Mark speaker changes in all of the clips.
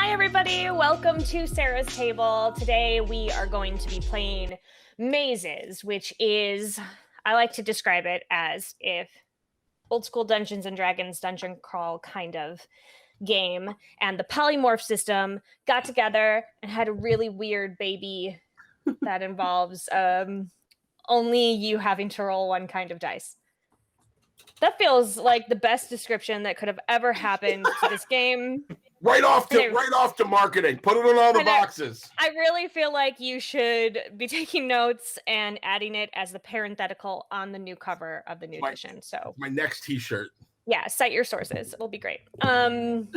Speaker 1: Hi, everybody. Welcome to Sarah's Table. Today, we are going to be playing Mazes, which is, I like to describe it as if old school Dungeons and Dragons dungeon crawl kind of game and the polymorph system got together and had a really weird baby that involves only you having to roll one kind of dice. That feels like the best description that could have ever happened to this game.
Speaker 2: Right off to marketing. Put it on all the boxes.
Speaker 1: I really feel like you should be taking notes and adding it as the parenthetical on the new cover of the new edition. So
Speaker 2: my next T-shirt.
Speaker 1: Yeah, cite your sources. It'll be great. So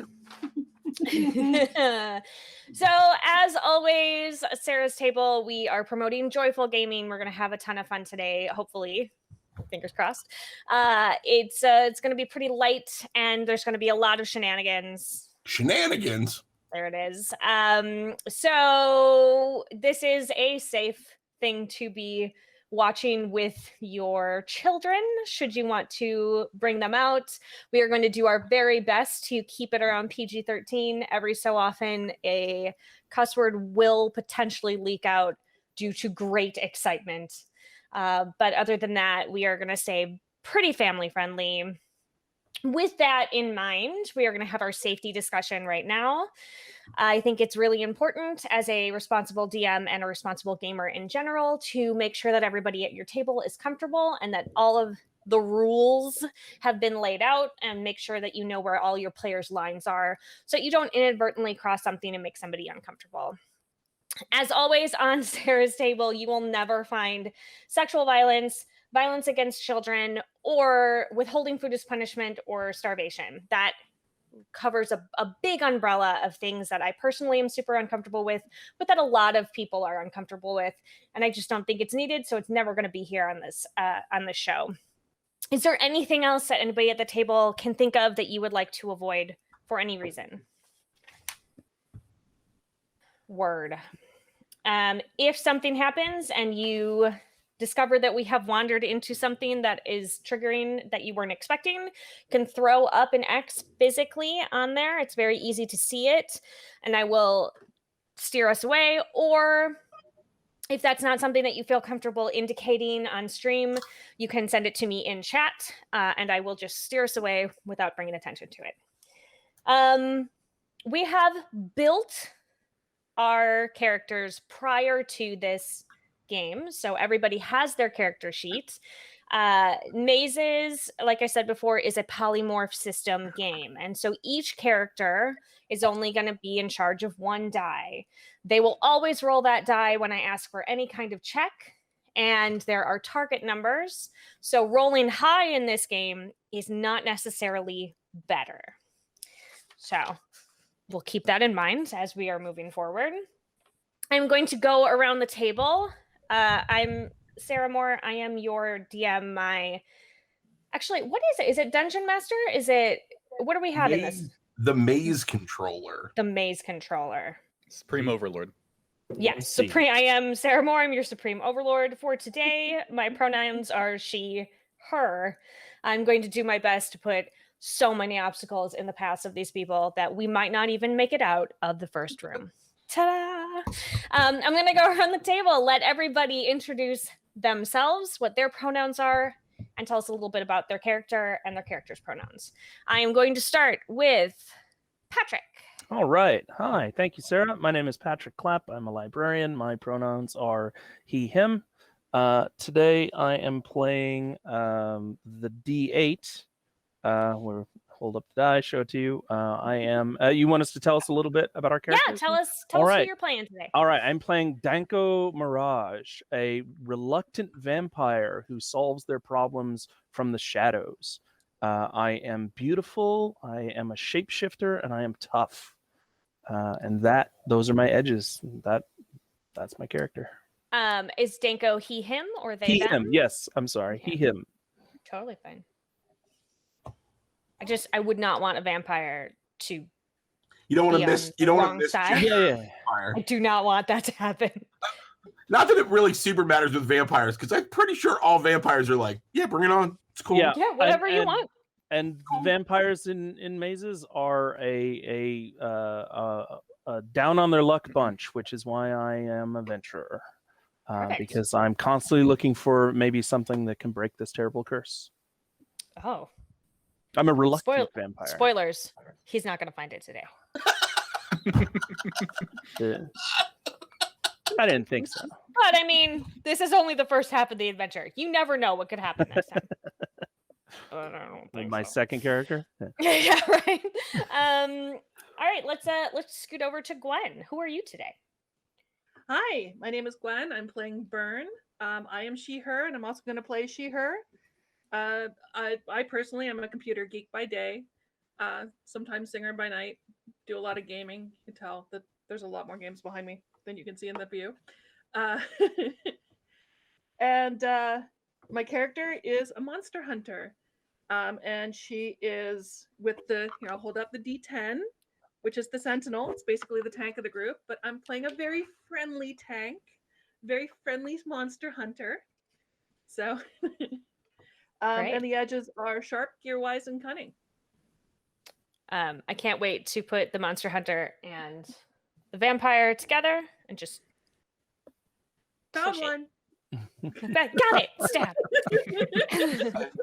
Speaker 1: as always, Sarah's Table, we are promoting joyful gaming. We're going to have a ton of fun today, hopefully. Fingers crossed. It's going to be pretty light, and there's going to be a lot of shenanigans.
Speaker 2: Shenanigans?
Speaker 1: There it is. So this is a safe thing to be watching with your children, should you want to bring them out. We are going to do our very best to keep it around PG-13. Every so often, a cuss word will potentially leak out due to great excitement. But other than that, we are going to stay pretty family friendly. With that in mind, we are going to have our safety discussion right now. I think it's really important as a responsible DM and a responsible gamer in general to make sure that everybody at your table is comfortable and that all of the rules have been laid out, and make sure that you know where all your players' lines are so you don't inadvertently cross something and make somebody uncomfortable. As always on Sarah's Table, you will never find sexual violence, violence against children, or withholding food as punishment or starvation. That covers a big umbrella of things that I personally am super uncomfortable with, but that a lot of people are uncomfortable with, and I just don't think it's needed, so it's never going to be here on this show. Is there anything else that anybody at the table can think of that you would like to avoid for any reason? Word. If something happens and you discover that we have wandered into something that is triggering that you weren't expecting, can throw up an X physically on there. It's very easy to see it, and I will steer us away. Or if that's not something that you feel comfortable indicating on stream, you can send it to me in chat, and I will just steer us away without bringing attention to it. We have built our characters prior to this game, so everybody has their character sheet. Mazes, like I said before, is a polymorph system game, and so each character is only going to be in charge of one die. They will always roll that die when I ask for any kind of check, and there are target numbers, so rolling high in this game is not necessarily better. So we'll keep that in mind as we are moving forward. I'm going to go around the table. I'm Sarah Moore. I am your DM. Actually, what is it? Is it Dungeon Master? What do we have in this?
Speaker 2: The Maze Controller.
Speaker 1: The Maze Controller.
Speaker 3: Supreme Overlord.
Speaker 1: Yes, Supreme. I am Sarah Moore. I'm your Supreme Overlord for today. My pronouns are she, her. I'm going to do my best to put so many obstacles in the paths of these people that we might not even make it out of the first room. Ta-da! I'm going to go around the table, let everybody introduce themselves, what their pronouns are, and tell us a little bit about their character and their character's pronouns. I am going to start with Patrick.
Speaker 4: All right. Hi. Thank you, Sarah. My name is Patrick Clapp. I'm a librarian. My pronouns are he, him. Today I am playing the D8. We'll hold up the die, show it to you. I am. You want us to tell us a little bit about our characters?
Speaker 1: Yeah, tell us who you're playing today.
Speaker 4: All right, I'm playing Danko Mirage, a reluctant vampire who solves their problems from the shadows. I am beautiful. I am a shapeshifter, and I am tough. And those are my edges. That's my character.
Speaker 1: Is Danko he, him, or they?
Speaker 4: He,
Speaker 1: them?
Speaker 4: him. Yes, I'm sorry. Okay. He, him.
Speaker 1: Totally fine. I would not want a vampire to.
Speaker 2: You don't want to miss. You don't want to miss.
Speaker 4: Yeah.
Speaker 1: I do not want that to happen.
Speaker 2: Not that it really super matters with vampires, because I'm pretty sure all vampires are like, yeah, bring it on. It's cool.
Speaker 1: Yeah, whatever you want.
Speaker 4: And vampires in mazes are a down on their luck bunch, which is why I am a venturer.
Speaker 1: Perfect.
Speaker 4: Because I'm constantly looking for maybe something that can break this terrible curse.
Speaker 1: Oh,
Speaker 4: I'm a reluctant vampire.
Speaker 1: spoilers. He's not going to find it today.
Speaker 4: I didn't think so.
Speaker 1: But I mean, this is only the first half of the adventure. You never know what could happen next time. I don't think
Speaker 4: My
Speaker 1: so.
Speaker 4: second character.
Speaker 1: Yeah, right. All right, let's scoot over to Gwen. Who are you today?
Speaker 3: Hi, my name is Gwen. I'm playing Byrne. I am she/her, and I'm also going to play she/her. I personally am a computer geek by day, sometimes singer by night. Do a lot of gaming. You can tell that there's a lot more games behind me than you can see in the view. And my character is a monster hunter, and she is with the. Here, I'll hold up the D10. Which is the Sentinel. It's basically the tank of the group, but I'm playing a very friendly tank, very friendly monster hunter. So, and the edges are sharp, gear-wise, and cunning.
Speaker 1: I can't wait to put the monster hunter and the vampire together and just
Speaker 3: Found one.
Speaker 1: Got it. Stab.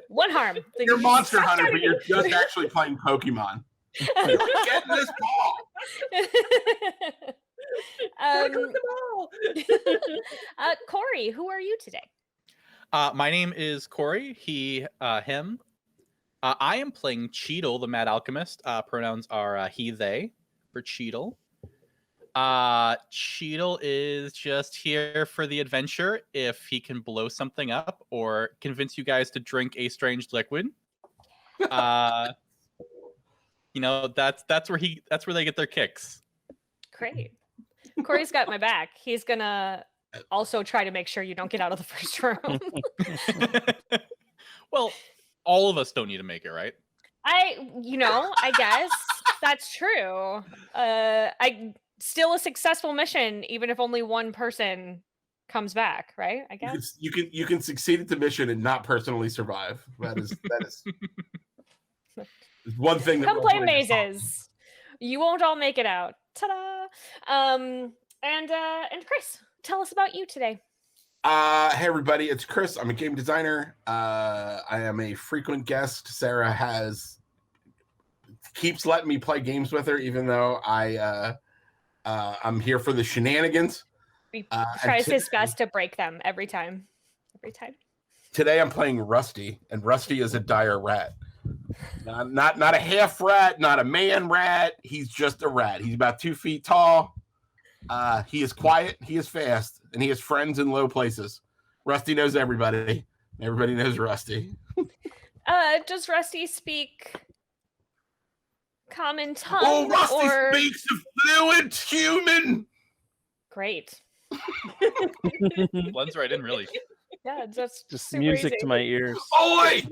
Speaker 1: One harm.
Speaker 2: You're monster hunter, but you're just actually playing Pokemon. Get this ball.
Speaker 1: Corey, who are you today?
Speaker 5: My name is Corey. He, him. I am playing Cheadle, the Mad Alchemist. Pronouns are he, they for Cheadle. Cheadle is just here for the adventure. If he can blow something up or convince you guys to drink a strange liquid. You know, that's where they get their kicks.
Speaker 1: Great. Corey's got my back. He's gonna also try to make sure you don't get out of the first room.
Speaker 5: Well, all of us don't need to make it, right?
Speaker 1: I guess that's true. Still a successful mission, even if only one person comes back, right? I guess
Speaker 2: you can succeed at the mission and not personally survive. That is one thing that
Speaker 1: come play mazes. You won't all make it out. Ta-da! And Chris, tell us about you today.
Speaker 2: Hey everybody, it's Chris. I'm a game designer. I am a frequent guest. Sarah keeps letting me play games with her, even though I'm here for the shenanigans.
Speaker 1: He tries his best to break them every time.
Speaker 2: Today I'm playing Rusty, and Rusty is a dire rat. Not a half rat, not a man rat. He's just a rat. He's about 2 feet tall. He is quiet. He is fast, and he has friends in low places. Rusty knows everybody. Everybody knows Rusty.
Speaker 1: Does Rusty speak common tongue?
Speaker 2: Oh, Rusty speaks a fluent human.
Speaker 1: Great.
Speaker 5: Blends right in, really.
Speaker 1: Yeah,
Speaker 4: just music to my ears.
Speaker 2: Oi,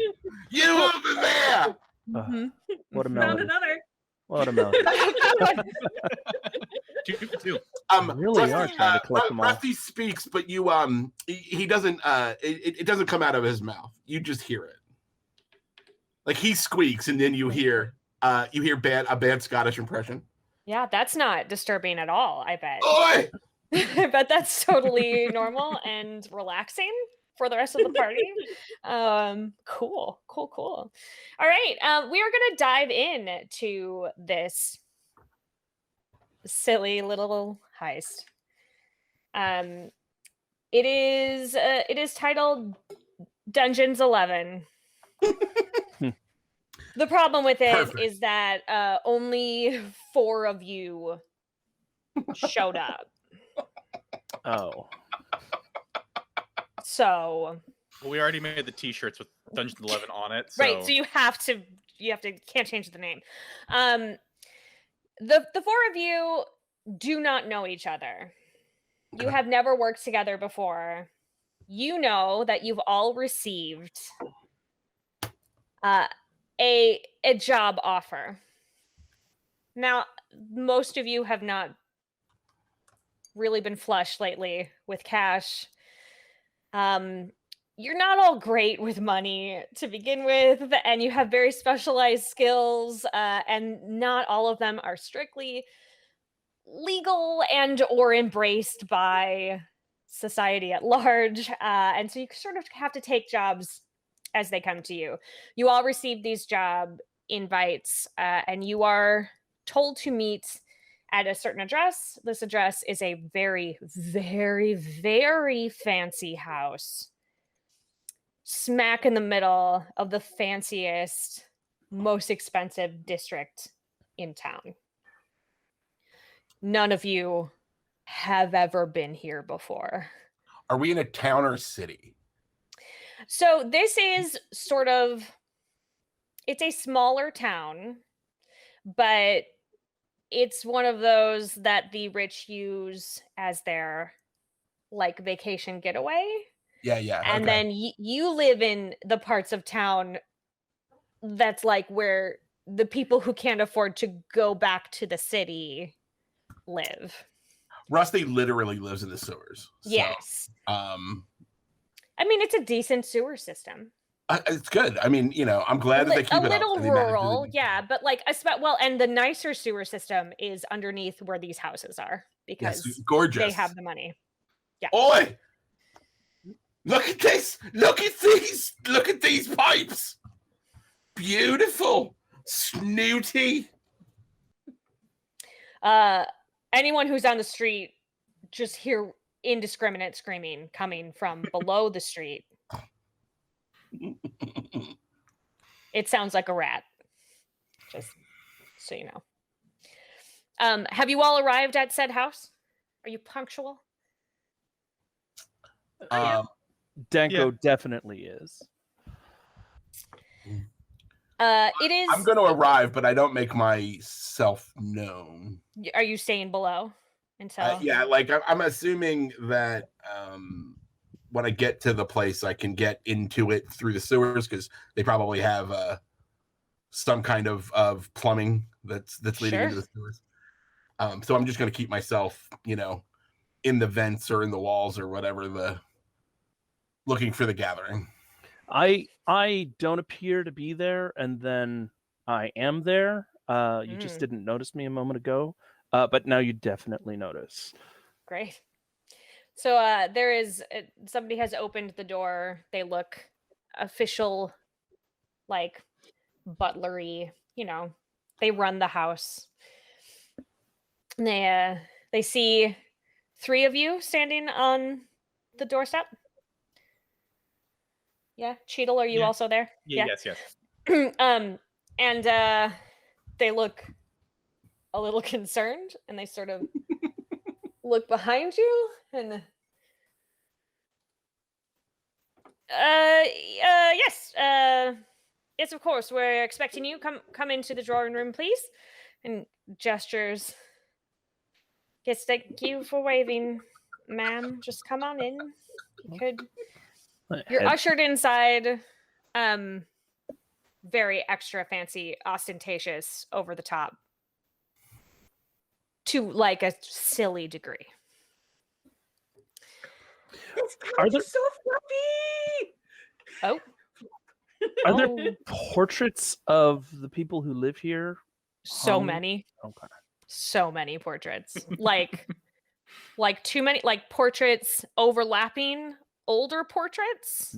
Speaker 2: you over there!
Speaker 4: What a melody!
Speaker 3: Found another.
Speaker 4: What a melody!
Speaker 5: Two.
Speaker 4: Really
Speaker 2: Rusty,
Speaker 4: are trying to collect them all.
Speaker 2: Rusty speaks, but he doesn't. It doesn't come out of his mouth. You just hear it. Like he squeaks, and then you hear a bad Scottish impression.
Speaker 1: Yeah, that's not disturbing at all. I bet.
Speaker 2: Oi!
Speaker 1: I bet that's totally normal and relaxing for the rest of the party. Cool. All right, we are going to dive in to this silly little heist. It is titled Dungeons 11. The problem with it is that only 4 of you showed up.
Speaker 4: Oh.
Speaker 1: So
Speaker 5: Well, we already made the T-shirts with Dungeons 11 on it. So.
Speaker 1: Right, so you can't change the name. The 4 of you do not know each other. You have never worked together before. You know that you've all received a job offer. Now, most of you have not really been flush lately with cash. You're not all great with money to begin with, and you have very specialized skills, and not all of them are strictly legal and or embraced by society at large, and so you sort of have to take jobs as they come to you. You all receive these job invites, and you are told to meet at a certain address. This address is a very, very, very fancy house, smack in the middle of the fanciest, most expensive district in town. None of you have ever been here before.
Speaker 2: Are we in a town or a city?
Speaker 1: So this is sort of, it's a smaller town, but it's one of those that the rich use as their like vacation getaway.
Speaker 2: Yeah.
Speaker 1: And
Speaker 2: okay.
Speaker 1: then you live in the parts of town that's like where the people who can't afford to go back to the city live.
Speaker 2: Rusty literally lives in the sewers. So,
Speaker 1: Yes. I mean, it's a decent sewer system.
Speaker 2: it's good. I mean, I'm glad that they keep
Speaker 1: a
Speaker 2: it up.
Speaker 1: little
Speaker 2: and they manage to
Speaker 1: rural,
Speaker 2: do-
Speaker 1: yeah, but like well, and the nicer sewer system is underneath where these houses are because
Speaker 2: Yes, gorgeous.
Speaker 1: they have the money. Yeah.
Speaker 2: Oi! Look at this! Look at these! Look at these pipes! Beautiful! Snooty!
Speaker 1: Anyone who's on the street just hear indiscriminate screaming coming from below the street. It sounds like a rat. Just so you know. Have you all arrived at said house? Are you punctual?
Speaker 4: Danko definitely is.
Speaker 1: It is.
Speaker 2: I'm going to arrive, but I don't make myself known.
Speaker 1: Are you staying below until?
Speaker 2: Yeah, like I'm assuming that when I get to the place, I can get into it through the sewers because they probably have some kind of plumbing that's leading into the sewers. So I'm just going to keep myself, in the vents or in the walls or whatever, looking for the gathering.
Speaker 4: I don't appear to be there, and then I am there. You just didn't notice me a moment ago, but now you definitely notice.
Speaker 1: Great. So there is somebody has opened the door. They look official, like butlery. They run the house. And they see 3 of you standing on the doorstep. Yeah, Cheadle, are you also there?
Speaker 5: Yes.
Speaker 1: And they look a little concerned, and they sort of look behind you, and yes, of course, we're expecting you. Come into the drawing room, please. And gestures. Yes, thank you for waving, ma'am. Just come on in. You could. You're ushered inside. Very extra fancy, ostentatious, over the top. To like a silly degree.
Speaker 4: Are there
Speaker 3: so fluffy?
Speaker 1: Oh.
Speaker 4: Are there portraits of the people who live here?
Speaker 1: So many.
Speaker 4: Okay.
Speaker 1: So many portraits. like too many, like portraits overlapping older portraits.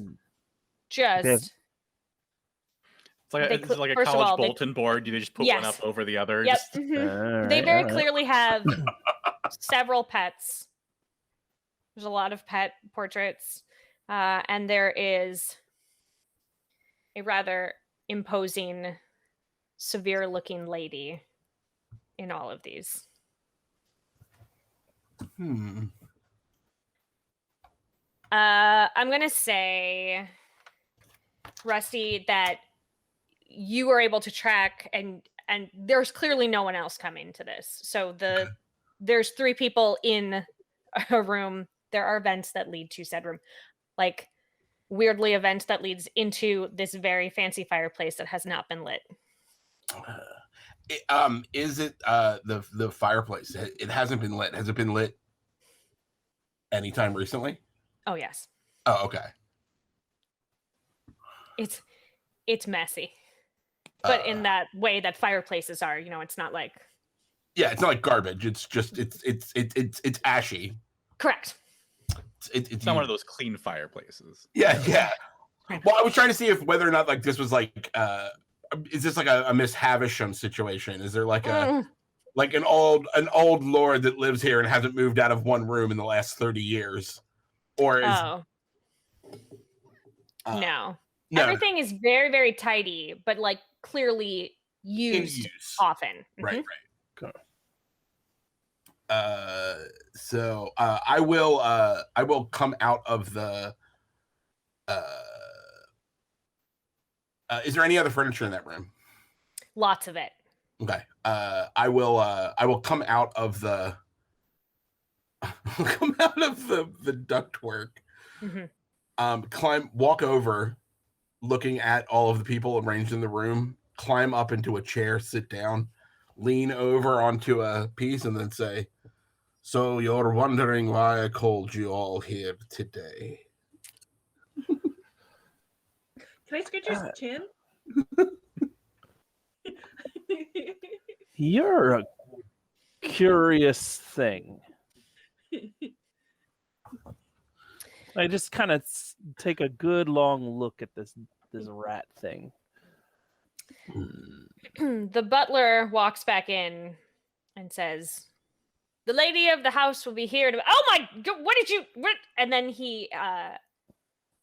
Speaker 1: Just
Speaker 5: it's like a college bulletin board. You just put one up over the other.
Speaker 1: Yep.
Speaker 5: Just...
Speaker 1: They very clearly have several pets. There's a lot of pet portraits. And there is a rather imposing, severe-looking lady in all of these. I'm going to say, Rusty, that you were able to track, and there's clearly no one else coming to this. So there's 3 people in a room. There are vents that lead to said room. Like, weirdly, a vent that leads into this very fancy fireplace that has not been lit.
Speaker 2: Is it the fireplace? It hasn't been lit. Has it been lit anytime recently?
Speaker 1: Oh, yes.
Speaker 2: Oh, okay.
Speaker 1: It's messy. But in that way that fireplaces are, it's not like
Speaker 2: Yeah, it's not like garbage. It's just it's ashy.
Speaker 1: Correct.
Speaker 2: It's
Speaker 5: not one of those clean fireplaces.
Speaker 2: Yeah. Well, I was trying to see if whether or not like this was like is this like a Miss Havisham situation? Is there like a like an old lord that lives here and hasn't moved out of one room in the last 30 years? Or is
Speaker 1: no.
Speaker 2: No.
Speaker 1: Everything is very, very tidy, but like clearly used often.
Speaker 2: Right. So I will come out of the is there any other furniture in that room?
Speaker 1: Lots of it.
Speaker 2: Okay. I will come out of the the ductwork. Walk over, looking at all of the people arranged in the room, climb up into a chair, sit down, lean over onto a piece, and then say, "So you're wondering why I called you all here today?"
Speaker 3: Can I scratch your chin?
Speaker 4: You're a curious thing. I just kind of take a good long look at this rat thing.
Speaker 1: The butler walks back in and says, "The lady of the house will be here to." Oh my God! What did you? What? And then he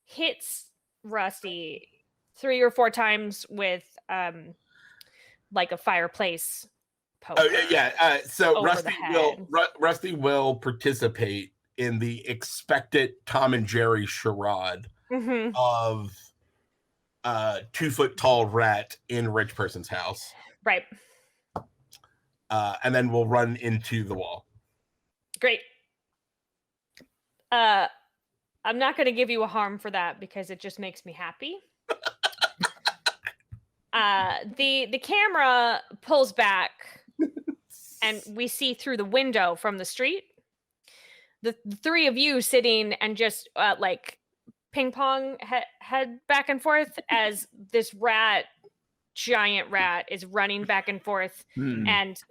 Speaker 1: hits Rusty 3 or 4 times with like a fireplace poker.
Speaker 2: Oh yeah. So
Speaker 1: over
Speaker 2: Rusty will participate in the expected Tom and Jerry charade of 2-foot tall rat in rich person's house.
Speaker 1: Right.
Speaker 2: And then we'll run into the wall. Great.
Speaker 1: I'm not going to give you a harm for that because it just makes me happy. The camera pulls back and we see through the window from the street the 3 of you sitting and just like ping pong head back and forth as this giant rat is running back and forth and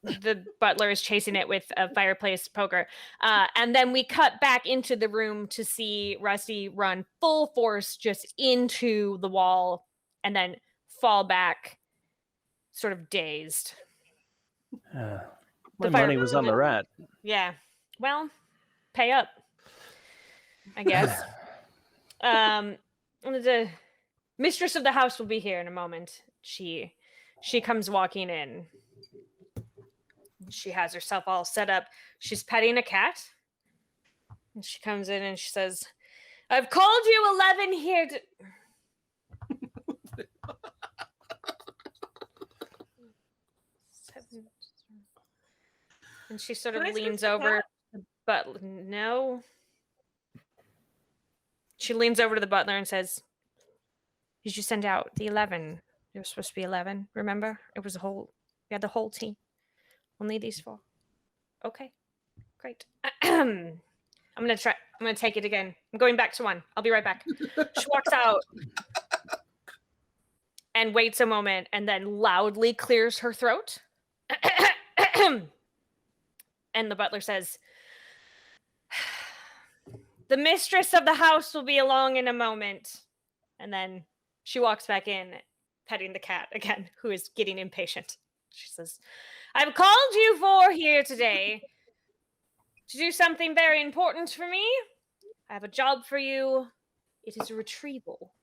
Speaker 1: the butler is chasing it with a fireplace poker. And then we cut back into the room to see Rusty run full force just into the wall and then fall back sort of dazed.
Speaker 4: My money was on the rat.
Speaker 1: Yeah. Well, pay up, I guess. The mistress of the house will be here in a moment. She comes walking in. She has herself all set up. She's petting a cat. And she comes in and she says, "I've called you 11 here to..." And she sort of leans over, but no. She leans over to the butler and says, "Did you send out the 11? There was supposed to be 11, remember? It was we had the whole team. Only these 4. Okay, great. I'm gonna take it again. I'm going back to 1. I'll be right back." She walks out and waits a moment and then loudly clears her throat. And the butler says, "The mistress of the house will be along in a moment." And then she walks back in, petting the cat again, who is getting impatient. She says, "I've called you 4 here today to do something very important for me. I have a job for you. It is a retrieval.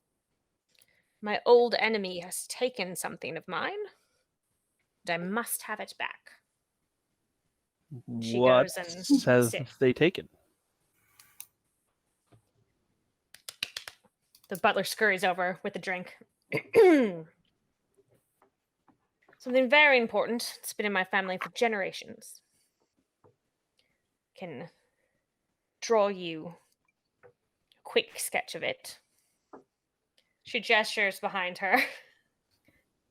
Speaker 1: My old enemy has taken something of mine, and I must have it back." She
Speaker 4: what
Speaker 1: goes and
Speaker 4: has
Speaker 1: sits.
Speaker 4: they taken?
Speaker 1: The butler scurries over with a drink. Something very important. It's been in my family for generations. Can draw you a quick sketch of it. She gestures behind her.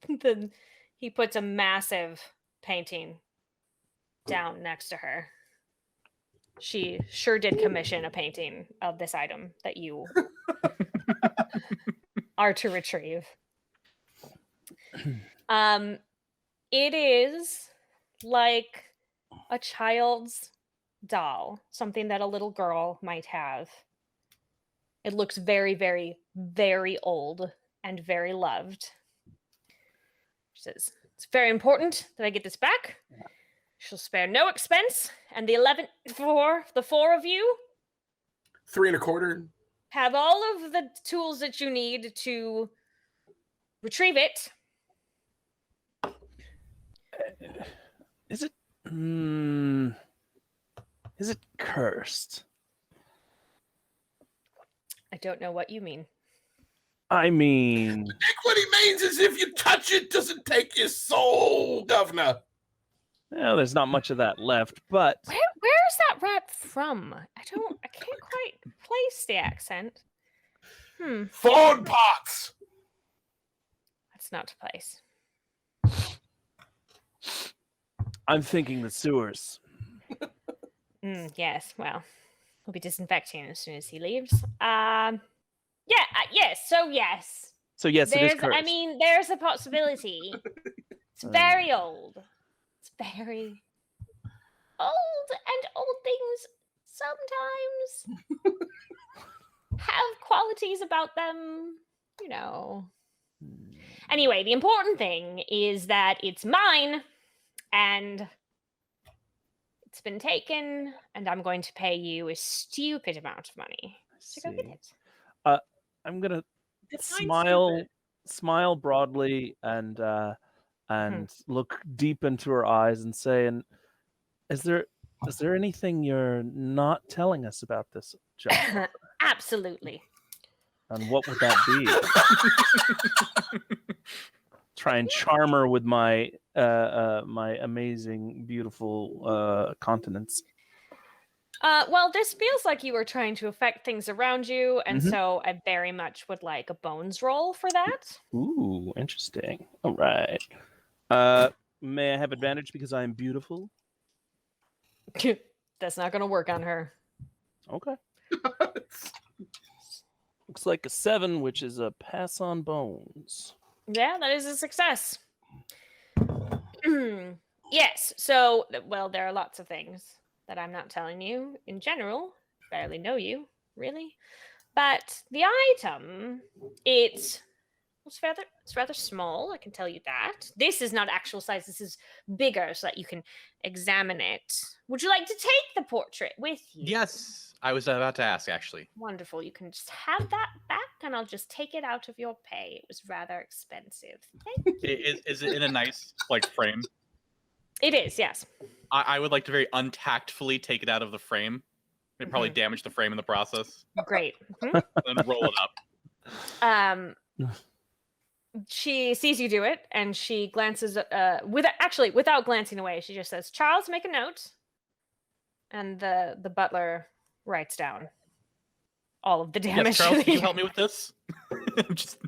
Speaker 1: Then he puts a massive painting down next to her. She sure did commission a painting of this item that you are to retrieve. It is like a child's doll, something that a little girl might have. It looks very, very, very old and very loved. She says, it's very important that I get this back. She'll spare no expense. And the 4 of you
Speaker 2: 3 1/4.
Speaker 1: have all of the tools that you need to retrieve it.
Speaker 4: Is it? Is it cursed?
Speaker 1: I don't know what you mean.
Speaker 4: I mean,
Speaker 2: I think what he means is if you touch it, doesn't take your soul, governor.
Speaker 4: well, there's not much of that left, but
Speaker 1: Where is that rat from? I can't quite place the accent.
Speaker 2: Phone pots.
Speaker 1: That's not to place.
Speaker 4: I'm thinking the sewers.
Speaker 1: Yes, well, we'll be disinfecting as soon as he leaves. Yes, so yes.
Speaker 4: So yes, it is cursed.
Speaker 1: I mean, there's a possibility. It's very old. It's very old, and old things sometimes have qualities about them, you know. Anyway, the important thing is that it's mine, and it's been taken, and I'm going to pay you a stupid amount of money to go get it.
Speaker 4: I'm gonna
Speaker 3: Define
Speaker 4: smile broadly, and look deep into her eyes and say, "And is there anything you're not telling us about this job?
Speaker 1: Absolutely.
Speaker 4: And what would that be?" Try and charm her with my my amazing, beautiful continence.
Speaker 1: Well, this feels like you were trying to affect things around you, and so I very much would like a bones roll for that.
Speaker 4: Ooh, interesting. All right. May I have advantage because I am beautiful?
Speaker 1: That's not going to work on her.
Speaker 4: Okay. Looks like a 7, which is a pass on bones.
Speaker 1: Yeah, that is a success. Yes, so, well, there are lots of things that I'm not telling you. In general, barely know you, really. But the item, it's rather small, I can tell you that. This is not actual size, this is bigger so that you can examine it. Would you like to take the portrait with you?
Speaker 5: Yes, I was about to ask, actually.
Speaker 1: Wonderful. You can just have that back, and I'll just take it out of your pay. It was rather expensive. Thank you.
Speaker 5: Is it in a nice frame?
Speaker 1: It is, yes.
Speaker 5: I would like to very untactfully take it out of the frame. It probably damage the frame in the process.
Speaker 1: Great.
Speaker 5: And roll it up.
Speaker 1: She sees you do it, and she glances without glancing away, she just says, "Charles, make a note." And the butler writes down all of the damage.
Speaker 5: Yes, Charles, can you help me with this? Just...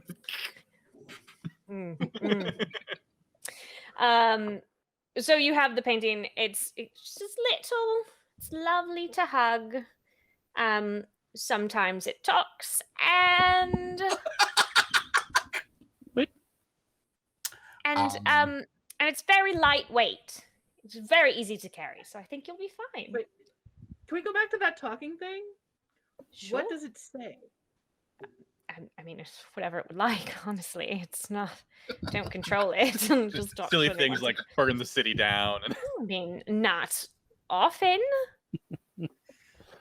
Speaker 1: So you have the painting. It's just little. It's lovely to hug. Sometimes it talks, and and it's very lightweight. It's very easy to carry, so I think you'll be fine.
Speaker 3: Wait, can we go back to that talking thing?
Speaker 1: Sure.
Speaker 3: What does it say?
Speaker 1: I mean, it's whatever it would like, honestly. It's not, don't control it. Just talk
Speaker 5: silly
Speaker 1: to it
Speaker 5: things like burn the city down.
Speaker 1: I mean, not often.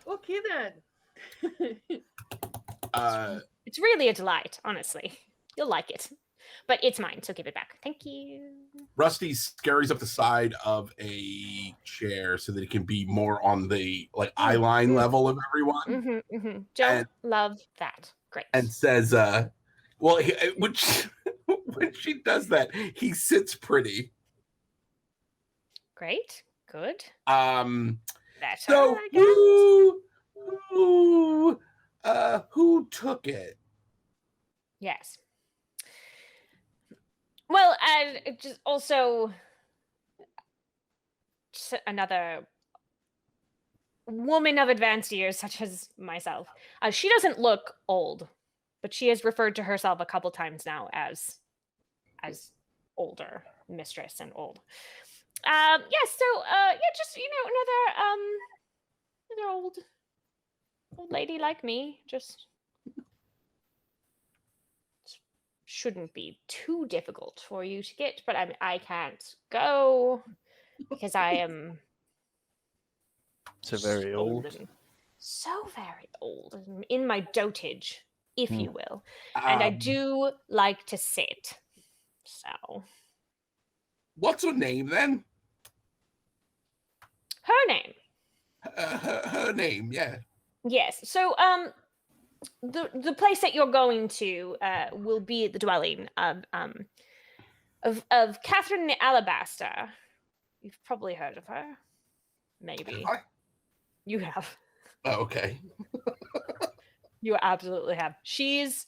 Speaker 3: Okay, then.
Speaker 1: It's really a delight, honestly. You'll like it. But it's mine, so give it back. Thank you.
Speaker 2: Rusty scurries up the side of a chair so that it can be more on the eye line level of everyone.
Speaker 1: Don't love that. Great.
Speaker 2: And says, when she does that, he sits pretty.
Speaker 1: Great. Good.
Speaker 2: Better,
Speaker 1: So
Speaker 2: who took it?
Speaker 1: Yes. Well, just also another woman of advanced years, such as myself. She doesn't look old, but she has referred to herself a couple times now as older mistress and old. Yes. So, just another old lady like me. Just shouldn't be too difficult for you to get, but I can't go because I am
Speaker 4: So very old.
Speaker 1: and so very old, and in my dotage, if
Speaker 4: Hmm.
Speaker 1: you will, and I
Speaker 2: Um,
Speaker 1: do like to sit. So,
Speaker 2: What's her name then?
Speaker 1: her name.
Speaker 2: Her name, yeah.
Speaker 1: Yes. So, the place that you're going to will be the dwelling of Catherine the Alabaster. You've probably heard of her. Maybe
Speaker 2: Have I?
Speaker 1: you have.
Speaker 2: Oh, okay.
Speaker 1: You absolutely have. She's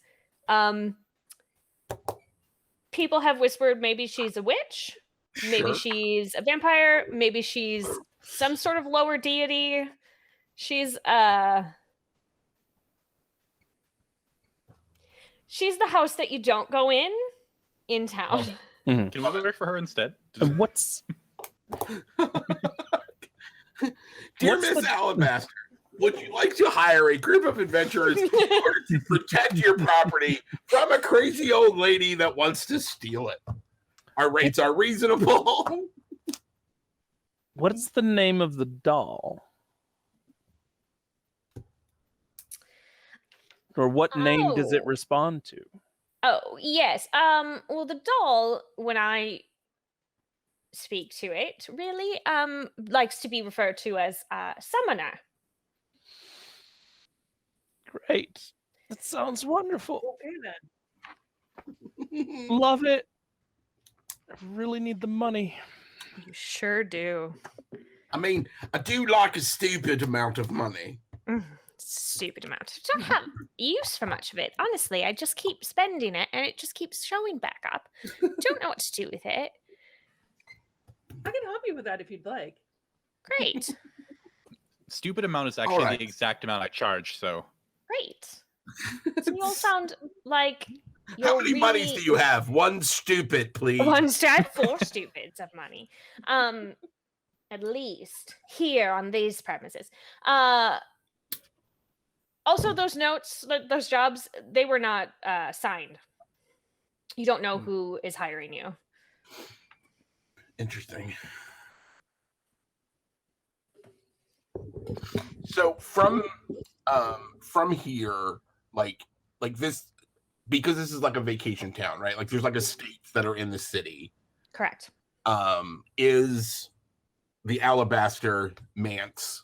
Speaker 1: people have whispered maybe she's a witch, maybe
Speaker 2: Sure.
Speaker 1: she's a vampire, maybe she's some sort of lower deity. She's she's the house that you don't go in town.
Speaker 5: Can we go work for her instead?
Speaker 4: And what's
Speaker 2: Dear
Speaker 4: What's
Speaker 2: Miss
Speaker 4: the-
Speaker 2: Alabaster, would you like to hire a group of adventurers in order to protect your property from a crazy old lady that wants to steal it? Our rates are reasonable.
Speaker 4: what's the name of the doll? Or what name does it
Speaker 1: Oh.
Speaker 4: respond to?
Speaker 1: Oh, yes. Well, the doll, when I speak to it, really likes to be referred to as summoner.
Speaker 4: Great. That sounds wonderful.
Speaker 3: Okay then.
Speaker 4: Love it. I really need the money.
Speaker 1: You sure do.
Speaker 2: I mean, I do like a stupid amount of money.
Speaker 1: Stupid amount. Don't have use for much of it. Honestly, I just keep spending it and it just keeps showing back up. Don't know what to do with it.
Speaker 3: I can help you with that if you'd like.
Speaker 1: Great.
Speaker 5: Stupid amount is actually
Speaker 2: right.
Speaker 5: the exact amount I charge, so
Speaker 1: Great. So you all sound like
Speaker 2: How many monies do you have? One stupid, please.
Speaker 1: I have 4 stupids of money. At least here on these premises. Also, those notes, those jobs, they were not signed. You don't know who is hiring you.
Speaker 2: Interesting. So from here, like this, because this is like a vacation town, right? Like there's like estates that are in the city.
Speaker 1: Correct.
Speaker 2: Is the Alabaster Manse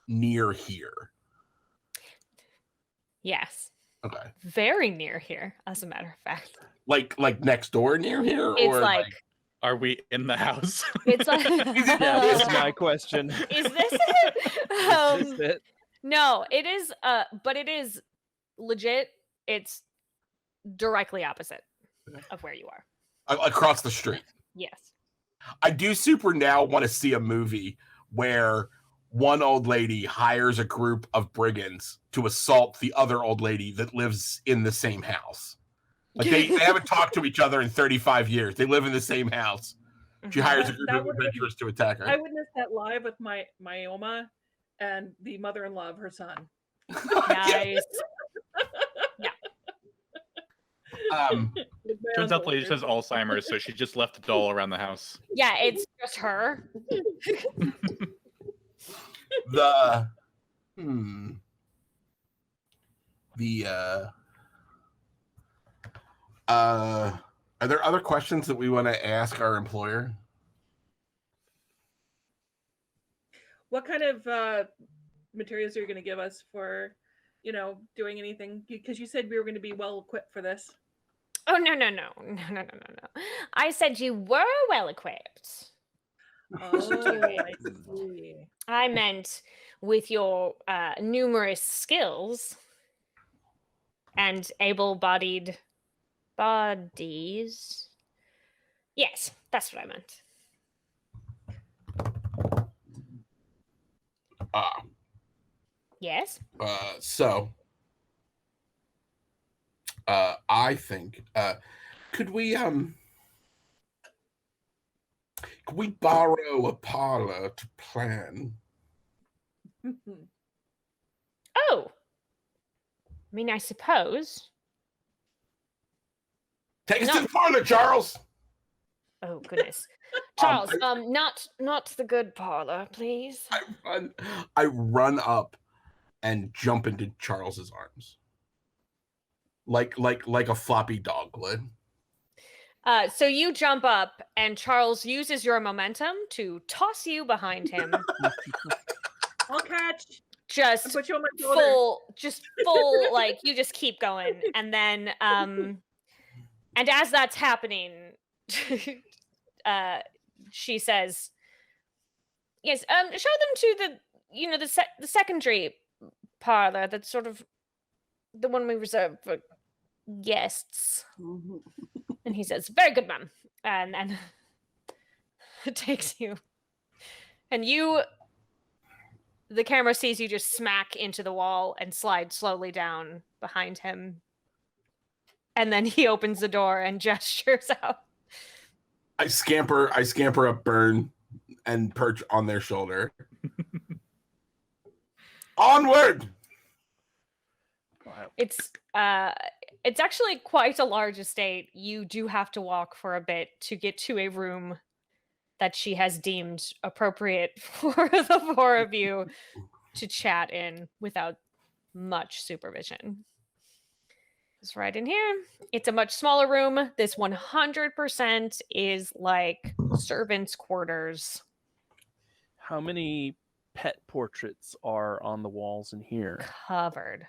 Speaker 2: near here?
Speaker 1: Yes.
Speaker 2: Okay.
Speaker 1: Very near here, as a matter of fact.
Speaker 2: Like next door near here?
Speaker 1: It's
Speaker 2: or
Speaker 1: like
Speaker 5: are we in the house?
Speaker 1: it's like
Speaker 2: it-
Speaker 4: Yeah, that's my question.
Speaker 1: Is this it?
Speaker 4: Is this it?
Speaker 1: No, it is but it is legit. It's directly opposite of where you are.
Speaker 2: across the street?
Speaker 1: Yes.
Speaker 2: I do super now want to see a movie where one old lady hires a group of brigands to assault the other old lady that lives in the same house. Like they haven't talked to each other in 35 years. They live in the same house. She hires a group
Speaker 3: That
Speaker 2: of
Speaker 3: would be-
Speaker 2: adventurers to attack her.
Speaker 3: I witnessed that live with my Oma and the mother-in-law of her son.
Speaker 1: Nice.
Speaker 5: Turns out the lady just has Alzheimer's, so she just left the doll around the house.
Speaker 1: Yeah, it's just her.
Speaker 2: the are there other questions that we want to ask our employer?
Speaker 3: What kind of materials are you going to give us for, doing anything? Because you said we were going to be well equipped for this.
Speaker 1: Oh no. I said you were well equipped.
Speaker 3: Oh, I see.
Speaker 1: I meant with your numerous skills and able-bodied bodies. Yes, that's what I meant. Yes.
Speaker 2: So I think could Can we borrow a parlor to plan?
Speaker 1: Oh. I mean, I suppose.
Speaker 2: Take us
Speaker 1: No.
Speaker 2: to the parlor, Charles.
Speaker 1: Oh goodness. Charles, not the good parlor, please.
Speaker 2: I run up and jump into Charles's arms. Like a floppy dog would.
Speaker 1: So you jump up, and Charles uses your momentum to toss you behind him.
Speaker 3: I'll catch.
Speaker 1: Just
Speaker 3: And put you on my shoulder.
Speaker 1: full, like you just keep going, and then, and as that's happening, she says, "Yes, show them to the secondary parlor. That's sort of the one we reserve for guests." And he says, "Very good, ma'am," and then takes you, and the camera sees you just smack into the wall and slide slowly down behind him, and then he opens the door and gestures out.
Speaker 2: I scamper up Burn and perch on their shoulder. Onward!
Speaker 1: It's actually quite a large estate. You do have to walk for a bit to get to a room that she has deemed appropriate for the four of you to chat in without much supervision. It's right in here. It's a much smaller room. This 100% is like servants' quarters.
Speaker 4: How many pet portraits are on the walls in here?
Speaker 1: Covered.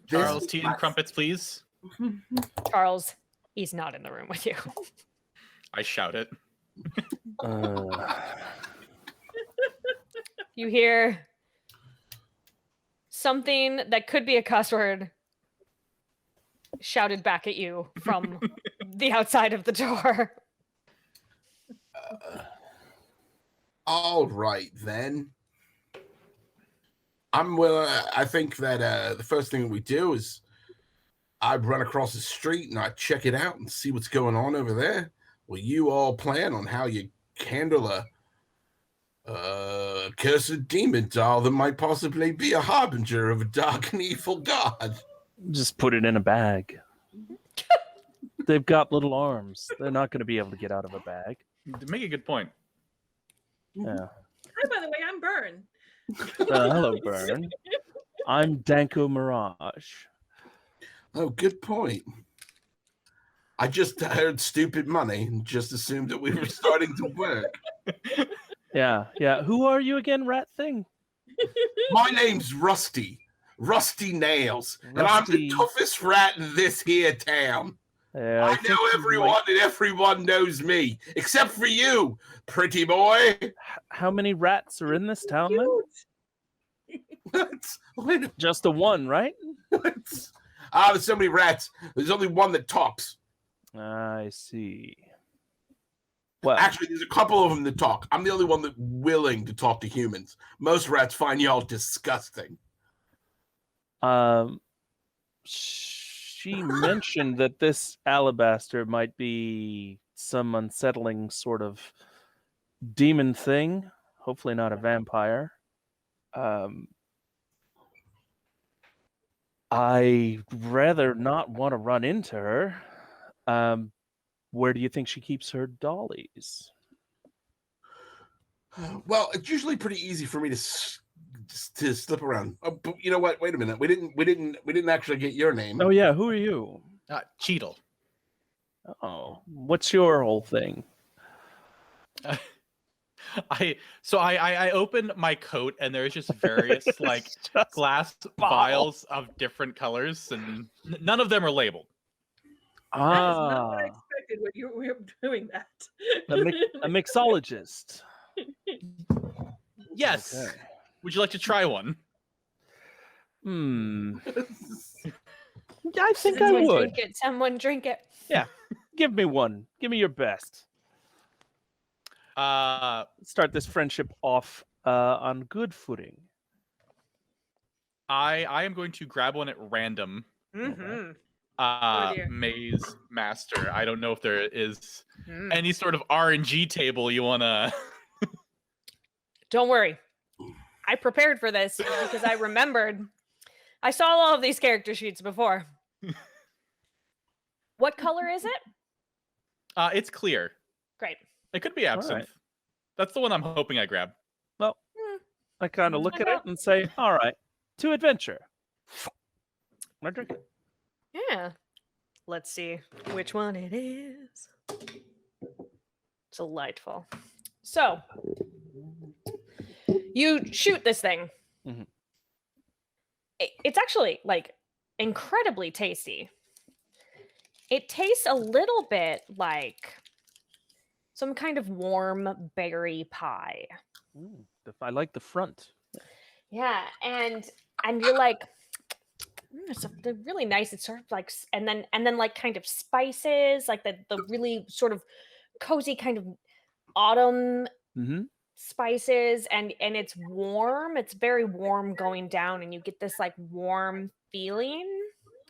Speaker 5: Charles, tea and crumpets, please.
Speaker 1: Charles, he's not in the room with you.
Speaker 5: I shout it.
Speaker 1: You hear something that could be a cuss word shouted back at you from the outside of the door.
Speaker 2: All right, then. I think that the first thing we do is I'd run across the street and I'd check it out and see what's going on over there. Will you all plan on how you handle a cursed demon doll that might possibly be a harbinger of a dark and evil god?
Speaker 4: Just put it in a bag. They've got little arms. They're not going to be able to get out of a bag.
Speaker 5: Make a good point.
Speaker 4: Yeah.
Speaker 3: Hi, by the way, I'm Burn.
Speaker 4: Hello, Burn. I'm Danko Mirage.
Speaker 2: Oh, good point. I just heard stupid money and just assumed that we were starting to work.
Speaker 4: Yeah. Who are you again, rat thing?
Speaker 2: My name's Rusty Nails, and I'm the toughest rat in this here town. I know everyone, and everyone knows me, except for you, pretty boy.
Speaker 4: How many rats are in this town, then?
Speaker 2: Wait,
Speaker 4: just the one, right?
Speaker 2: There's so many rats. There's only one that talks.
Speaker 4: I see. Well,
Speaker 2: actually, there's a couple of them that talk. I'm the only one that's willing to talk to humans. Most rats find y'all disgusting.
Speaker 4: She mentioned that this alabaster might be some unsettling sort of demon thing. Hopefully not a vampire. I'd rather not want to run into her. Where do you think she keeps her dollies?
Speaker 2: Well, it's usually pretty easy for me to slip around. Oh, but you know what? Wait a minute. We didn't actually get your name.
Speaker 4: Oh yeah, who are you?
Speaker 5: Cheadle.
Speaker 4: Oh, what's your whole thing?
Speaker 5: I open my coat and there's just various like glass vials of different colors and none of them are labeled.
Speaker 3: That is not what I expected when you were doing that.
Speaker 4: A mixologist.
Speaker 5: Yes. Okay. Would you like to try one?
Speaker 4: I think I would.
Speaker 1: Someone drink it.
Speaker 4: Yeah. Give me one. Give me your best. Start this friendship off on good footing.
Speaker 5: I am going to grab one at random.
Speaker 1: Mm-hmm.
Speaker 3: dear.
Speaker 5: Maze Master. I don't know if there is
Speaker 1: Hmm.
Speaker 5: any sort of RNG table you wanna.
Speaker 1: Don't worry. I prepared for this because I remembered. I saw all of these character sheets before. What color is it?
Speaker 5: It's clear.
Speaker 1: Great.
Speaker 5: It could be absinthe.
Speaker 4: right.
Speaker 5: That's the one I'm hoping I grab.
Speaker 4: Well,
Speaker 1: Hmm.
Speaker 4: I kind of
Speaker 1: Let's
Speaker 4: look
Speaker 1: find
Speaker 4: at it
Speaker 1: out.
Speaker 4: and say, all right, to adventure. I drink it.
Speaker 1: Yeah. Let's see which one it is. Delightful. So, you shoot this thing.
Speaker 4: Mhm.
Speaker 1: It's actually like incredibly tasty. It tastes a little bit like some kind of warm berry pie.
Speaker 4: I like the front.
Speaker 1: Yeah, and you're like, they're really nice. It's sort of like, and then like kind of spices, like the really sort of cozy kind of autumn
Speaker 4: Mm-hmm.
Speaker 1: spices, and it's warm. It's very warm going down, and you get this like warm feeling.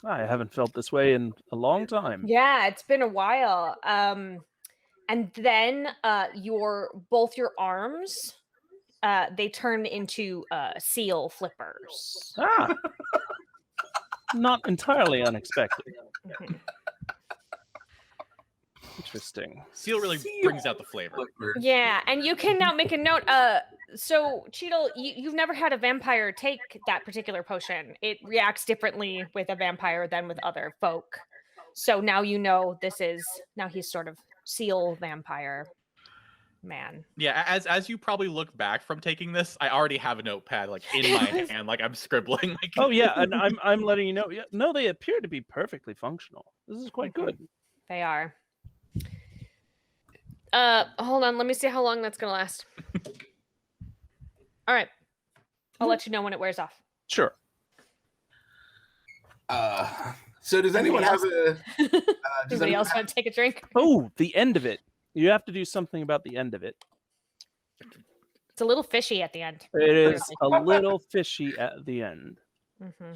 Speaker 4: I haven't felt this way in a long time.
Speaker 1: Yeah, it's been a while. And then both your arms, they turn into seal flippers.
Speaker 4: Ah, not entirely unexpected.
Speaker 1: Mhm.
Speaker 4: Interesting.
Speaker 5: Seal really brings out the flavor.
Speaker 1: Yeah, and you can now make a note. So Cheetle, you've never had a vampire take that particular potion. It reacts differently with a vampire than with other folk. So now you know now he's sort of seal vampire man.
Speaker 5: Yeah, as you probably look back from taking this, I already have a notepad like in my hand, like I'm scribbling. Like,
Speaker 4: Oh yeah, and I'm letting you know. Yeah, no, they appear to be perfectly functional. This is quite good.
Speaker 1: They are. Hold on, let me see how long that's gonna last. All right. I'll let you know when it wears off.
Speaker 4: Sure.
Speaker 2: So does anyone have a? Does
Speaker 1: Anybody
Speaker 2: anyone
Speaker 1: else
Speaker 2: have-
Speaker 1: want to take a drink?
Speaker 4: Oh, the end of it. You have to do something about the end of it.
Speaker 1: It's a little fishy at the end.
Speaker 4: It is a little fishy at the end.
Speaker 1: Mm-hmm.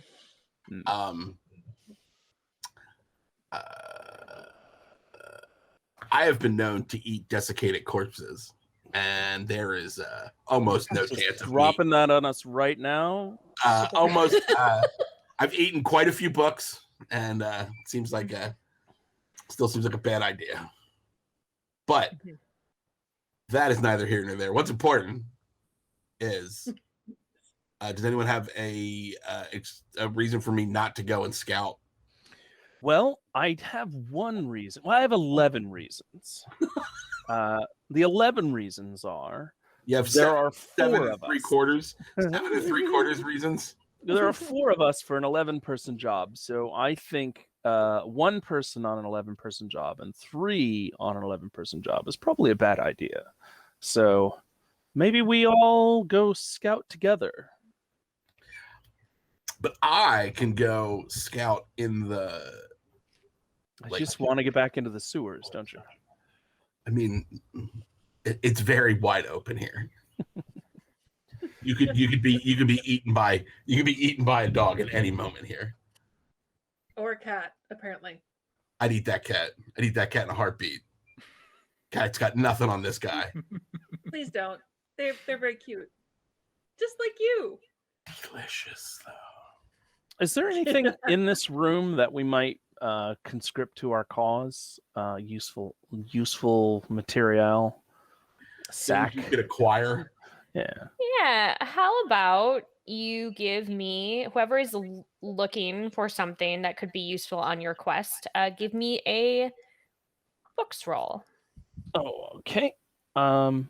Speaker 2: I have been known to eat desiccated corpses, and there is almost no chance of me.
Speaker 4: Dropping that on us right now.
Speaker 2: Almost. I've eaten quite a few books, and it seems like still seems like a bad idea. But that is neither here nor there. What's important is, does anyone have a reason for me not to go and scout?
Speaker 4: Well, I have one reason. Well, I have 11 reasons. The 11 reasons are
Speaker 2: You have
Speaker 4: there are
Speaker 2: seven
Speaker 4: four
Speaker 2: and
Speaker 4: of
Speaker 2: three
Speaker 4: us.
Speaker 2: quarters. 7 3/4 reasons.
Speaker 4: There are four of us for an 11-person job. So I think one person on an 11-person job and three on an 11-person job is probably a bad idea. So maybe we all go scout together.
Speaker 2: But I can go scout in the.
Speaker 4: I just want to get back into the sewers, don't you?
Speaker 2: I mean, it's very wide open here. You could be eaten by a dog at any moment here.
Speaker 3: Or a cat, apparently.
Speaker 2: I'd eat that cat. I'd eat that cat in a heartbeat. Cat's got nothing on this guy.
Speaker 3: Please don't. They're very cute. Just like you.
Speaker 2: Delicious though.
Speaker 4: Is there anything in this room that we might conscript to our cause? Useful material? Sack?
Speaker 2: You could acquire.
Speaker 4: Yeah.
Speaker 1: Yeah. How about you give me, whoever is looking for something that could be useful on your quest, give me a books roll.
Speaker 4: Oh, okay. I'll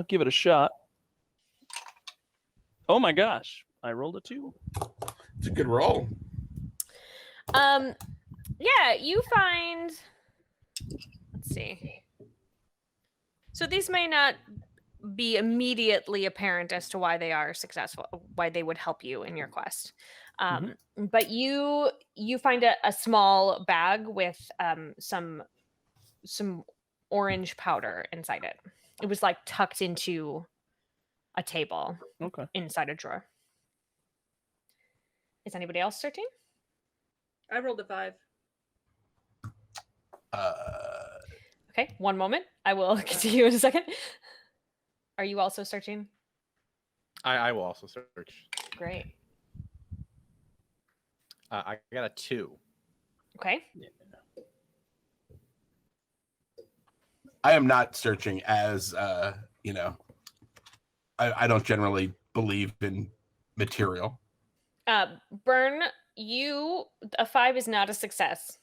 Speaker 4: give it a shot. Oh my gosh. I rolled a 2.
Speaker 2: It's a good roll.
Speaker 1: Yeah, you find, let's see. So these may not be immediately apparent as to why they are successful, why they would help you in your quest. But you find a small bag with some orange powder inside it. It was like tucked into a table inside a drawer. Is anybody else searching?
Speaker 3: I rolled a 5.
Speaker 1: Okay, one moment. I will continue in a second. Are you also searching?
Speaker 5: I will also search.
Speaker 1: Great.
Speaker 5: I got a 2.
Speaker 1: Okay.
Speaker 2: I am not searching as you know. I don't generally believe in material.
Speaker 1: Burn, a 5 is not a success.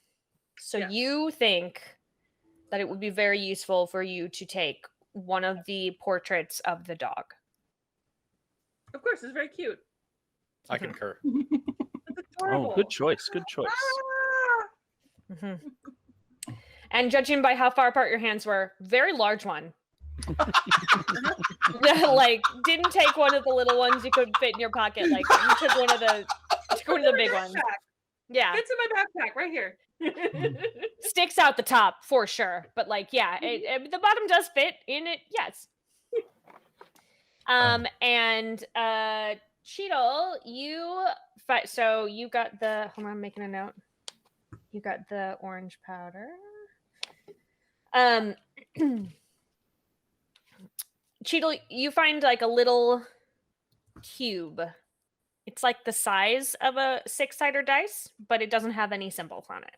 Speaker 1: So
Speaker 3: Yes.
Speaker 1: you think that it would be very useful for you to take one of the portraits of the dog.
Speaker 3: Of course, it's very cute.
Speaker 5: I concur.
Speaker 3: It's adorable.
Speaker 4: Oh, good choice. Good choice.
Speaker 3: Ah!
Speaker 1: Mhm. And judging by how far apart your hands were, very large one. Like, didn't take one of the little ones you could fit in your pocket. Like, you took one of the big ones.
Speaker 3: Backpack.
Speaker 1: Yeah,
Speaker 3: Fits in my backpack right here.
Speaker 1: sticks out the top for sure. But like, yeah, the bottom does fit in it. Yes. And Cheetle, so you got the. Hold on, I'm making a note. You got the orange powder. Cheetle, you find like a little cube. It's like the size of a 6-sided dice, but it doesn't have any symbols on it.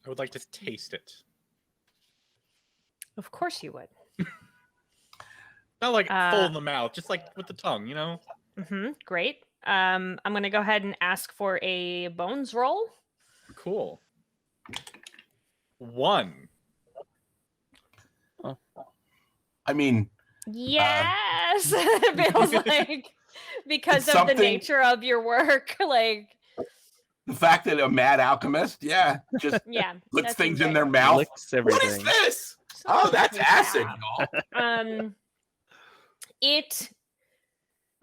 Speaker 5: I would like to taste it.
Speaker 1: Of course you would.
Speaker 5: Not like full in the mouth, just like with the tongue, you know?
Speaker 1: Great. I'm going to go ahead and ask for a bones roll.
Speaker 5: Cool. 1.
Speaker 2: I mean,
Speaker 1: Yes. It feels like because
Speaker 2: It's
Speaker 1: of the
Speaker 2: something-
Speaker 1: nature of your work, like,
Speaker 2: the fact that a mad alchemist, yeah, just
Speaker 1: yeah.
Speaker 2: puts
Speaker 1: that
Speaker 2: things
Speaker 1: seems
Speaker 2: in their
Speaker 1: right.
Speaker 2: mouth.
Speaker 4: Licks
Speaker 2: What is
Speaker 4: everything.
Speaker 2: this? Oh, that's
Speaker 1: Yeah.
Speaker 2: acid, y'all.
Speaker 1: It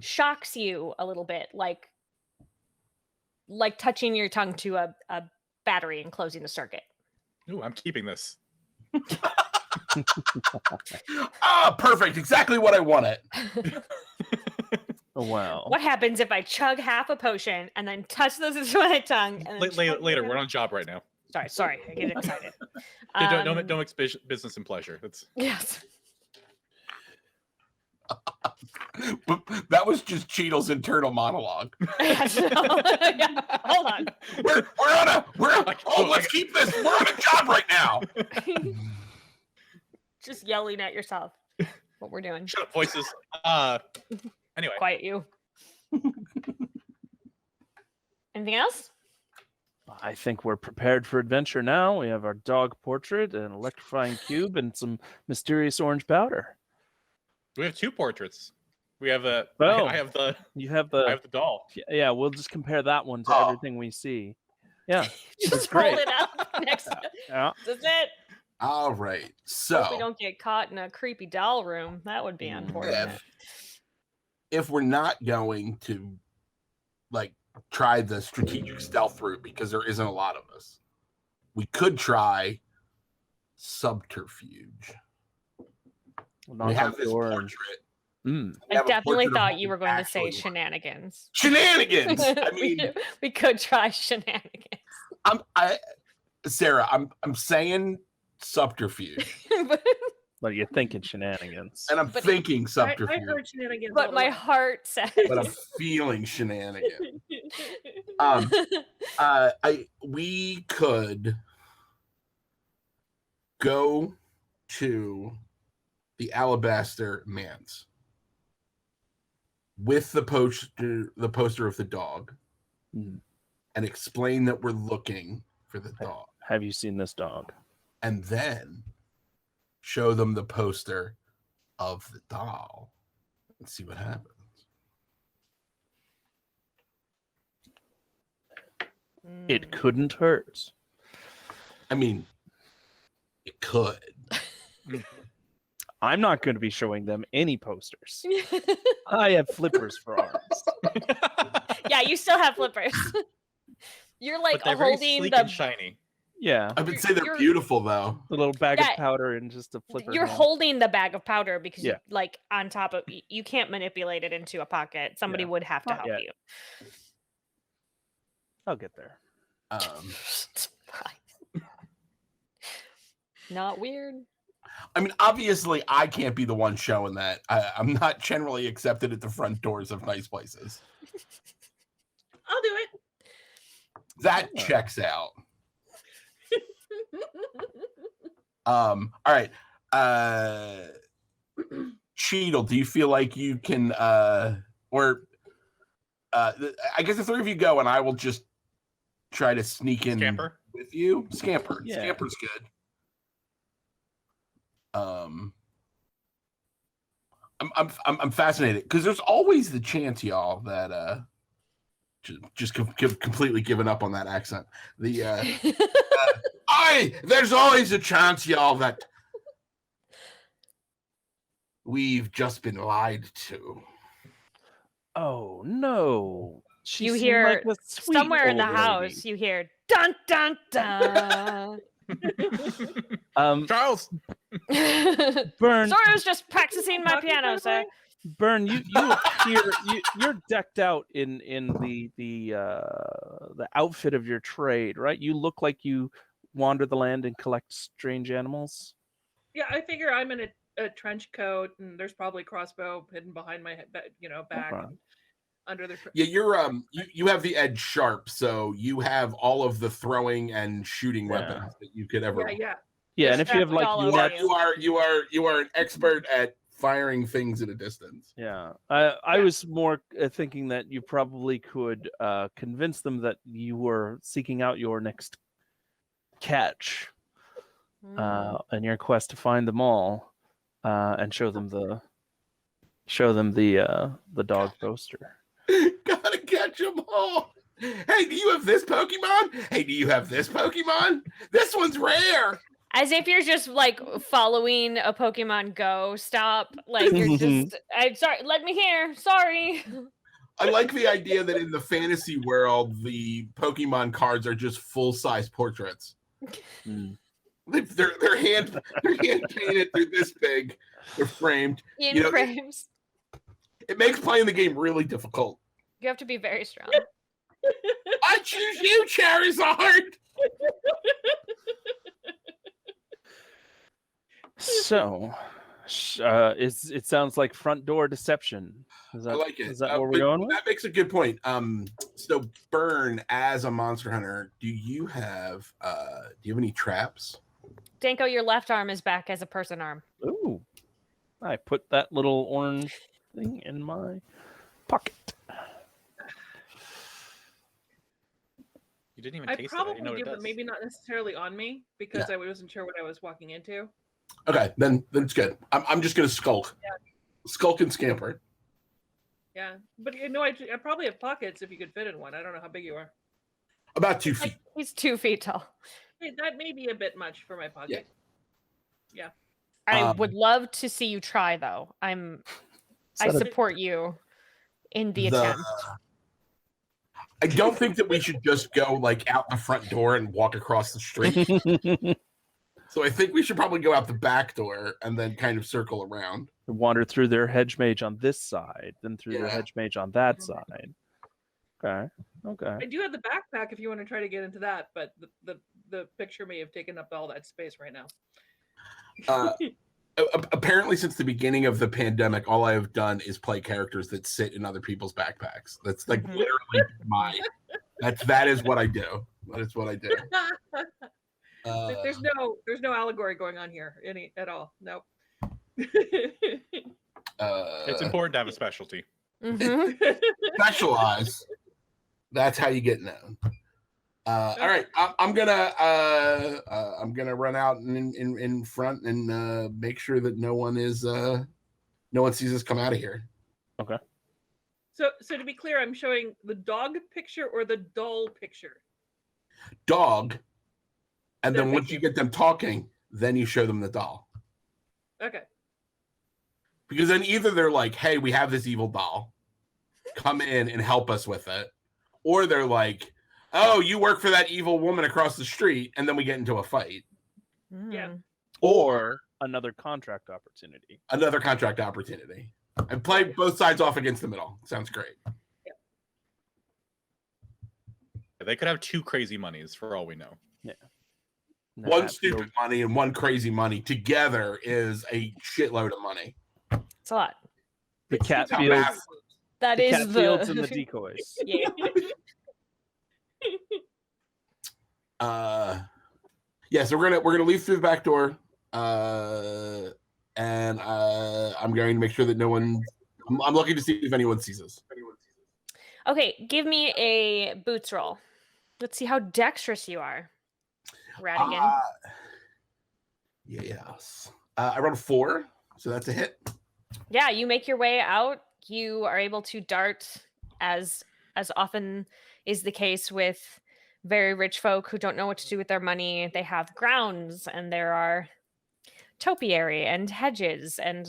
Speaker 1: shocks you a little bit, like touching your tongue to a battery and closing the circuit.
Speaker 5: Ooh, I'm keeping this.
Speaker 2: Ah, perfect. Exactly what I wanted.
Speaker 4: Oh, wow.
Speaker 1: What happens if I chug half a potion and then touch those into my tongue? And then chug
Speaker 5: Later,
Speaker 1: it
Speaker 5: we're on a job right now.
Speaker 1: Sorry, I get excited.
Speaker 5: Yeah, don't mix business and pleasure. That's
Speaker 1: Yes.
Speaker 2: But that was just Cheetle's internal monologue.
Speaker 1: Yes, no. Yeah, hold on.
Speaker 2: Let's keep this. We're on a job right now.
Speaker 1: Just yelling at yourself. What we're doing.
Speaker 5: shut up, voices. Anyway,
Speaker 1: Quiet you. Anything else?
Speaker 4: I think we're prepared for adventure now. We have our dog portrait, an electrifying cube, and some mysterious orange powder.
Speaker 5: we have 2 portraits. We have a.
Speaker 4: Oh.
Speaker 5: I have the.
Speaker 4: You have
Speaker 5: I have the doll.
Speaker 4: Yeah, we'll just compare that one to
Speaker 2: Oh.
Speaker 4: everything we see. Yeah,
Speaker 1: Just
Speaker 4: great.
Speaker 1: hold it up next to
Speaker 4: yeah.
Speaker 1: That's it.
Speaker 2: All right.
Speaker 1: Hope we
Speaker 2: So
Speaker 1: don't get caught in a creepy doll room. That would be
Speaker 4: Mm.
Speaker 1: unfortunate.
Speaker 2: if we're not going to like try the strategic stealth route because there isn't a lot of us, we could try subterfuge.
Speaker 4: Knock
Speaker 2: We
Speaker 4: on
Speaker 2: have
Speaker 4: the
Speaker 2: this
Speaker 4: door and-
Speaker 2: portrait.
Speaker 4: Mm.
Speaker 2: We
Speaker 1: I
Speaker 2: have a
Speaker 1: definitely
Speaker 2: portrait of
Speaker 1: thought
Speaker 2: what
Speaker 1: you
Speaker 2: we
Speaker 1: were going to say
Speaker 2: actually want.
Speaker 1: shenanigans.
Speaker 2: Shenanigans. I mean,
Speaker 1: we could try shenanigans.
Speaker 2: Sarah, I'm saying subterfuge,
Speaker 4: But you're thinking shenanigans.
Speaker 2: and I'm
Speaker 1: But-
Speaker 2: thinking
Speaker 3: I
Speaker 2: subterfuge,
Speaker 3: heard shenanigans. all
Speaker 1: but
Speaker 3: the
Speaker 1: my
Speaker 3: way.
Speaker 1: heart says.
Speaker 2: but I'm feeling shenanigans. We could go to the Alabaster Manse with the poster of the dog,
Speaker 4: Mm.
Speaker 2: and explain that we're looking for the dog,
Speaker 4: Have you seen this dog?
Speaker 2: and then show them the poster of the doll and see what happens.
Speaker 4: It couldn't hurt.
Speaker 2: I mean, it could.
Speaker 4: I'm not going to be showing them any posters. I have flippers for arms.
Speaker 1: Yeah, you still have flippers. You're like
Speaker 5: but they're very
Speaker 1: holding
Speaker 5: sleek
Speaker 1: the.
Speaker 5: and shiny.
Speaker 4: Yeah,
Speaker 2: I would say they're
Speaker 1: You're-
Speaker 2: beautiful, though.
Speaker 4: the little bag
Speaker 1: Yeah,
Speaker 4: of powder and just a flipper.
Speaker 1: You're
Speaker 4: hand.
Speaker 1: holding the bag of powder because,
Speaker 4: Yeah.
Speaker 1: like, on top of you can't manipulate it into a pocket. Somebody
Speaker 4: Yeah.
Speaker 1: would have to
Speaker 4: Not
Speaker 1: help
Speaker 4: yet.
Speaker 1: you.
Speaker 4: I'll get there.
Speaker 1: It's fine. Not weird.
Speaker 2: I mean, obviously, I can't be the one showing that. I'm not generally accepted at the front doors of nice places.
Speaker 3: I'll do it.
Speaker 2: That checks out. All right. Cheadle, do you feel like you can I guess the three of you go and I will just try to sneak in
Speaker 5: Scamper?
Speaker 2: with you. Scamper.
Speaker 4: Yeah.
Speaker 2: Scamper's good. I'm fascinated because there's always the chance, y'all, that just completely given up on that accent. There's always a chance, y'all, that we've just been lied to.
Speaker 4: Oh no! She
Speaker 1: You
Speaker 4: seemed
Speaker 1: hear
Speaker 4: like a sweet
Speaker 1: somewhere in the
Speaker 4: old
Speaker 1: house,
Speaker 4: lady.
Speaker 1: you hear dun dun dun.
Speaker 5: Charles.
Speaker 4: Burn,
Speaker 1: Sora's just practicing my
Speaker 3: Walking
Speaker 1: piano,
Speaker 3: by the
Speaker 1: sir.
Speaker 3: way?
Speaker 4: Burn, you appear you're decked out in the outfit of your trade, right? You look like you wander the land and collect strange animals.
Speaker 3: Yeah, I figure I'm in a trench coat, and there's probably crossbow hidden behind my head, back
Speaker 4: Okay.
Speaker 3: and under the.
Speaker 2: Yeah, you're you have the edge sharp, so you have all of the throwing and shooting
Speaker 4: Yeah.
Speaker 2: weapons that you could ever.
Speaker 3: Yeah.
Speaker 4: Yeah, and if you have
Speaker 1: Strapped
Speaker 4: like
Speaker 1: all
Speaker 2: You
Speaker 1: over
Speaker 2: are,
Speaker 4: nets,
Speaker 2: you are an expert at firing things at a distance.
Speaker 4: yeah. I
Speaker 3: Yeah.
Speaker 4: was more thinking that you probably could convince them that you were seeking out your next catch in your quest to find them all, and show them the dog poster.
Speaker 2: Gotta catch them all. Hey, do you have this Pokemon? Hey, do you have this Pokemon? This one's rare.
Speaker 1: As if you're just like following a Pokemon Go stop. Like you're just, I'm sorry, let me hear. Sorry.
Speaker 2: I like the idea that in the fantasy world, the Pokemon cards are just full-size portraits.
Speaker 4: Mm.
Speaker 2: They're hand painted. They're this big. They're framed.
Speaker 1: In
Speaker 2: You know,
Speaker 1: frames.
Speaker 2: It makes playing the game really difficult.
Speaker 1: You have to be very strong.
Speaker 2: I choose you, Charizard.
Speaker 4: So, it sounds like front door deception. Is that,
Speaker 2: I like it.
Speaker 4: Is that what we're
Speaker 2: but
Speaker 4: going with?
Speaker 2: That makes a good point. So Burn, as a monster hunter, do you have any traps?
Speaker 1: Danko, your left arm is back as a person arm.
Speaker 4: Ooh, I put that little orange thing in my pocket.
Speaker 5: You didn't even
Speaker 3: I
Speaker 5: taste it.
Speaker 3: probably
Speaker 5: I didn't know what
Speaker 3: do,
Speaker 5: it
Speaker 3: but
Speaker 5: does.
Speaker 3: maybe not necessarily on me because I wasn't sure what I was walking into.
Speaker 2: Okay, then it's good. I'm just gonna skulk.
Speaker 3: Yeah.
Speaker 2: Skulk and scamper.
Speaker 3: Yeah, but I probably have pockets if you could fit in one. I don't know how big you are.
Speaker 2: About 2 feet.
Speaker 1: He's 2 feet tall.
Speaker 3: Hey, that may be a bit much for my pocket.
Speaker 1: I would love to see you try, though. I support you in the attempt.
Speaker 2: I don't think that we should just go like out the front door and walk across the street. So I think we should probably go out the back door and then kind of circle around.
Speaker 4: Wander through their hedge mage on this side, then through their
Speaker 2: Yeah.
Speaker 4: hedge mage on that side. Okay.
Speaker 3: I do have the backpack if you want to try to get into that, but the picture may have taken up all that space right now.
Speaker 2: Apparently, since the beginning of the pandemic, all I have done is play characters that sit in other people's backpacks. That's like literally that is what I do. That is what I do.
Speaker 3: There's no allegory going on here at all. Nope.
Speaker 5: It's important to have a specialty.
Speaker 1: Mhm.
Speaker 2: Specialize. That's how you get known. All right, I'm gonna run out in front and make sure that no one sees us come out of here.
Speaker 4: Okay.
Speaker 3: So to be clear, I'm showing the dog picture or the doll picture.
Speaker 2: Dog, and then
Speaker 3: Thank
Speaker 2: once you get them talking, then you show them the doll.
Speaker 3: Okay.
Speaker 2: Because then either they're like, "Hey, we have this evil doll, come in and help us with it," or they're like, "Oh, you work for that evil woman across the street," and then we get into a fight.
Speaker 3: Yeah.
Speaker 4: Or another contract opportunity.
Speaker 2: Another contract opportunity. And play both sides off against the middle. Sounds great.
Speaker 5: They could have two crazy monies for all we know.
Speaker 4: And
Speaker 2: One
Speaker 4: that
Speaker 2: stupid
Speaker 4: field-
Speaker 2: money and one crazy money together is a shitload of money.
Speaker 1: It's a lot.
Speaker 4: The
Speaker 3: It's
Speaker 4: cat
Speaker 3: stupid.
Speaker 4: fields,
Speaker 1: That
Speaker 4: the
Speaker 1: is
Speaker 4: cat fields and the decoys.
Speaker 1: yeah.
Speaker 2: Yeah, so we're gonna leave through the back door, and I'm going to make sure that no one. I'm looking to see if anyone sees us.
Speaker 1: Okay, give me a boots roll. Let's see how dexterous you are, Radigan.
Speaker 2: Yes. I rolled a 4, so that's a hit.
Speaker 1: Yeah, you make your way out. You are able to dart as often is the case with very rich folk who don't know what to do with their money. They have grounds and there are topiary and hedges and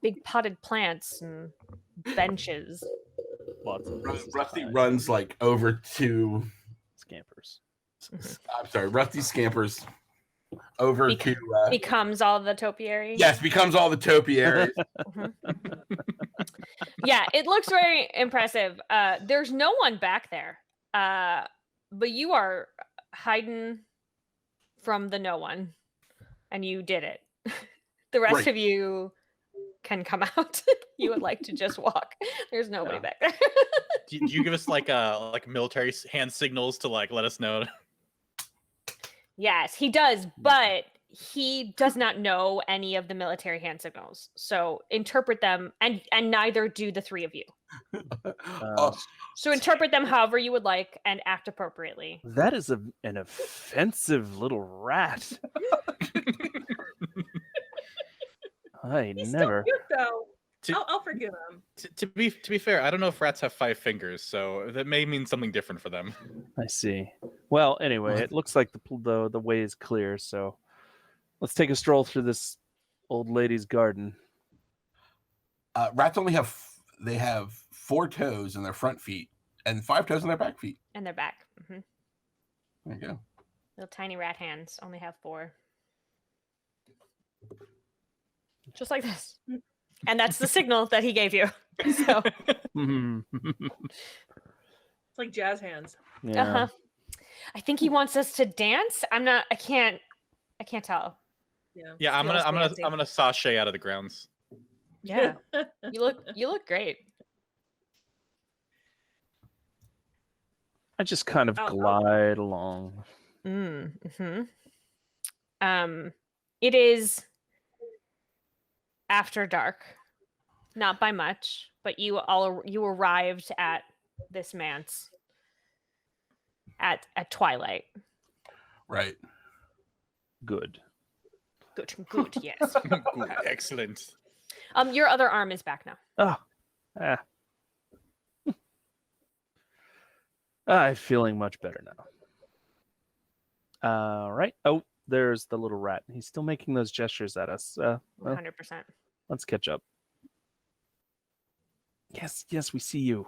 Speaker 1: big potted plants and benches.
Speaker 4: Lots of places to
Speaker 2: Rusty
Speaker 4: hide.
Speaker 2: runs like over to.
Speaker 4: Scampers.
Speaker 2: I'm sorry, Rusty scampers over to.
Speaker 1: Becomes all the topiary.
Speaker 2: Yes, becomes all the topiaries.
Speaker 1: Yeah, it looks very impressive. There's no one back there. But you are hiding from the no one. And you did it. The rest
Speaker 2: Right.
Speaker 1: of you can come out. You would like to just walk. There's nobody
Speaker 4: Yeah.
Speaker 1: back there.
Speaker 5: Do you give us like military hand signals to like let us know?
Speaker 1: Yes, he does, but he does not know any of the military hand signals. So interpret them, and neither do the three of you. So interpret them however you would like and act appropriately.
Speaker 4: That is an offensive little rat. I
Speaker 3: He's
Speaker 4: never.
Speaker 3: still cute though.
Speaker 5: To-
Speaker 3: I'll forgive him.
Speaker 5: To be fair, I don't know if rats have 5 fingers, so that may mean something different for them.
Speaker 4: I see. Well, anyway, it looks like the way is clear. So let's take a stroll through this old lady's garden.
Speaker 2: Rats only have 4 toes in their front feet and 5 toes in their back feet.
Speaker 1: And they're back.
Speaker 2: There you go.
Speaker 1: Little tiny rat hands only have 4. Just like this. And that's the signal that he gave you. So,
Speaker 3: It's like jazz hands.
Speaker 4: Yeah.
Speaker 1: uh-huh. I think he wants us to dance. I can't tell.
Speaker 5: Yeah, I'm
Speaker 1: Feels fancy.
Speaker 5: gonna sashay out of the grounds.
Speaker 1: Yeah. You look great.
Speaker 4: I just kind of
Speaker 3: Oh.
Speaker 4: glide along.
Speaker 1: Mm-hmm. It is after dark, not by much, but you arrived at this manse at twilight.
Speaker 2: Right.
Speaker 4: Good.
Speaker 1: Good, yes.
Speaker 5: Good, excellent.
Speaker 1: Your other arm is back now.
Speaker 4: Oh. I'm feeling much better now. All right. Oh, there's the little rat. He's still making those gestures at us. Well,
Speaker 1: 100%.
Speaker 4: let's catch up. Yes, we see you.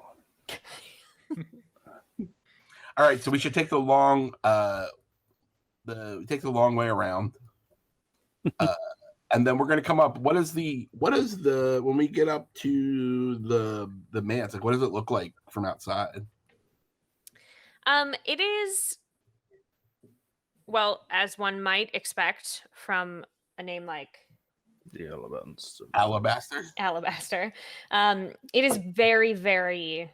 Speaker 2: All right, so we should take the long way around. And then we're going to come up. What is the when we get up to the manse, like what does it look like from outside?
Speaker 1: It is, well, as one might expect from a name like
Speaker 4: The elements.
Speaker 2: Alabaster.
Speaker 1: Alabaster. It is very, very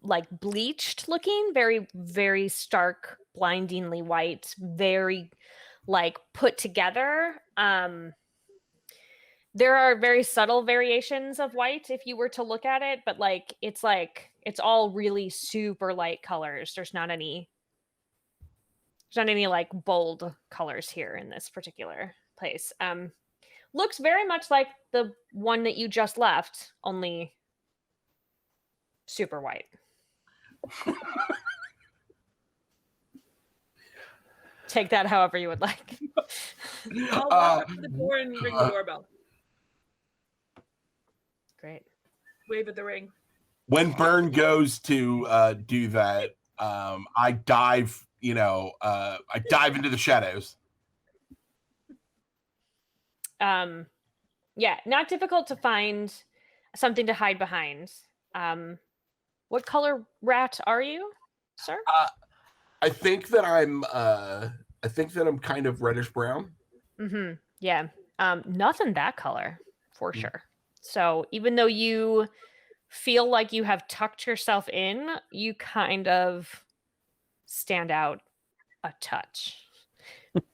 Speaker 1: like bleached looking, very, very stark, blindingly white, very like put together. There are very subtle variations of white if you were to look at it, but it's all really super light colors. There's not any like bold colors here in this particular place. Looks very much like the one that you just left, only super white. Take that however you would like.
Speaker 3: I'll walk up to the door and ring the doorbell.
Speaker 1: Great.
Speaker 3: Wave at the ring.
Speaker 2: When Burn goes to do that, I dive into the shadows.
Speaker 1: Yeah, not difficult to find something to hide behind. What color rat are you? sir?
Speaker 2: I think that I'm kind of reddish brown.
Speaker 1: Mm-hmm. Yeah. Nothing that color for sure. So even though you feel like you have tucked yourself in, you kind of stand out a touch.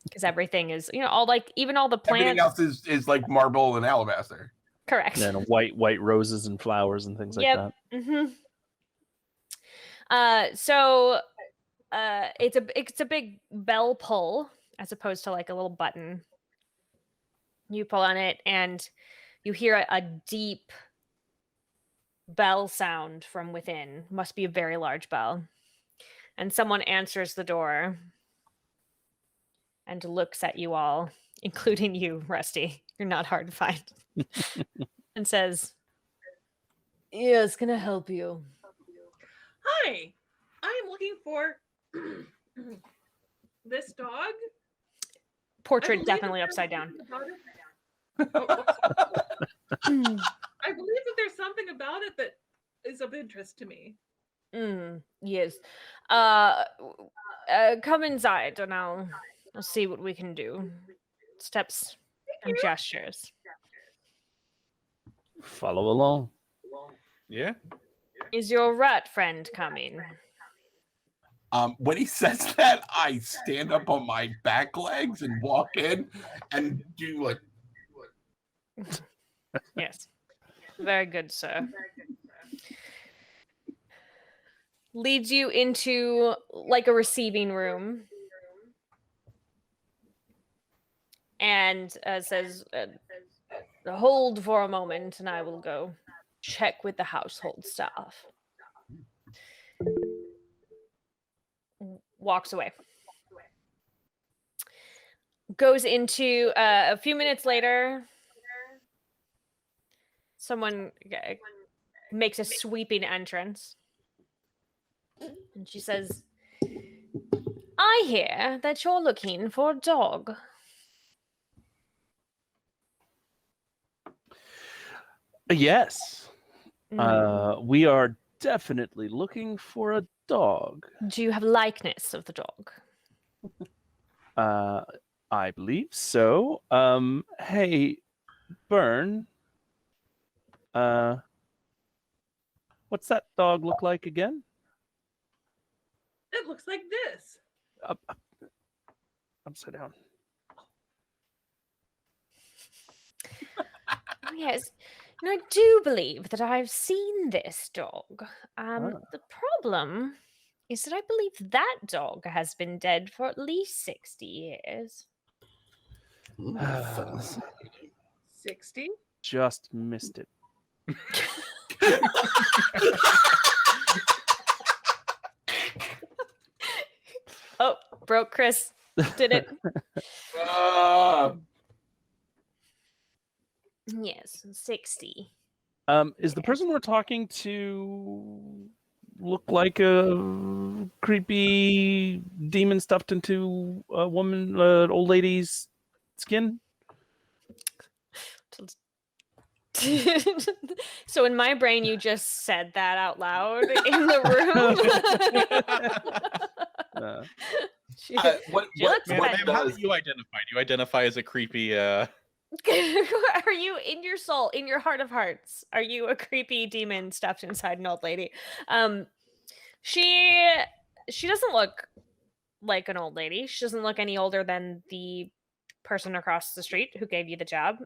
Speaker 1: Because everything is, all even all the
Speaker 2: Everything
Speaker 1: plants.
Speaker 2: else is like marble and alabaster.
Speaker 1: Correct.
Speaker 4: And white roses and flowers and things like that.
Speaker 1: Mm-hmm. So it's a big bell pull as opposed to like a little button. You pull on it and you hear a deep bell sound from within. Must be a very large bell. And someone answers the door and looks at you all, including you, Rusty. You're not hard to find. And says, "Yes, can I help you?"
Speaker 3: Hi, I am looking for this dog. I
Speaker 1: Portrait
Speaker 3: believe
Speaker 1: definitely
Speaker 3: that there's
Speaker 1: upside down.
Speaker 3: something about it- I believe that there's something about it that is of interest to me.
Speaker 1: Yes. Come inside and I'll see what we can do. Steps and gestures.
Speaker 4: Follow along.
Speaker 5: Yeah.
Speaker 1: Is your rat friend coming?
Speaker 2: When he says that, I stand up on my back legs and walk in and do like.
Speaker 1: Yes. Very good, sir. Leads you into like a receiving room. And says, hold for a moment and I will go check with the household staff. Walks away. Goes into a few minutes later. Someone makes a sweeping entrance. And she says, I hear that you're looking for a dog.
Speaker 4: Yes.
Speaker 1: Mm.
Speaker 4: We are definitely looking for a dog.
Speaker 1: Do you have likeness of the dog?
Speaker 4: I believe so. Hey, Bern. What's that dog look like again?
Speaker 3: It looks like this.
Speaker 4: Upside down.
Speaker 1: Yes. And I do believe that I've seen this dog. The problem is that I believe that dog has been dead for at least 60 years.
Speaker 3: 60?
Speaker 4: Just missed it.
Speaker 1: Oh, broke Chris. Did it? Yes, 60.
Speaker 4: Is the person we're talking to look like a creepy demon stuffed into a woman, old lady's skin?
Speaker 1: So in my brain, you just said that out loud in the room. She
Speaker 2: What
Speaker 1: looks
Speaker 5: Man,
Speaker 1: bad.
Speaker 5: how do you identify? Do you identify as a creepy
Speaker 1: Are you in your soul, in your heart of hearts? Are you a creepy demon stuffed inside an old lady? She doesn't look like an old lady. She doesn't look any older than the person across the street who gave you the job.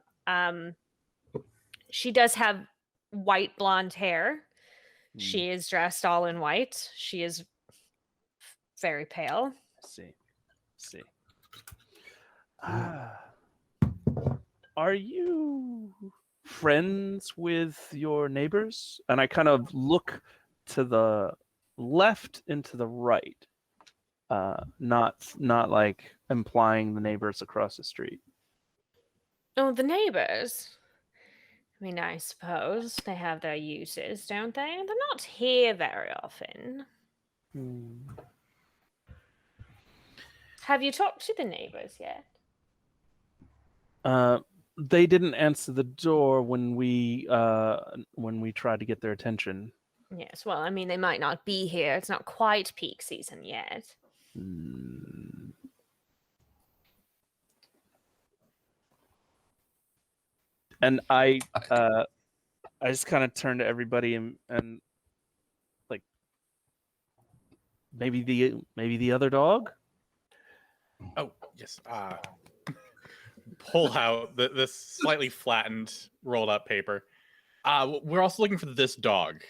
Speaker 1: She does have white blonde hair. She is dressed all in white. She is very pale.
Speaker 4: See. Are you friends with your neighbors? And I kind of look to the left and to the right. Not like implying the neighbors across the street.
Speaker 1: Oh, the neighbors. I mean, I suppose they have their uses, don't they? They're not here very often. Have you talked to the neighbors yet?
Speaker 4: They didn't answer the door when we tried to get their attention.
Speaker 1: Yes, well, I mean, they might not be here. It's not quite peak season yet.
Speaker 4: Hmm. And I just kind of turn to everybody and like maybe the other dog.
Speaker 5: Oh, yes. Pull out this slightly flattened, rolled up paper. We're also looking for this dog.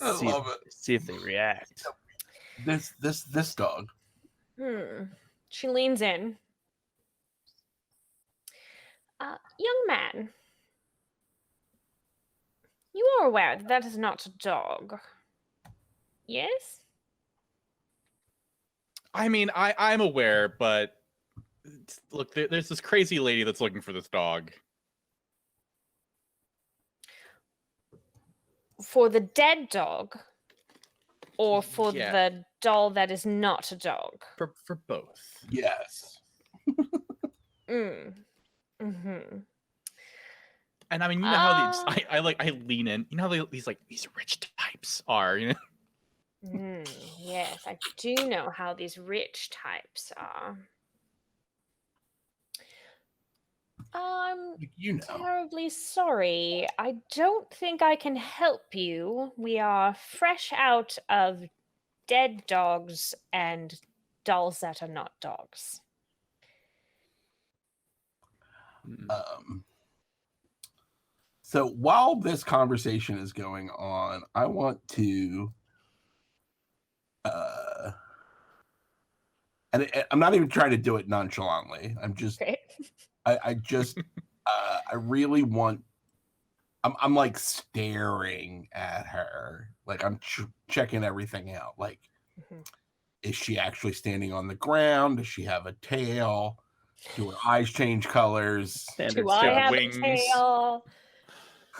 Speaker 2: I
Speaker 4: See,
Speaker 2: love it.
Speaker 4: see if they react.
Speaker 2: This dog.
Speaker 1: She leans in. Young man, you are aware that that is not a dog. Yes?
Speaker 5: I mean, I'm aware, but look, there's this crazy lady that's looking for this dog.
Speaker 1: For the dead dog? Or for
Speaker 5: Yeah.
Speaker 1: the doll that is not a dog?
Speaker 5: For both.
Speaker 2: Yes.
Speaker 1: Mm-hmm.
Speaker 5: And I mean, you know how these I lean in. You know how these rich types are, you know?
Speaker 1: Yes, I do know how these rich types are. I'm
Speaker 2: You know.
Speaker 1: terribly sorry. I don't think I can help you. We are fresh out of dead dogs and dolls that are not dogs.
Speaker 2: So while this conversation is going on, I want to and I'm not even trying to do it nonchalantly. I'm just
Speaker 1: Great.
Speaker 2: I just I really want I'm like staring at her, like I'm checking everything out. Like, is she actually standing on the ground? Does she have a tail? Do her eyes change colors?
Speaker 4: Standard
Speaker 1: Do I
Speaker 4: stuff.
Speaker 1: have
Speaker 5: wings.
Speaker 1: a tail?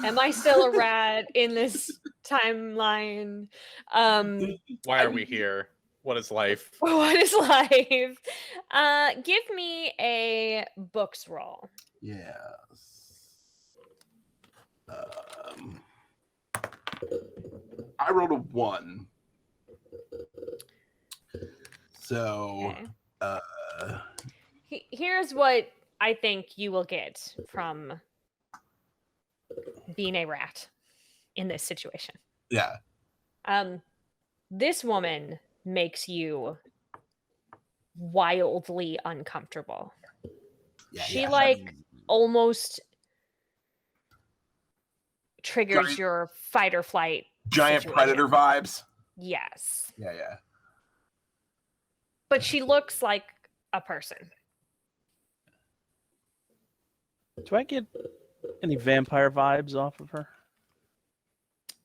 Speaker 1: Am I still a rat in this timeline?
Speaker 5: Why are we here? What is life?
Speaker 1: What is life? Give me a books roll.
Speaker 2: Yes. I rolled a 1. So,
Speaker 1: Okay. Here's what I think you will get from being a rat in this situation.
Speaker 2: yeah.
Speaker 1: This woman makes you wildly uncomfortable.
Speaker 2: Yeah,
Speaker 1: She
Speaker 2: yeah.
Speaker 1: like almost triggers
Speaker 2: Giant-
Speaker 1: your fight or flight.
Speaker 2: Giant
Speaker 1: situation.
Speaker 2: predator vibes.
Speaker 1: Yes.
Speaker 2: Yeah.
Speaker 1: But she looks like a person.
Speaker 4: Do I get any vampire vibes off of her?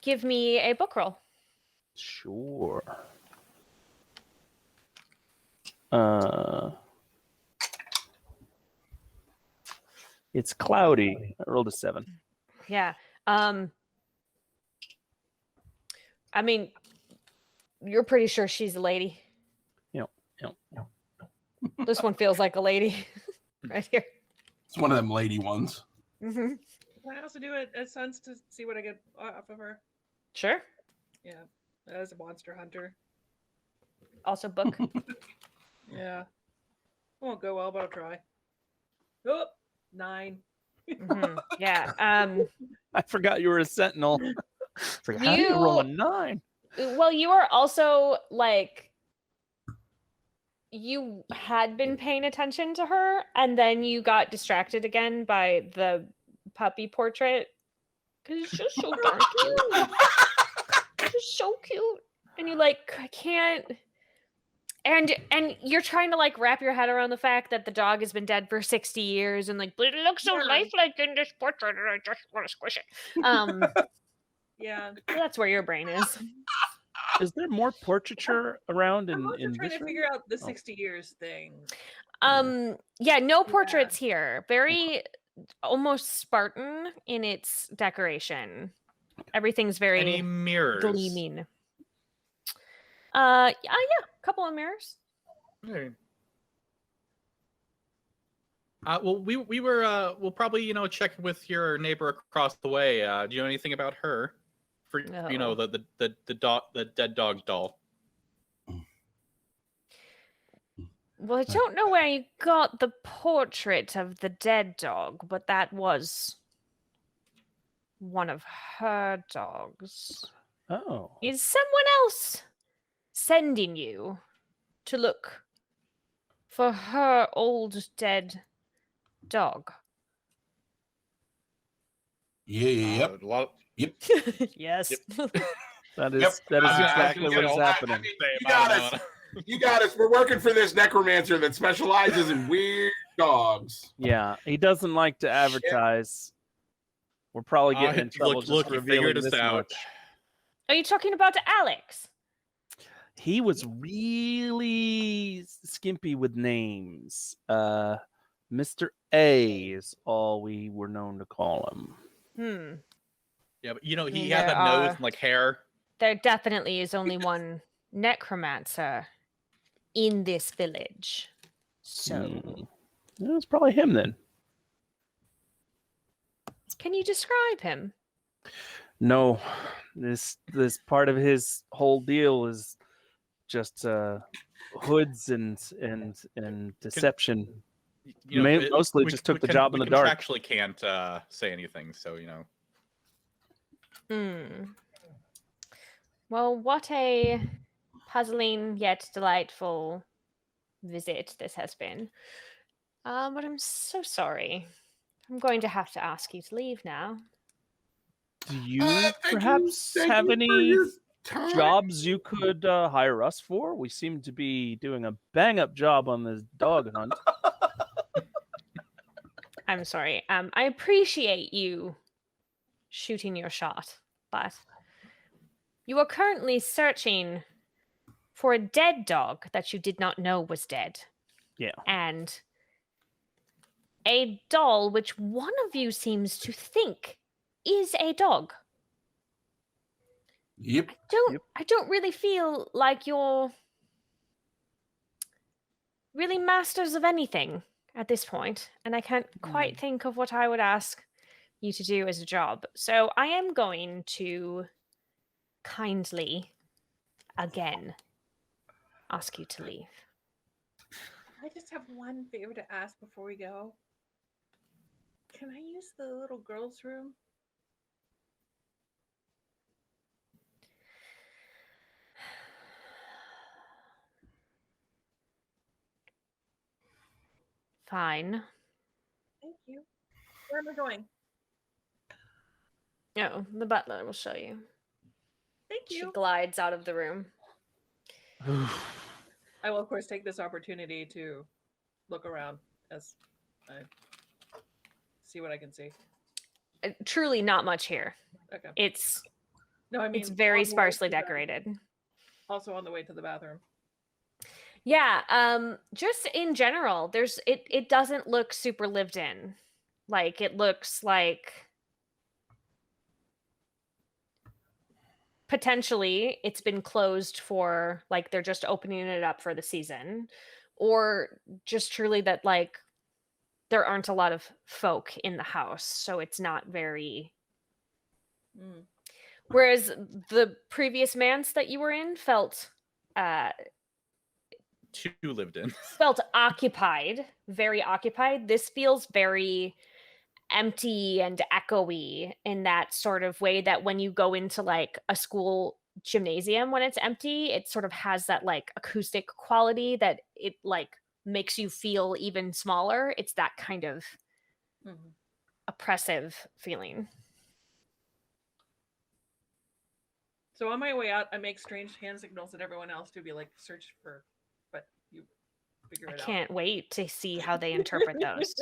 Speaker 1: Give me a book roll.
Speaker 4: Sure. It's cloudy. I rolled a 7.
Speaker 1: Yeah. I mean, you're pretty sure she's a lady.
Speaker 4: Yep.
Speaker 1: This one feels like a lady right here.
Speaker 2: It's one of them lady ones.
Speaker 1: Mm-hmm.
Speaker 3: Can I also do a sense to see what I get off of her?
Speaker 1: Sure.
Speaker 3: Yeah, as a monster hunter.
Speaker 1: Also book.
Speaker 3: Yeah, won't go well, but I'll try. Oh, 9.
Speaker 1: Yeah.
Speaker 4: I forgot you were a sentinel. How do you roll a 9?
Speaker 1: Well, you are also like you had been paying attention to her, and then you got distracted again by the puppy portrait because it's just so darn cute. It's just so cute, and you like I can't. And you're trying to like wrap your head around the fact that the dog has been dead for 60 years, and like, but it looks so lifelike in this portrait, and I just want to squish it.
Speaker 3: Yeah,
Speaker 1: That's where your brain is.
Speaker 4: Is there more portraiture around
Speaker 3: I'm
Speaker 4: in
Speaker 3: also trying
Speaker 4: this
Speaker 3: to
Speaker 4: room?
Speaker 3: figure out the 60 years thing.
Speaker 1: Yeah, no portraits here. Very almost Spartan in its decoration. Everything's very
Speaker 5: Any mirrors?
Speaker 1: gleaming. Yeah, couple of mirrors.
Speaker 5: Okay. Well, we'll probably check with your neighbor across the way. Do you know anything about her? For
Speaker 1: No.
Speaker 5: the dead dog's doll.
Speaker 1: Well, I don't know where you got the portrait of the dead dog, but that was one of her dogs.
Speaker 4: Oh.
Speaker 1: Is someone else sending you to look for her old dead dog?
Speaker 2: Yep.
Speaker 5: A lot.
Speaker 1: Yes.
Speaker 4: That is
Speaker 2: Yep.
Speaker 4: exactly what is
Speaker 2: I
Speaker 4: happening.
Speaker 2: mean, you got us. You got us. We're working for this necromancer that specializes in weird dogs.
Speaker 4: Yeah, he doesn't like to advertise. We're probably getting in trouble just
Speaker 5: look, you
Speaker 4: revealing
Speaker 5: figured us
Speaker 4: this
Speaker 5: out.
Speaker 4: much.
Speaker 1: Are you talking about Alex?
Speaker 4: He was really skimpy with names. Mr. A is all we were known to call him.
Speaker 5: Yeah, but he
Speaker 1: mean,
Speaker 5: had
Speaker 1: there
Speaker 5: that nose
Speaker 1: are-
Speaker 5: and like hair.
Speaker 1: There definitely is only one necromancer in this village. So,
Speaker 4: Yeah, it's probably him then.
Speaker 1: can you describe him?
Speaker 4: No, this part of his whole deal is just hoods and deception. Mostly just took the job in the dark.
Speaker 5: We actually can't say anything, so
Speaker 1: Well, what a puzzling yet delightful visit this has been. But I'm so sorry. I'm going to have to ask you to leave now.
Speaker 4: Do you
Speaker 2: Thank
Speaker 4: perhaps
Speaker 2: you
Speaker 4: have
Speaker 2: for
Speaker 4: any
Speaker 2: your time.
Speaker 4: jobs you could hire us for? We seem to be doing a bang-up job on this dog hunt.
Speaker 1: I'm sorry. I appreciate you shooting your shot, but you are currently searching for a dead dog that you did not know was dead.
Speaker 4: Yeah.
Speaker 1: And a doll which one of you seems to think is a dog.
Speaker 2: Yep.
Speaker 1: I don't really feel like you're really masters of anything at this point, and I can't quite think of what I would ask you to do as a job. So I am going to kindly again ask you to leave.
Speaker 3: I just have one favor to ask before we go. Can I use the little girl's room?
Speaker 1: Fine.
Speaker 3: Thank you. Where am I going?
Speaker 1: No, the butler will show you.
Speaker 3: Thank
Speaker 1: She
Speaker 3: you.
Speaker 1: glides out of the room.
Speaker 3: I will, of course, take this opportunity to look around as I see what I can see.
Speaker 1: Truly not much here.
Speaker 3: Okay.
Speaker 1: It's
Speaker 3: No, I mean
Speaker 1: it's very
Speaker 3: on the way
Speaker 1: sparsely
Speaker 3: to the-
Speaker 1: decorated.
Speaker 3: Also on the way to the bathroom.
Speaker 1: Yeah, just in general, it doesn't look super lived in. Like it looks like potentially it's been closed for like they're just opening it up for the season, or just truly that like there aren't a lot of folk in the house, so it's not very. Whereas the previous manse that you were in felt
Speaker 5: too lived in.
Speaker 1: felt occupied, very occupied. This feels very empty and echoey in that sort of way that when you go into like a school gymnasium when it's empty, it sort of has that like acoustic quality that it like makes you feel even smaller. It's that kind of oppressive feeling.
Speaker 3: So on my way out, I make strange hand signals at everyone else to be like, search for, but you figure it out.
Speaker 1: I can't wait to see how they interpret those.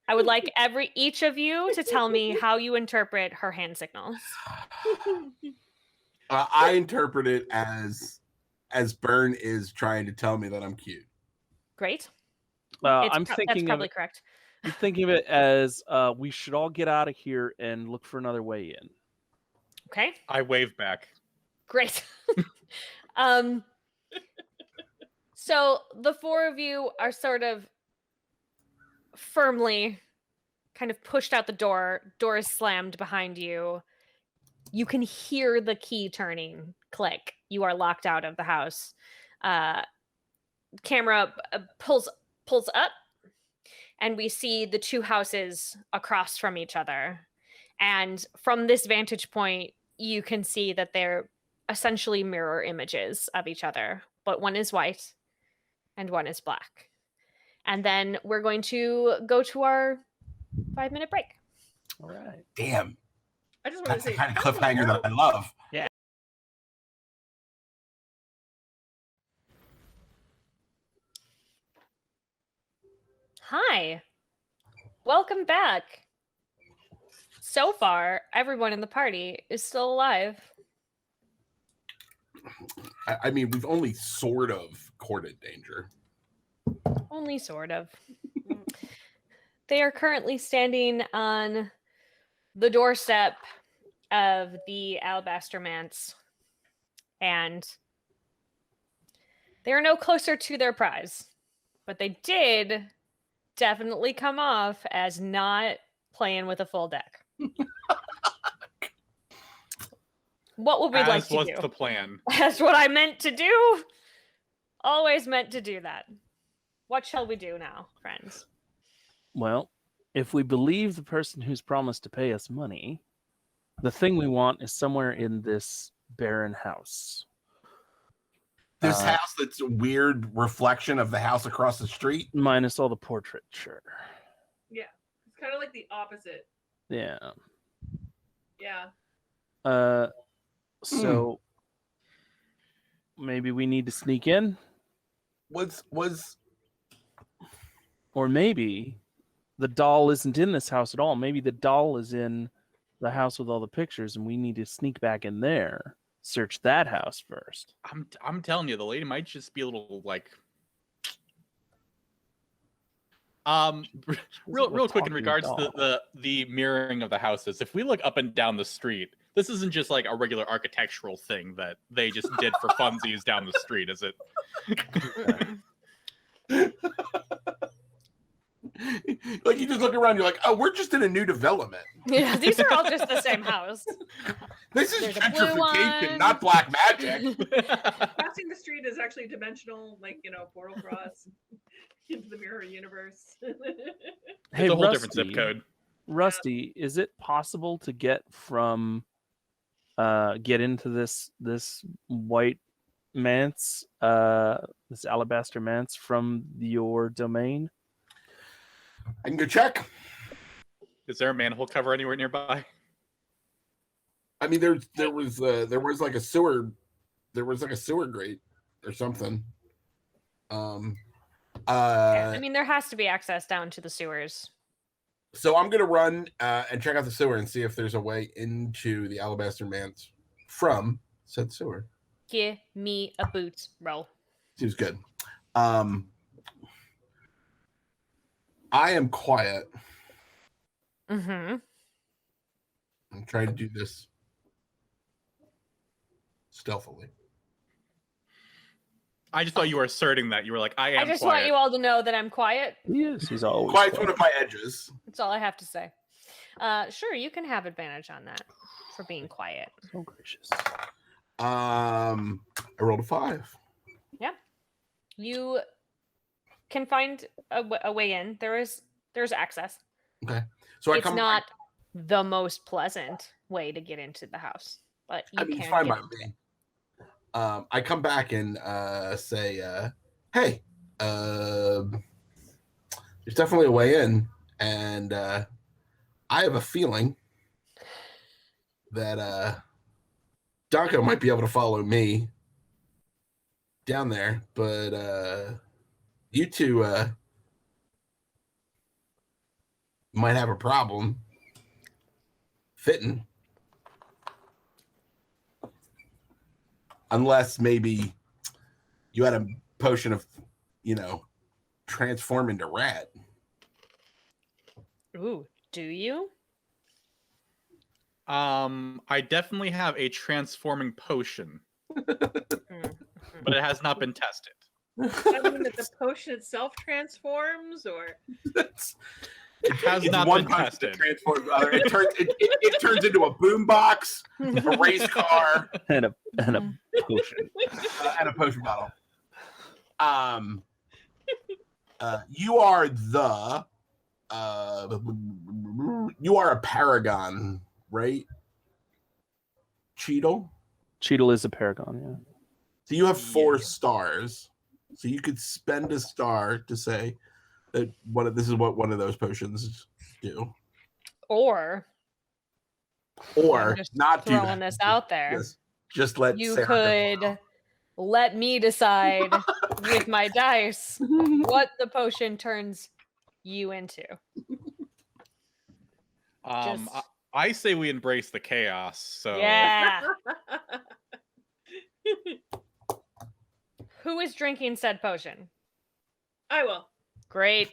Speaker 1: I would like each of you to tell me how you interpret her hand signals.
Speaker 2: I interpret it as Byrne is trying to tell me that I'm cute.
Speaker 1: Great.
Speaker 4: I'm
Speaker 1: That's
Speaker 4: thinking
Speaker 1: probably
Speaker 4: of
Speaker 1: correct.
Speaker 4: I'm thinking of it as we should all get out of here and look for another way in.
Speaker 1: Okay.
Speaker 5: I wave back.
Speaker 1: Great. So the four of you are sort of firmly kind of pushed out the door. Door is slammed behind you. You can hear the key turning click. You are locked out of the house. Camera pulls up, and we see the two houses across from each other. And from this vantage point, you can see that they're essentially mirror images of each other, but one is white and one is black. And then we're going to go to our 5-minute break.
Speaker 4: All right.
Speaker 2: Damn,
Speaker 3: I just want
Speaker 2: that's
Speaker 3: to
Speaker 2: the
Speaker 3: say
Speaker 2: kind of
Speaker 3: that's
Speaker 2: cliffhanger that I love.
Speaker 1: Hi. Welcome back. So far, everyone in the party is still alive.
Speaker 2: I mean, we've only sort of courted danger.
Speaker 1: Only sort of. They are currently standing on the doorstep of the Alabaster Manse, and they are no closer to their prize, but they did definitely come off as not playing with a full deck. What would we like to
Speaker 5: was
Speaker 1: do?
Speaker 5: the plan.
Speaker 1: That's what I meant to do. Always meant to do that. What shall we do now, friends?
Speaker 4: Well, if we believe the person who's promised to pay us money, the thing we want is somewhere in this barren house.
Speaker 2: This house that's a weird reflection of the house across the street.
Speaker 4: Minus all the portraiture.
Speaker 3: Yeah, it's kind of like the opposite.
Speaker 4: Yeah.
Speaker 3: Yeah.
Speaker 4: So maybe we need to sneak in,
Speaker 2: Was
Speaker 4: or maybe the doll isn't in this house at all. Maybe the doll is in the house with all the pictures, and we need to sneak back in there, search that house first.
Speaker 5: I'm telling you, the lady might just be a little like. Real quick in regards to the mirroring of the houses. If we look up and down the street, this isn't just like a regular architectural thing that they just did for funsies down the street, is it?
Speaker 2: Like you just look around, you're like, oh, we're just in a new development.
Speaker 1: Yeah, these are all just the same house.
Speaker 2: This is
Speaker 1: There's a blue
Speaker 2: gentrification,
Speaker 1: one.
Speaker 2: not black magic.
Speaker 3: Passing the street is actually dimensional, like, portal for us into the mirror universe.
Speaker 4: Hey,
Speaker 5: It's a whole
Speaker 4: Rusty,
Speaker 5: different zip code.
Speaker 4: Rusty, is it possible to get into this white manse, this alabaster manse from your domain?
Speaker 2: I can go check.
Speaker 5: Is there a manhole cover anywhere nearby?
Speaker 2: I mean, there was like a sewer grate or something.
Speaker 1: I mean, there has to be access down to the sewers.
Speaker 2: So I'm gonna run and check out the sewer and see if there's a way into the Alabaster Manse from said sewer.
Speaker 1: Give me a boot roll.
Speaker 2: Seems good. I am quiet.
Speaker 1: Mm-hmm.
Speaker 2: I'm trying to do this stealthily.
Speaker 5: I just thought you were asserting that. You were like, I am
Speaker 1: I just
Speaker 5: quiet.
Speaker 1: want you all to know that I'm quiet.
Speaker 4: Yes, he's always
Speaker 2: Quiet's one of my edges.
Speaker 1: That's all I have to say. Sure, you can have advantage on that for being quiet.
Speaker 4: so gracious.
Speaker 2: I rolled a 5.
Speaker 1: Yeah. You can find a way in. There's access.
Speaker 2: Okay. So
Speaker 1: It's not the most pleasant way to get into the house, but you
Speaker 2: it's
Speaker 1: can
Speaker 2: fine
Speaker 1: get
Speaker 2: by
Speaker 1: into
Speaker 2: me.
Speaker 1: it.
Speaker 2: I come back and say, hey, there's definitely a way in, and I have a feeling that Donko might be able to follow me down there, but you two might have a problem fitting. Unless maybe you had a potion of, transform into rat.
Speaker 1: Ooh, do you?
Speaker 5: I definitely have a transforming potion, but it has not been tested.
Speaker 3: I mean that the potion itself transforms, or
Speaker 5: It has
Speaker 2: It's
Speaker 5: not
Speaker 2: one
Speaker 5: been
Speaker 2: punch
Speaker 5: tested.
Speaker 2: that transforms the other. It turns into a boombox, a race car,
Speaker 4: and a potion.
Speaker 2: and a potion bottle. You are you are a paragon, right? Cheadle?
Speaker 4: Cheadle is a paragon, yeah.
Speaker 2: So you have 4
Speaker 5: Yeah.
Speaker 2: stars. So you could spend a star to say that this is what one of those potions do.
Speaker 1: Or
Speaker 2: Or
Speaker 1: I'm just
Speaker 2: not do
Speaker 1: throwing
Speaker 2: that.
Speaker 1: this out there.
Speaker 2: Just let
Speaker 1: You
Speaker 2: Sarah go.
Speaker 1: could let me decide with my dice what the potion turns you into. Just-
Speaker 5: I say we embrace the chaos. So
Speaker 1: Yeah. Who is drinking said potion?
Speaker 3: I will.
Speaker 1: Great.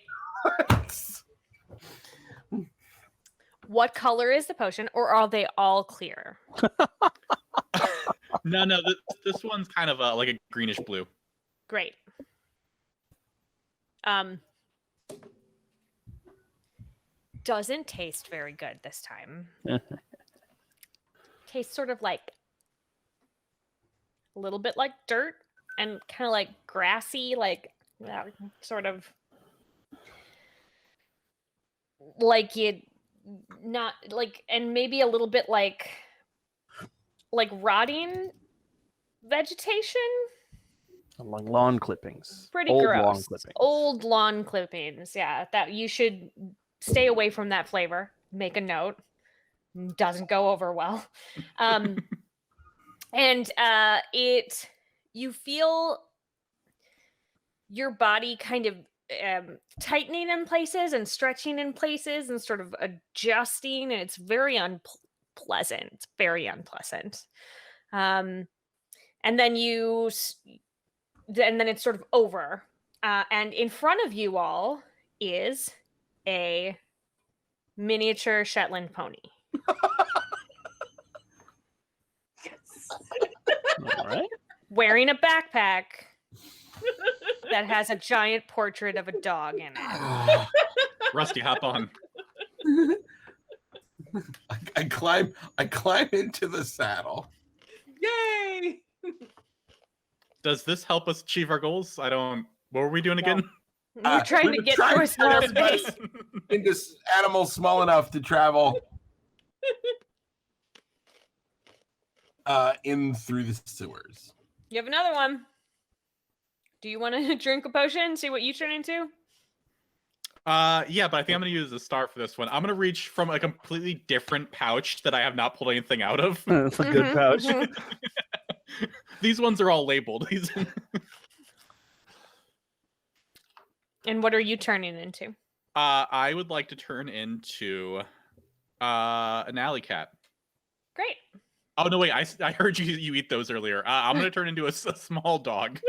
Speaker 1: What color is the potion, or are they all clear?
Speaker 5: no, this one's kind of like a greenish blue.
Speaker 1: Great. Doesn't taste very good this time. Tastes sort of like a little bit like dirt and kind of like grassy, like sort of like you not like, and maybe a little bit like rotting vegetation.
Speaker 4: Like lawn clippings.
Speaker 1: Pretty
Speaker 4: Old
Speaker 1: gross.
Speaker 4: lawn clippings.
Speaker 1: Old lawn clippings. Yeah, that you should stay away from that flavor. Make a note. Doesn't go over well. And you feel your body kind of tightening in places and stretching in places and sort of adjusting, and it's very unpleasant. It's very unpleasant. And then then it's sort of over. And in front of you all is a miniature Shetland pony.
Speaker 4: All right.
Speaker 1: Wearing a backpack that has a giant portrait of a dog in it.
Speaker 5: Rusty, hop on.
Speaker 2: I climb into the saddle.
Speaker 3: Yay!
Speaker 5: Does this help us achieve our goals? I don't. What were we doing
Speaker 1: No.
Speaker 5: again?
Speaker 1: We're trying to get through a small
Speaker 2: everybody
Speaker 1: space.
Speaker 2: into animals small enough to travel in through the sewers.
Speaker 1: You have another one. Do you want to drink a potion? See what you turn into?
Speaker 5: Yeah, but I think I'm gonna use a star for this one. I'm gonna reach from a completely different pouch that I have not pulled anything out of.
Speaker 4: It's a good pouch.
Speaker 5: These ones are all labeled.
Speaker 1: And what are you turning into?
Speaker 5: I would like to turn into an alley cat.
Speaker 1: Great.
Speaker 5: Oh no, wait! I heard you eat those earlier. I'm gonna turn into a small dog.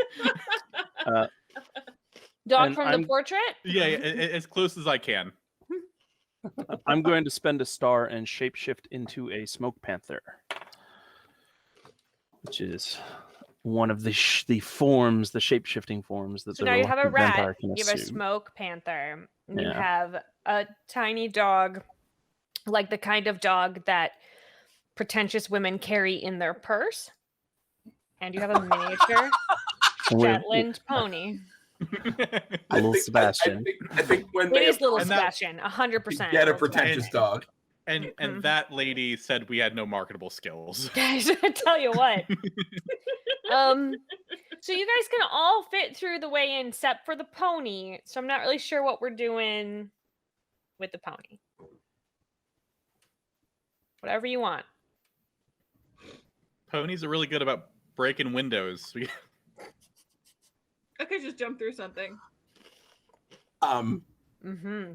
Speaker 1: Dog
Speaker 4: And
Speaker 1: from the portrait?
Speaker 5: Yeah, as close as I can.
Speaker 4: I'm going to spend a star and shapeshift into a smoke panther, which is one of the forms, the shape-shifting forms that
Speaker 1: So
Speaker 4: the
Speaker 1: now you have a
Speaker 4: reluctant vampire
Speaker 1: rat,
Speaker 4: can
Speaker 1: you have a
Speaker 4: assume.
Speaker 1: smoke panther, you
Speaker 4: Yeah.
Speaker 1: have a tiny dog, like the kind of dog that pretentious women carry in their purse, and you have a miniature
Speaker 4: With
Speaker 1: Shetland pony.
Speaker 4: little Sebastian.
Speaker 2: I think when
Speaker 1: It
Speaker 2: they
Speaker 1: is little
Speaker 5: and that-
Speaker 1: Sebastian, 100%.
Speaker 2: get a
Speaker 1: little
Speaker 2: pretentious dog.
Speaker 5: and
Speaker 1: Mhm.
Speaker 5: that lady said we had no marketable skills.
Speaker 1: Guys, I tell you what. So you guys can all fit through the way in except for the pony. So I'm not really sure what we're doing with the pony. Whatever you want.
Speaker 5: Ponies are really good about breaking windows.
Speaker 3: I could just jump through something.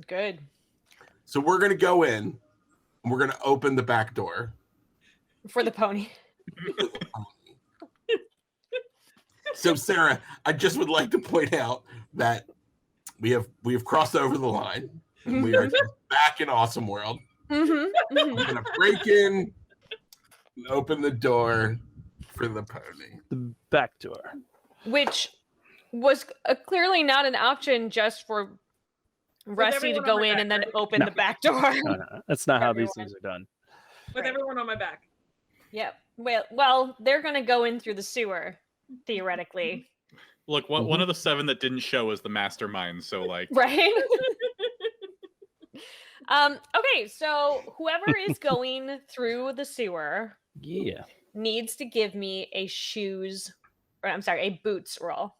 Speaker 1: Good.
Speaker 2: So we're gonna go in and we're gonna open the back door.
Speaker 1: For the pony.
Speaker 2: So Sarah, I just would like to point out that we have crossed over the line. And we are just back in Awesome World. We're gonna break in and open the door for the pony.
Speaker 4: The back door.
Speaker 1: Which was clearly not an option just for Rusty to
Speaker 3: everyone on
Speaker 1: go
Speaker 3: my
Speaker 1: in
Speaker 3: back,
Speaker 1: and then
Speaker 3: right?
Speaker 1: open
Speaker 4: No.
Speaker 1: the back door.
Speaker 4: No, that's not how these
Speaker 1: Everyone.
Speaker 4: things are done.
Speaker 3: With
Speaker 1: Right.
Speaker 3: everyone on my back.
Speaker 1: Yep. Well, they're gonna go in through the sewer, theoretically,
Speaker 5: Look, one of the 7 that didn't show is the mastermind. So like,
Speaker 1: right? Okay, so whoever is going through the sewer
Speaker 4: Yeah.
Speaker 1: needs to give me a a boots roll.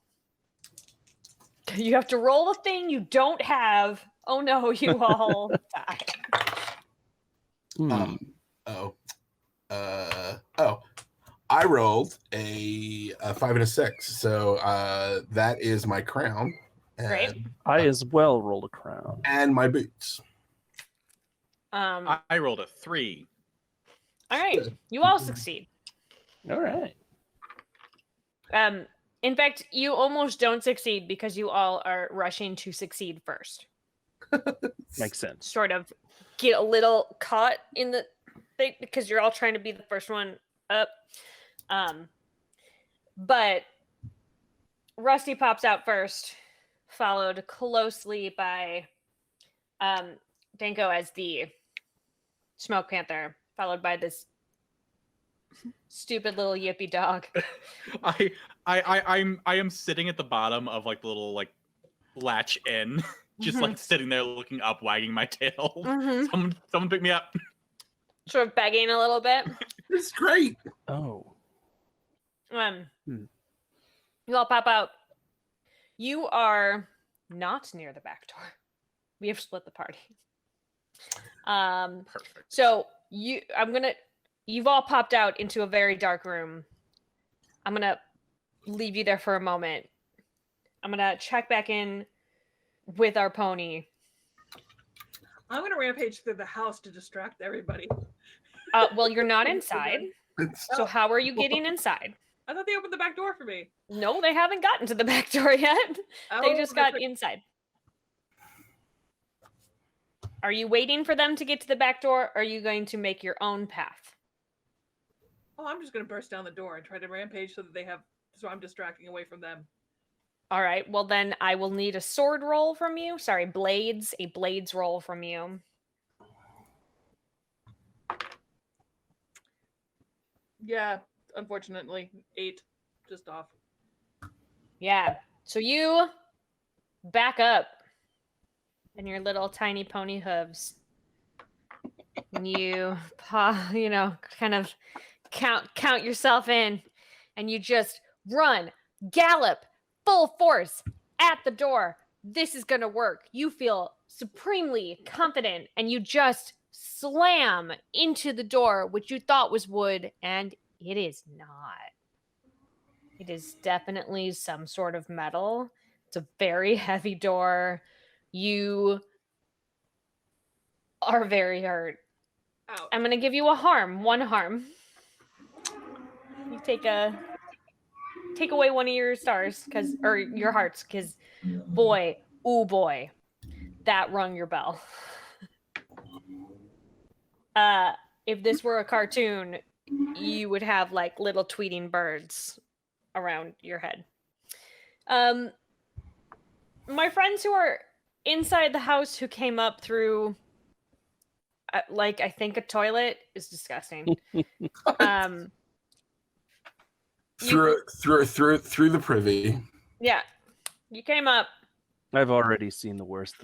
Speaker 1: You have to roll a thing you don't have. Oh no, you all die.
Speaker 2: I rolled a 5 and a 6, so that is my crown. And,
Speaker 1: Great.
Speaker 4: I as well rolled a crown.
Speaker 2: and my boots.
Speaker 5: I rolled a 3.
Speaker 1: All right, you all succeed.
Speaker 4: All right.
Speaker 1: In fact, you almost don't succeed because you all are rushing to succeed first.
Speaker 4: Makes sense.
Speaker 1: Sort of get a little caught in the thing because you're all trying to be the first one up. But Rusty pops out first, followed closely by Danko as the Smoke Panther, followed by this stupid little yippy dog.
Speaker 5: I am sitting at the bottom of like the little like latch in, just like sitting there looking up, wagging my tail. Someone pick me up.
Speaker 1: Sort of begging a little bit.
Speaker 2: It's great.
Speaker 4: Oh.
Speaker 1: You all pop out. You are not near the back door. We have split the party.
Speaker 5: Perfect.
Speaker 1: So you've all popped out into a very dark room. I'm gonna leave you there for a moment. I'm gonna check back in with our pony.
Speaker 3: I'm gonna rampage through the house to distract everybody.
Speaker 1: Well, you're not inside. So how are you getting inside?
Speaker 3: I thought they opened the back door for me.
Speaker 1: No, they haven't gotten to the back door yet. They just got inside. Are you waiting for them to get to the back door, or are you going to make your own path?
Speaker 3: Oh, I'm just gonna burst down the door and try to rampage so I'm distracting away from them.
Speaker 1: All right, well then I will need a sword roll from you. Sorry, a blades roll from you.
Speaker 3: Yeah, unfortunately, 8, just off.
Speaker 1: Yeah, so you back up in your little tiny pony hooves. And you kind of count yourself in, and you just run, gallop, full force at the door. This is gonna work. You feel supremely confident, and you just slam into the door, which you thought was wood, and it is not. It is definitely some sort of metal. It's a very heavy door. You are very hurt.
Speaker 3: Ouch.
Speaker 1: I'm gonna give you one harm. You take away one of your stars, or your hearts, because boy, that rung your bell. If this were a cartoon, you would have like little tweeting birds around your head. My friends who are inside the house who came up through I think a toilet is disgusting.
Speaker 2: Through the privy.
Speaker 1: Yeah. You came up.
Speaker 4: I've already seen the worst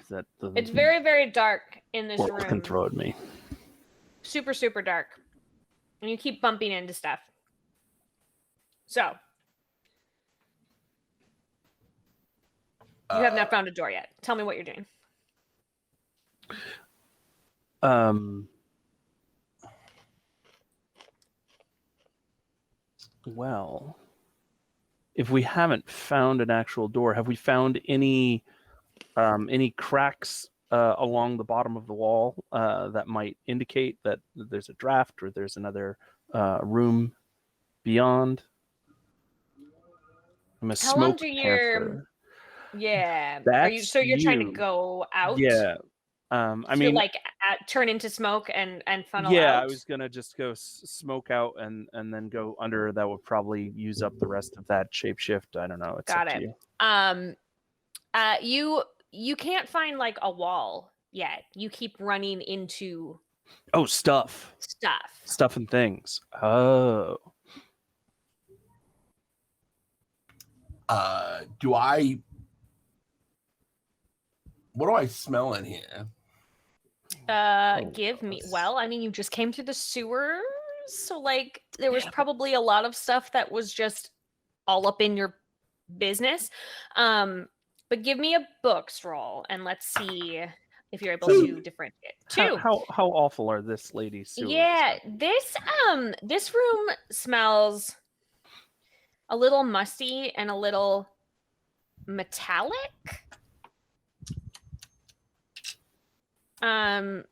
Speaker 4: that the
Speaker 1: It's very, very dark in this
Speaker 4: world
Speaker 1: room.
Speaker 4: can throw at me.
Speaker 1: Super, super dark. And you keep bumping into stuff. So. You have not found a door yet. Tell me what you're doing.
Speaker 4: Well, if we haven't found an actual door, have we found any cracks along the bottom of the wall that might indicate that there's a draft or there's another room beyond? I'm a
Speaker 1: How long
Speaker 4: smoke
Speaker 1: do
Speaker 4: panther.
Speaker 1: Yeah.
Speaker 4: That's
Speaker 1: You're trying to
Speaker 4: you.
Speaker 1: go out?
Speaker 4: Yeah. I
Speaker 1: To,
Speaker 4: mean,
Speaker 1: like turn into smoke and funnel
Speaker 4: yeah,
Speaker 1: out.
Speaker 4: I was gonna just go smoke out and then go under. That would probably use up the rest of that shapeshift. I don't know. It's
Speaker 1: Got
Speaker 4: up to
Speaker 1: it.
Speaker 4: you.
Speaker 1: You can't find like a wall yet. You keep running into
Speaker 4: Oh, stuff and things. Oh,
Speaker 2: what do I smell in here?
Speaker 1: Give me. Well, I mean, you just came through the sewers, so like there was probably a lot of stuff that was just all up in your business. But give me a books roll and let's see if you're able to differentiate. 2.
Speaker 4: How awful are this lady's sewers?
Speaker 1: Yeah, this room smells a little musty and a little metallic. And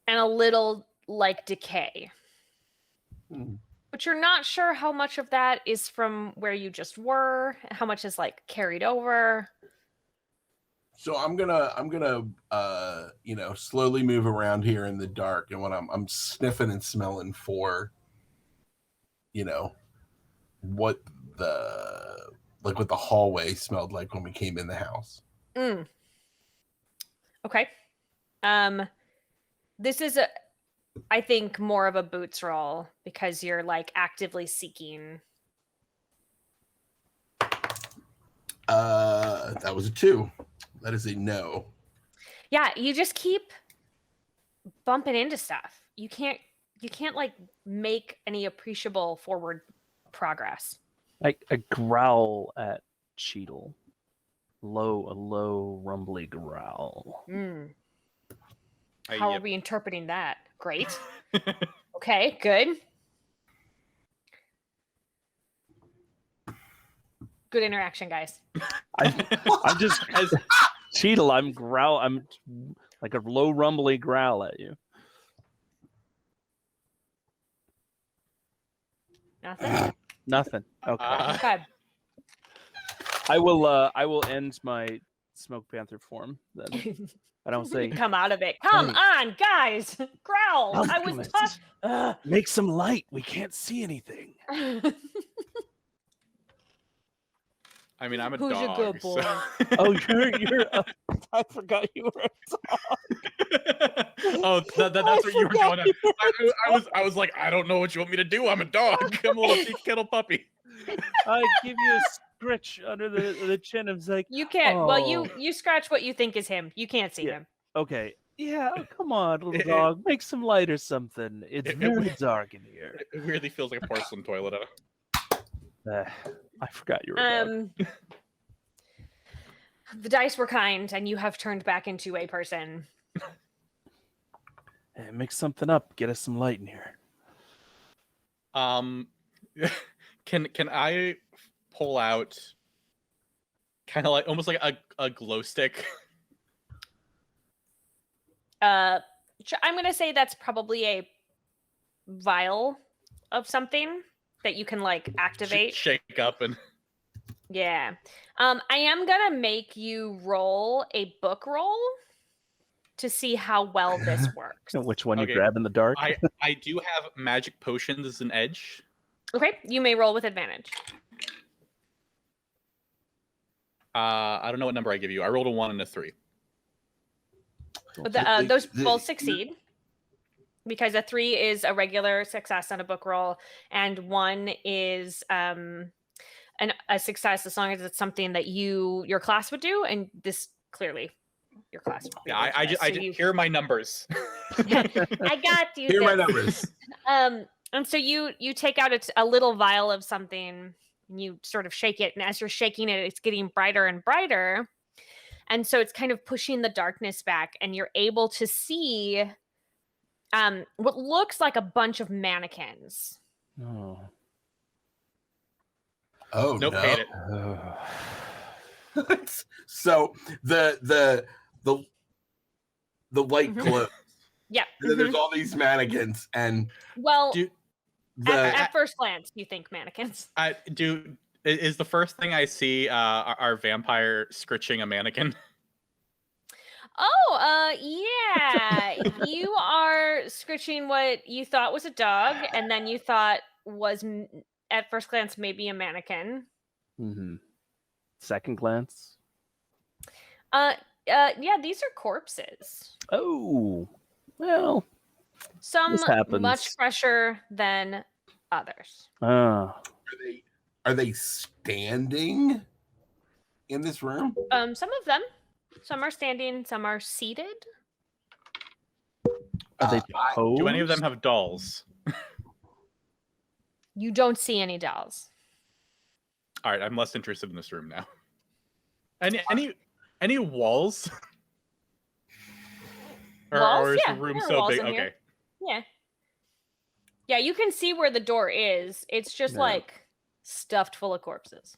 Speaker 1: a little like decay. But you're not sure how much of that is from where you just were, how much is like carried over.
Speaker 2: So I'm gonna slowly move around here in the dark, and when I'm sniffing and smelling for, what the hallway smelled like when we came in the house.
Speaker 1: Okay. This is I think more of a boots roll because you're like actively seeking.
Speaker 2: That was a 2. That is a no.
Speaker 1: Yeah, you just keep bumping into stuff. You can't like make any appreciable forward progress.
Speaker 4: I growl at Cheadle. A low, rumbly growl.
Speaker 1: How are we interpreting that? Great. Okay, good. Good interaction, guys.
Speaker 4: I'm just as Cheadle. I'm like a low, rumbly growl at you.
Speaker 1: Nothing.
Speaker 4: Nothing. Okay.
Speaker 1: Okay.
Speaker 4: I will end my Smoke Panther form then. I don't say
Speaker 1: come out of it. Come on, guys. Growl. I was talking.
Speaker 4: Make some light. We can't see anything.
Speaker 5: I mean, I'm a
Speaker 1: Who's
Speaker 5: dog.
Speaker 1: a good boy?
Speaker 5: So...
Speaker 4: Oh, you're. I forgot you were a dog.
Speaker 5: Oh, that's what you were going at. I was like, I don't know what you want me to do. I'm a dog. I'm a little tea kettle puppy.
Speaker 4: I give you a scritch under the chin. It's like
Speaker 1: you can't.
Speaker 4: Oh.
Speaker 1: Well, you scratch what you think is him. You can't see him.
Speaker 4: Okay. Yeah. Come on, little dog. Make some light or something. It's very dark in here.
Speaker 5: It really feels like a porcelain toilet.
Speaker 4: I forgot you were a dog.
Speaker 1: The dice were kind, and you have turned back into a person.
Speaker 4: Hey, mix something up. Get us some light in here.
Speaker 5: Can I pull out kind of like almost like a glow stick?
Speaker 1: I'm gonna say that's probably a vial of something that you can like activate,
Speaker 5: shake up, and
Speaker 1: yeah. I am gonna make you roll a book roll to see how well this works.
Speaker 4: Which one you grab in the dark?
Speaker 5: I do have magic potions as an edge.
Speaker 1: Okay, you may roll with advantage.
Speaker 5: I don't know what number I give you. I rolled a 1 and a 3.
Speaker 1: But those both succeed because a 3 is a regular success on a book roll, and 1 is a success as long as it's something that your class would do, and this clearly your class would be.
Speaker 5: Yeah, I just here are my numbers.
Speaker 1: I got you.
Speaker 2: Here are my numbers.
Speaker 1: And so you take out a little vial of something, and you sort of shake it, and as you're shaking it, it's getting brighter and brighter. And so it's kind of pushing the darkness back, and you're able to see what looks like a bunch of mannequins.
Speaker 2: Oh
Speaker 5: nope,
Speaker 2: no.
Speaker 5: Hate it.
Speaker 2: So the light glows.
Speaker 1: Yeah.
Speaker 2: And then there's all these mannequins, and
Speaker 1: well, at first glance, you think mannequins.
Speaker 5: Is the first thing I see our vampire scritching a mannequin?
Speaker 1: Oh, yeah. You are scritching what you thought was a dog, and then you thought was, at first glance, maybe a mannequin.
Speaker 4: Mm-hmm. Second glance.
Speaker 1: Yeah, these are corpses.
Speaker 4: Oh, well,
Speaker 1: Some
Speaker 4: this happens.
Speaker 1: much fresher than others.
Speaker 4: Ah,
Speaker 2: Are they standing in this room?
Speaker 1: Some of them. Some are standing, some are seated.
Speaker 4: are they posed?
Speaker 5: Do any of them have dolls?
Speaker 1: You don't see any dolls.
Speaker 5: All right, I'm less interested in this room now. Any walls?
Speaker 1: Walls?
Speaker 5: Or is
Speaker 1: Yeah,
Speaker 5: the room
Speaker 1: there are
Speaker 5: so
Speaker 1: walls
Speaker 5: big?
Speaker 1: in here.
Speaker 5: Okay.
Speaker 1: Yeah. Yeah, you can see where the door is. It's just
Speaker 4: Yeah.
Speaker 1: like stuffed full of corpses.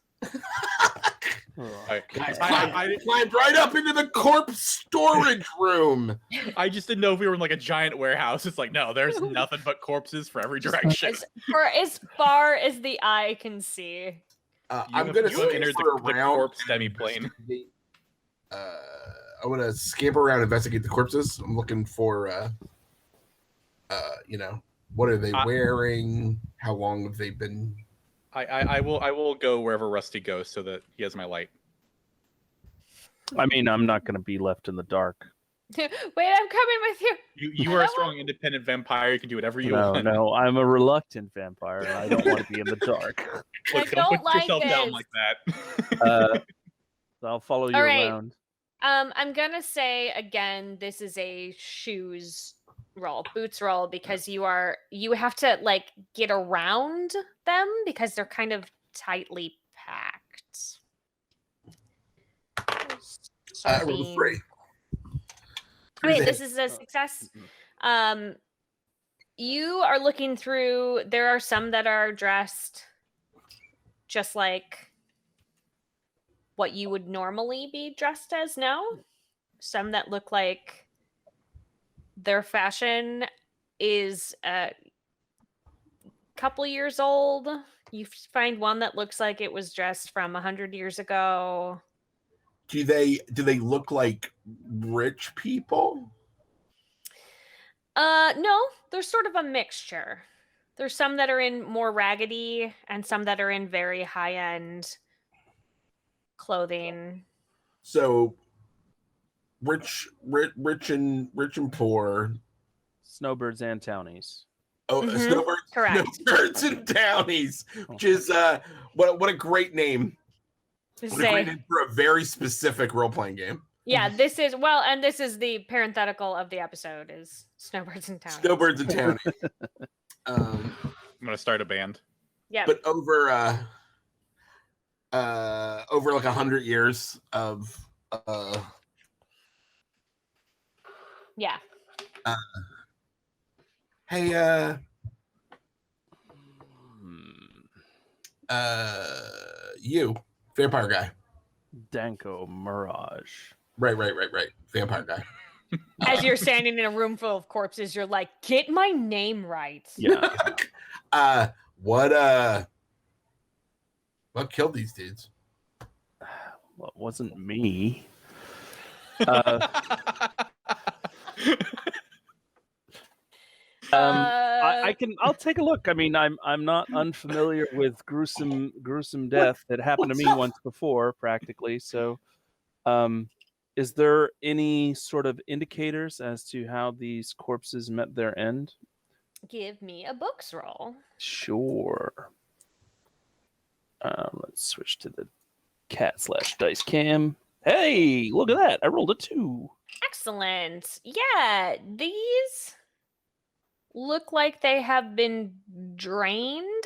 Speaker 2: Guys,
Speaker 5: I
Speaker 2: climbed right up into the corpse storage room.
Speaker 5: just didn't know if we were in like a giant warehouse. It's like, no, there's nothing but corpses for every direction.
Speaker 1: As far as the eye can see.
Speaker 2: I'm gonna
Speaker 5: entered
Speaker 2: scamper
Speaker 5: the
Speaker 2: around.
Speaker 5: corpse demi-plane.
Speaker 2: I want to scamper around, investigate the corpses. I'm looking for, what are they wearing? How long have they been?
Speaker 5: I will go wherever Rusty goes so that he has my light.
Speaker 4: I mean, I'm not going to be left in the dark.
Speaker 1: Wait, I'm coming with you.
Speaker 5: You are a strong, independent vampire. You can do whatever you want.
Speaker 4: No, I'm a reluctant vampire, and I don't want to be in the dark.
Speaker 5: Look,
Speaker 1: I
Speaker 5: don't
Speaker 1: don't
Speaker 5: put
Speaker 1: like
Speaker 5: yourself down
Speaker 1: this.
Speaker 5: like that.
Speaker 4: I'll follow you
Speaker 1: All right.
Speaker 4: around.
Speaker 1: I'm gonna say again, this is a shoes roll, boots roll, because you have to like get around them because they're kind of tightly packed.
Speaker 2: Roll 3.
Speaker 1: Wait, this is a success. You are looking through. There are some that are dressed just like what you would normally be dressed as now. Some that look like their fashion is a couple years old. You find one that looks like it was dressed from 100 years ago.
Speaker 2: Do they look like rich people?
Speaker 1: No, there's sort of a mixture. There's some that are in more raggedy and some that are in very high-end clothing.
Speaker 2: So rich and poor.
Speaker 4: Snowbirds and townies.
Speaker 2: Oh,
Speaker 1: Mhm,
Speaker 2: snowbirds,
Speaker 1: correct.
Speaker 2: snowbirds and townies, which is what a great name.
Speaker 1: To
Speaker 2: What a great
Speaker 1: say,
Speaker 2: name for a very specific role-playing game.
Speaker 1: yeah, this is and this is the parenthetical of the episode is snowbirds and townies.
Speaker 2: Snowbirds and townies.
Speaker 5: I'm gonna start a band.
Speaker 1: Yeah,
Speaker 2: But over like 100 years of
Speaker 1: yeah.
Speaker 2: hey you vampire guy.
Speaker 4: Danko Mirage.
Speaker 2: Right. Vampire guy.
Speaker 1: As you're standing in a room full of corpses, you're like, get my name right.
Speaker 4: Yeah.
Speaker 2: What killed these dudes?
Speaker 4: Well, it wasn't me. I'll take a look. I mean, I'm not unfamiliar with gruesome death that happened to me once before, practically. So, is there any sort of indicators as to how these corpses met their end?
Speaker 1: Give me a books roll.
Speaker 4: Sure. Let's switch to the cat/dice cam. Hey, look at that! I rolled a 2.
Speaker 1: Excellent. Yeah, these look like they have been drained,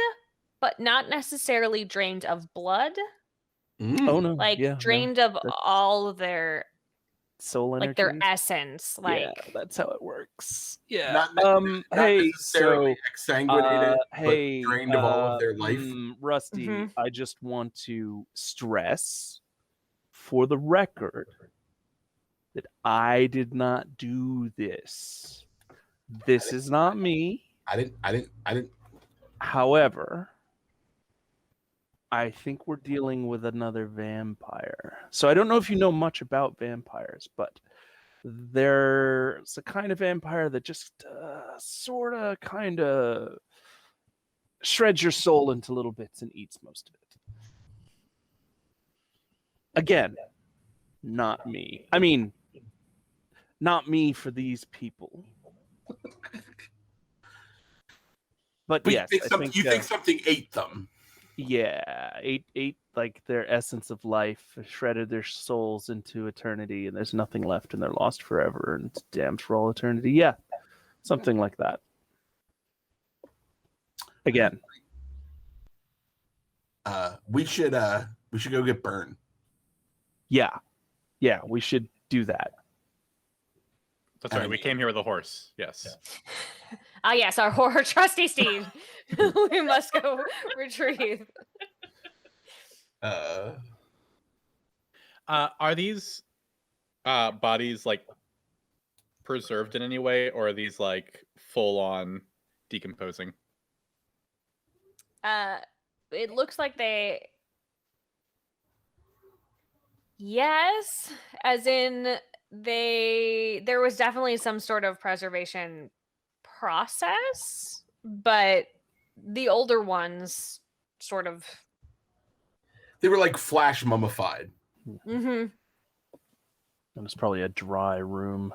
Speaker 1: but not necessarily drained of blood.
Speaker 4: Oh no!
Speaker 1: Like
Speaker 4: yeah,
Speaker 1: drained
Speaker 4: no,
Speaker 1: of all of their
Speaker 4: soul energy.
Speaker 1: like their essence. Like
Speaker 4: yeah, that's how it works. Yeah.
Speaker 2: Not
Speaker 4: Hey,
Speaker 2: necessarily exsanguinated,
Speaker 4: hey,
Speaker 2: but drained of all of their life.
Speaker 4: Rusty,
Speaker 1: Mhm.
Speaker 4: I just want to stress, for the record, that I did not do this. This is not me.
Speaker 2: I didn't.
Speaker 4: However, I think we're dealing with another vampire. So I don't know if you know much about vampires, but there's a kind of vampire that just sort of kind of shreds your soul into little bits and eats most of it. Again, not me. I mean, not me for these people. But yes,
Speaker 2: you think something ate them?
Speaker 4: Yeah, ate like their essence of life, shredded their souls into eternity, and there's nothing left, and they're lost forever and damned for all eternity. Yeah, something like that. Again,
Speaker 2: we should go get burned.
Speaker 4: yeah, we should do that.
Speaker 5: That's right. We came here with a horse. Yes.
Speaker 1: Ah, yes, our trusty steed. We must go retrieve.
Speaker 5: Are these bodies like preserved in any way, or are these like full on decomposing?
Speaker 1: It looks like they. Yes, as in there was definitely some sort of preservation process, but the older ones sort of.
Speaker 2: They were like flash mummified.
Speaker 1: Mm-hmm.
Speaker 4: And it's probably a dry room.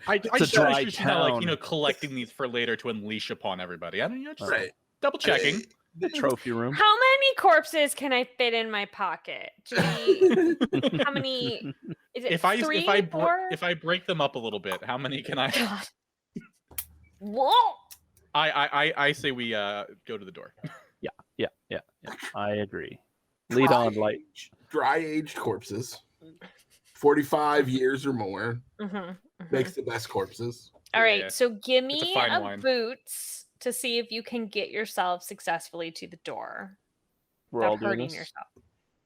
Speaker 5: I
Speaker 4: a
Speaker 5: just
Speaker 4: dry
Speaker 5: wish you know, like,
Speaker 4: town.
Speaker 5: collecting these for later to unleash upon everybody. I don't know, just
Speaker 2: Right.
Speaker 5: double checking.
Speaker 4: The trophy room.
Speaker 1: How many corpses can I fit in my pocket? How many? Is it
Speaker 5: If I break them up a little bit, how many can I?
Speaker 1: God. Whoa!
Speaker 5: I say we go to the door.
Speaker 4: Yeah. I agree. Lead on, light.
Speaker 2: Dry aged corpses. 45 years or more makes the best corpses.
Speaker 1: All right,
Speaker 5: Yeah.
Speaker 1: so give me
Speaker 5: fine
Speaker 1: a
Speaker 5: wine.
Speaker 1: boots to see if you can get yourself successfully to the door
Speaker 4: We're all
Speaker 1: without
Speaker 4: doing
Speaker 1: hurting
Speaker 4: this.
Speaker 1: yourself.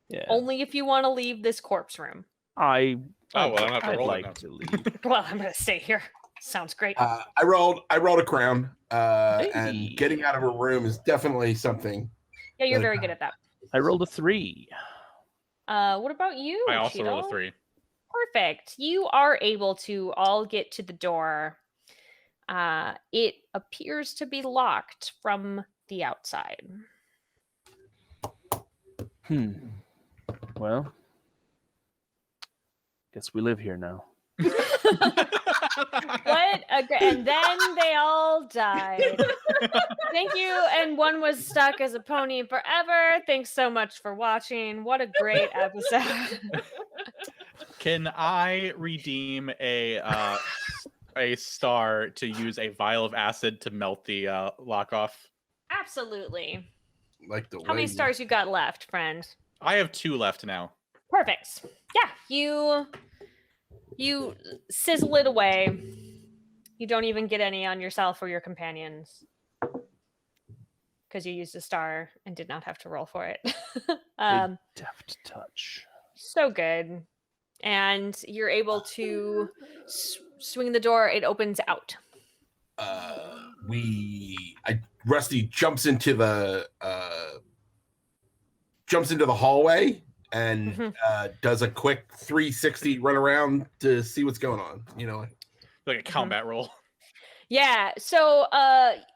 Speaker 4: Yeah.
Speaker 1: Only if you want to leave this corpse room.
Speaker 5: Oh, well, I don't have to
Speaker 4: I'd
Speaker 5: roll it
Speaker 4: like
Speaker 5: now.
Speaker 4: to leave.
Speaker 1: Well, I'm gonna stay here. Sounds great.
Speaker 2: I rolled a crown,
Speaker 4: Hey.
Speaker 2: and getting out of a room is definitely something.
Speaker 1: Yeah, you're very good at that.
Speaker 4: I rolled a 3.
Speaker 1: What about you?
Speaker 5: I also rolled a
Speaker 1: Cheeto?
Speaker 5: 3.
Speaker 1: Perfect. You are able to all get to the door. It appears to be locked from the outside.
Speaker 4: Well, guess we live here now.
Speaker 1: What? And then they all died. Thank you. And one was stuck as a pony forever. Thanks so much for watching. What a great episode.
Speaker 5: Can I redeem a star to use a vial of acid to melt the lock off?
Speaker 1: Absolutely.
Speaker 2: Like the
Speaker 1: How many stars you got left, friend?
Speaker 5: I have 2 left now.
Speaker 1: Perfect. Yeah, you sizzle it away. You don't even get any on yourself or your companions because you used a star and did not have to roll for it.
Speaker 4: A deft touch.
Speaker 1: So good. And you're able to swing the door. It opens out.
Speaker 2: Rusty jumps into the hallway and does a quick 360 run around to see what's going on.
Speaker 5: Like a combat roll.
Speaker 1: Yeah. So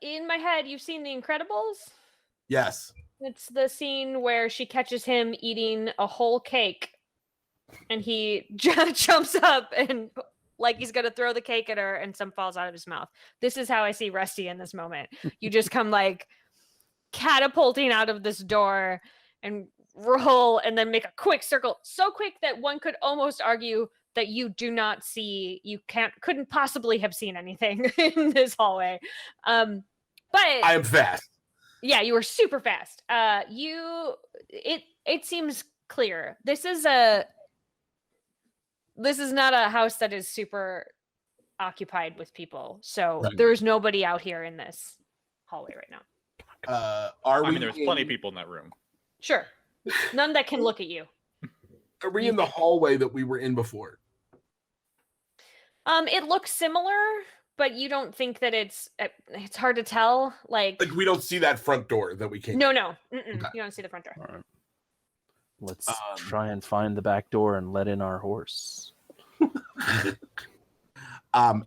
Speaker 1: in my head, you've seen The Incredibles?
Speaker 2: Yes.
Speaker 1: It's the scene where she catches him eating a whole cake and he jumps up and like he's gonna throw the cake at her and some falls out of his mouth. This is how I see Rusty in this moment. You just come like catapulting out of this door and roll and then make a quick circle, so quick that one could almost argue that you couldn't possibly have seen anything in this hallway. But
Speaker 2: I am fast.
Speaker 1: Yeah, you were super fast. It seems clear. This is not a house that is super occupied with people. So
Speaker 2: Right.
Speaker 1: there's nobody out here in this hallway right now.
Speaker 5: There's plenty of people in that room.
Speaker 1: Sure. None that can look at you.
Speaker 2: Are we in the hallway that we were in before?
Speaker 1: It looks similar, but you don't think that it's hard to tell. Like
Speaker 2: we don't see that front door that we came.
Speaker 1: no.
Speaker 2: Okay.
Speaker 1: You don't see the front door.
Speaker 4: All right. Let's try and find the back door and let in our horse.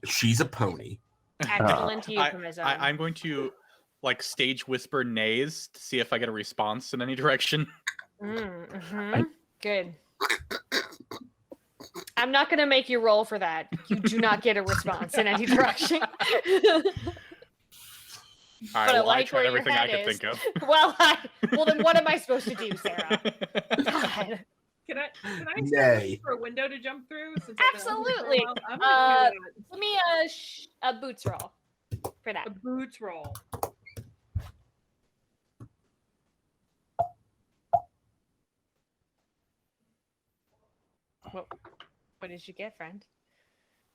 Speaker 2: She's a pony.
Speaker 1: Excellent euphemism.
Speaker 5: I'm going to like stage whisper nays to see if I get a response in any direction.
Speaker 1: Good. I'm not going to make you roll for that. You do not get a response in any direction.
Speaker 5: All right, well, I tried everything I could think of.
Speaker 1: Well, then what am I supposed to do, Sarah? God.
Speaker 3: Can I
Speaker 2: Yay.
Speaker 3: for a window to jump through?
Speaker 1: Absolutely.
Speaker 3: I'm gonna do
Speaker 1: Give me a boots roll for that.
Speaker 3: a boots roll.
Speaker 1: What did you get, friend?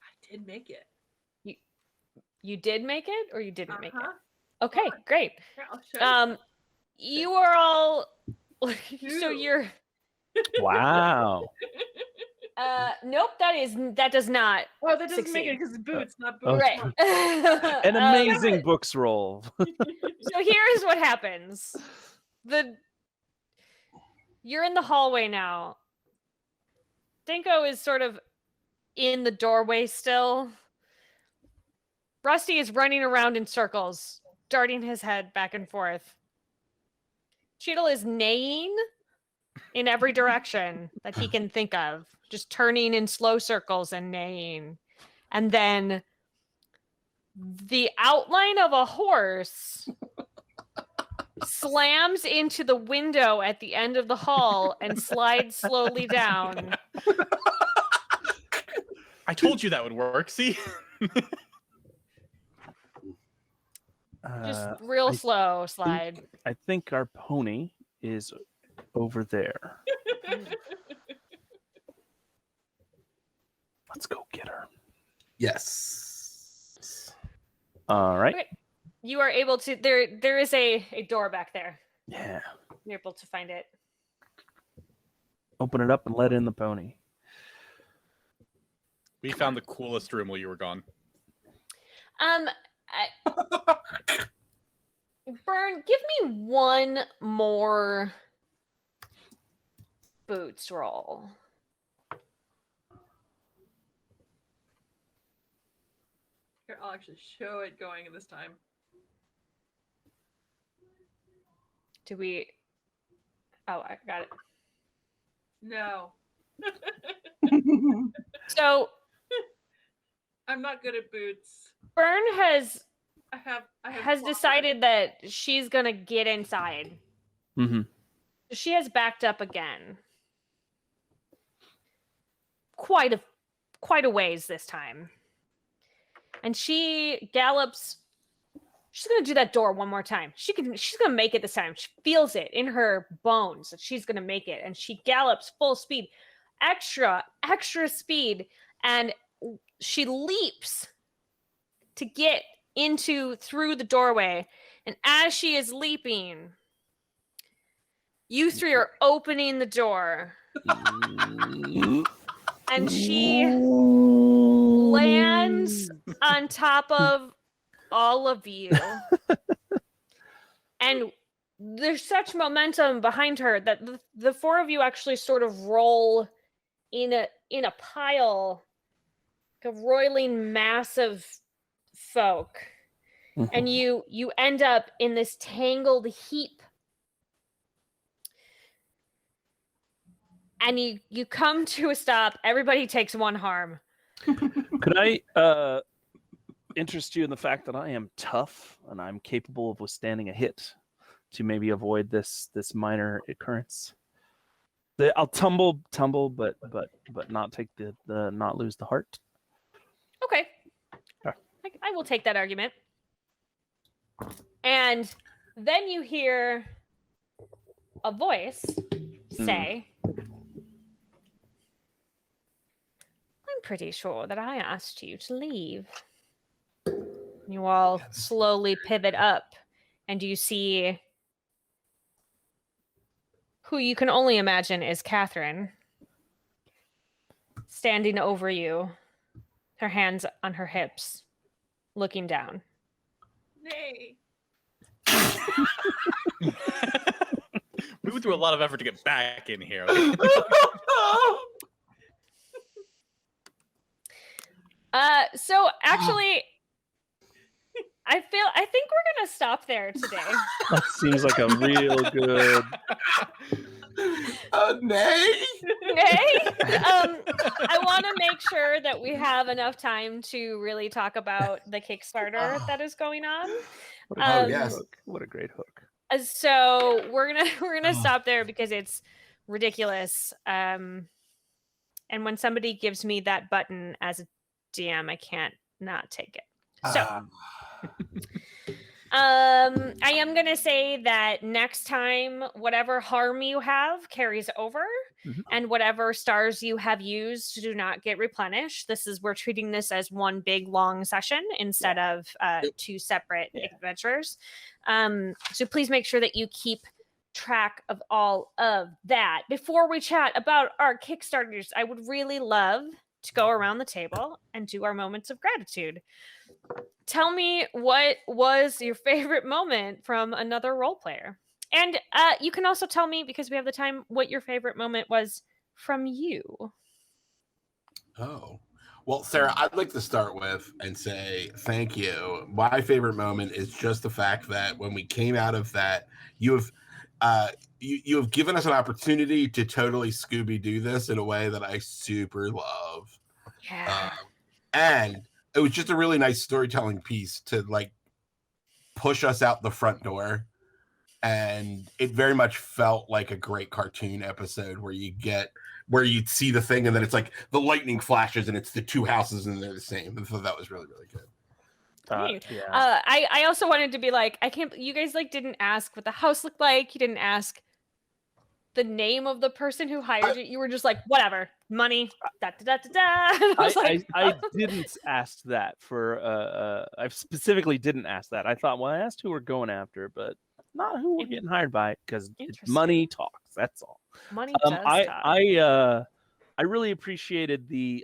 Speaker 3: I did make it.
Speaker 1: You did make it, or you didn't make it? Okay,
Speaker 3: Sure.
Speaker 1: great.
Speaker 3: Yeah, I'll show you.
Speaker 1: You are all. So you're.
Speaker 4: Wow.
Speaker 1: Nope. That does not.
Speaker 3: Oh, that doesn't make
Speaker 1: succeed.
Speaker 3: it because it's boots, not
Speaker 4: Oh,
Speaker 3: boots.
Speaker 1: Right.
Speaker 4: An amazing books roll.
Speaker 1: So here's what happens. You're in the hallway now. Dinko is sort of in the doorway still. Rusty is running around in circles, darting his head back and forth. Cheadle is neighing in every direction that he can think of, just turning in slow circles and neighing. And then the outline of a horse slams into the window at the end of the hall and slides slowly down.
Speaker 5: I told you that would work. See?
Speaker 1: Just real slow slide.
Speaker 4: I think our pony is over there. Let's go get her.
Speaker 2: Yes.
Speaker 4: All right.
Speaker 1: Okay. You are able to. There is a door back there.
Speaker 4: Yeah.
Speaker 1: You're able to find it.
Speaker 4: Open it up and let in the pony.
Speaker 5: We found the coolest room while you were gone.
Speaker 1: Burn, give me one more boots roll.
Speaker 3: Here, I'll actually show it going this time.
Speaker 1: Do we? Oh, I got it.
Speaker 3: No.
Speaker 1: So
Speaker 3: I'm not good at boots.
Speaker 1: Burn has
Speaker 3: I have
Speaker 1: has decided that she's gonna get inside.
Speaker 4: Mm-hmm.
Speaker 1: She has backed up again. Quite a ways this time. And she gallops. She's gonna do that door one more time. She's gonna make it this time. She feels it in her bones that she's gonna make it. And she gallops full speed, extra speed, and she leaps to get through the doorway. And as she is leaping, you three are opening the door. And she lands on top of all of you. And there's such momentum behind her that the four of you actually sort of roll in a pile, like a roiling mass of folk.
Speaker 4: Mm-hmm.
Speaker 1: And you end up in this tangled heap. And you come to a stop. Everybody takes one harm.
Speaker 4: Could I interest you in the fact that I am tough and I'm capable of withstanding a hit to maybe avoid this minor occurrence? I'll tumble, but not take the not lose the heart.
Speaker 1: Okay.
Speaker 4: Okay.
Speaker 1: I will take that argument. And then you hear a voice say, I'm pretty sure that I asked you to leave. You all slowly pivot up, and you see who you can only imagine is Catherine, standing over you, her hands on her hips, looking down.
Speaker 3: Nay.
Speaker 5: We went through a lot of effort to get back in here.
Speaker 1: So actually, I think we're gonna stop there today.
Speaker 4: That seems like a real good.
Speaker 2: Nay.
Speaker 1: Okay. I want to make sure that we have enough time to really talk about the Kickstarter that is going on.
Speaker 4: What a great
Speaker 2: yes.
Speaker 4: hook. What a great hook.
Speaker 1: So we're gonna stop there because it's ridiculous. And when somebody gives me that button as a DM, I can't not take it. So I am gonna say that next time, whatever harm you have carries over, and whatever stars you have used do not get replenished. We're treating this as one big long session instead of two separate adventures. So please make sure that you keep track of all of that. Before we chat about our Kickstarters, I would really love to go around the table and do our moments of gratitude. Tell me what was your favorite moment from another role player. And you can also tell me, because we have the time, what your favorite moment was from you.
Speaker 2: Oh. Well, Sarah, I'd like to start with and say thank you. My favorite moment is just the fact that when we came out of that, you have given us an opportunity to totally Scooby-Doo this in a way that I super love.
Speaker 1: Yeah.
Speaker 2: And it was just a really nice storytelling piece to like push us out the front door. And it very much felt like a great cartoon episode where you'd see the thing and then it's like the lightning flashes and it's the two houses and they're the same. I thought that was really, really good.
Speaker 1: I also wanted to be like, you guys like didn't ask what the house looked like. You didn't ask the name of the person who hired you. You were just like, whatever, money, da da da da da.
Speaker 4: I didn't ask that for I specifically didn't ask that. I thought, well, I asked who we're going after, but not who we're getting hired by, because money talks. That's all.
Speaker 1: Money does talk.
Speaker 4: I really appreciated the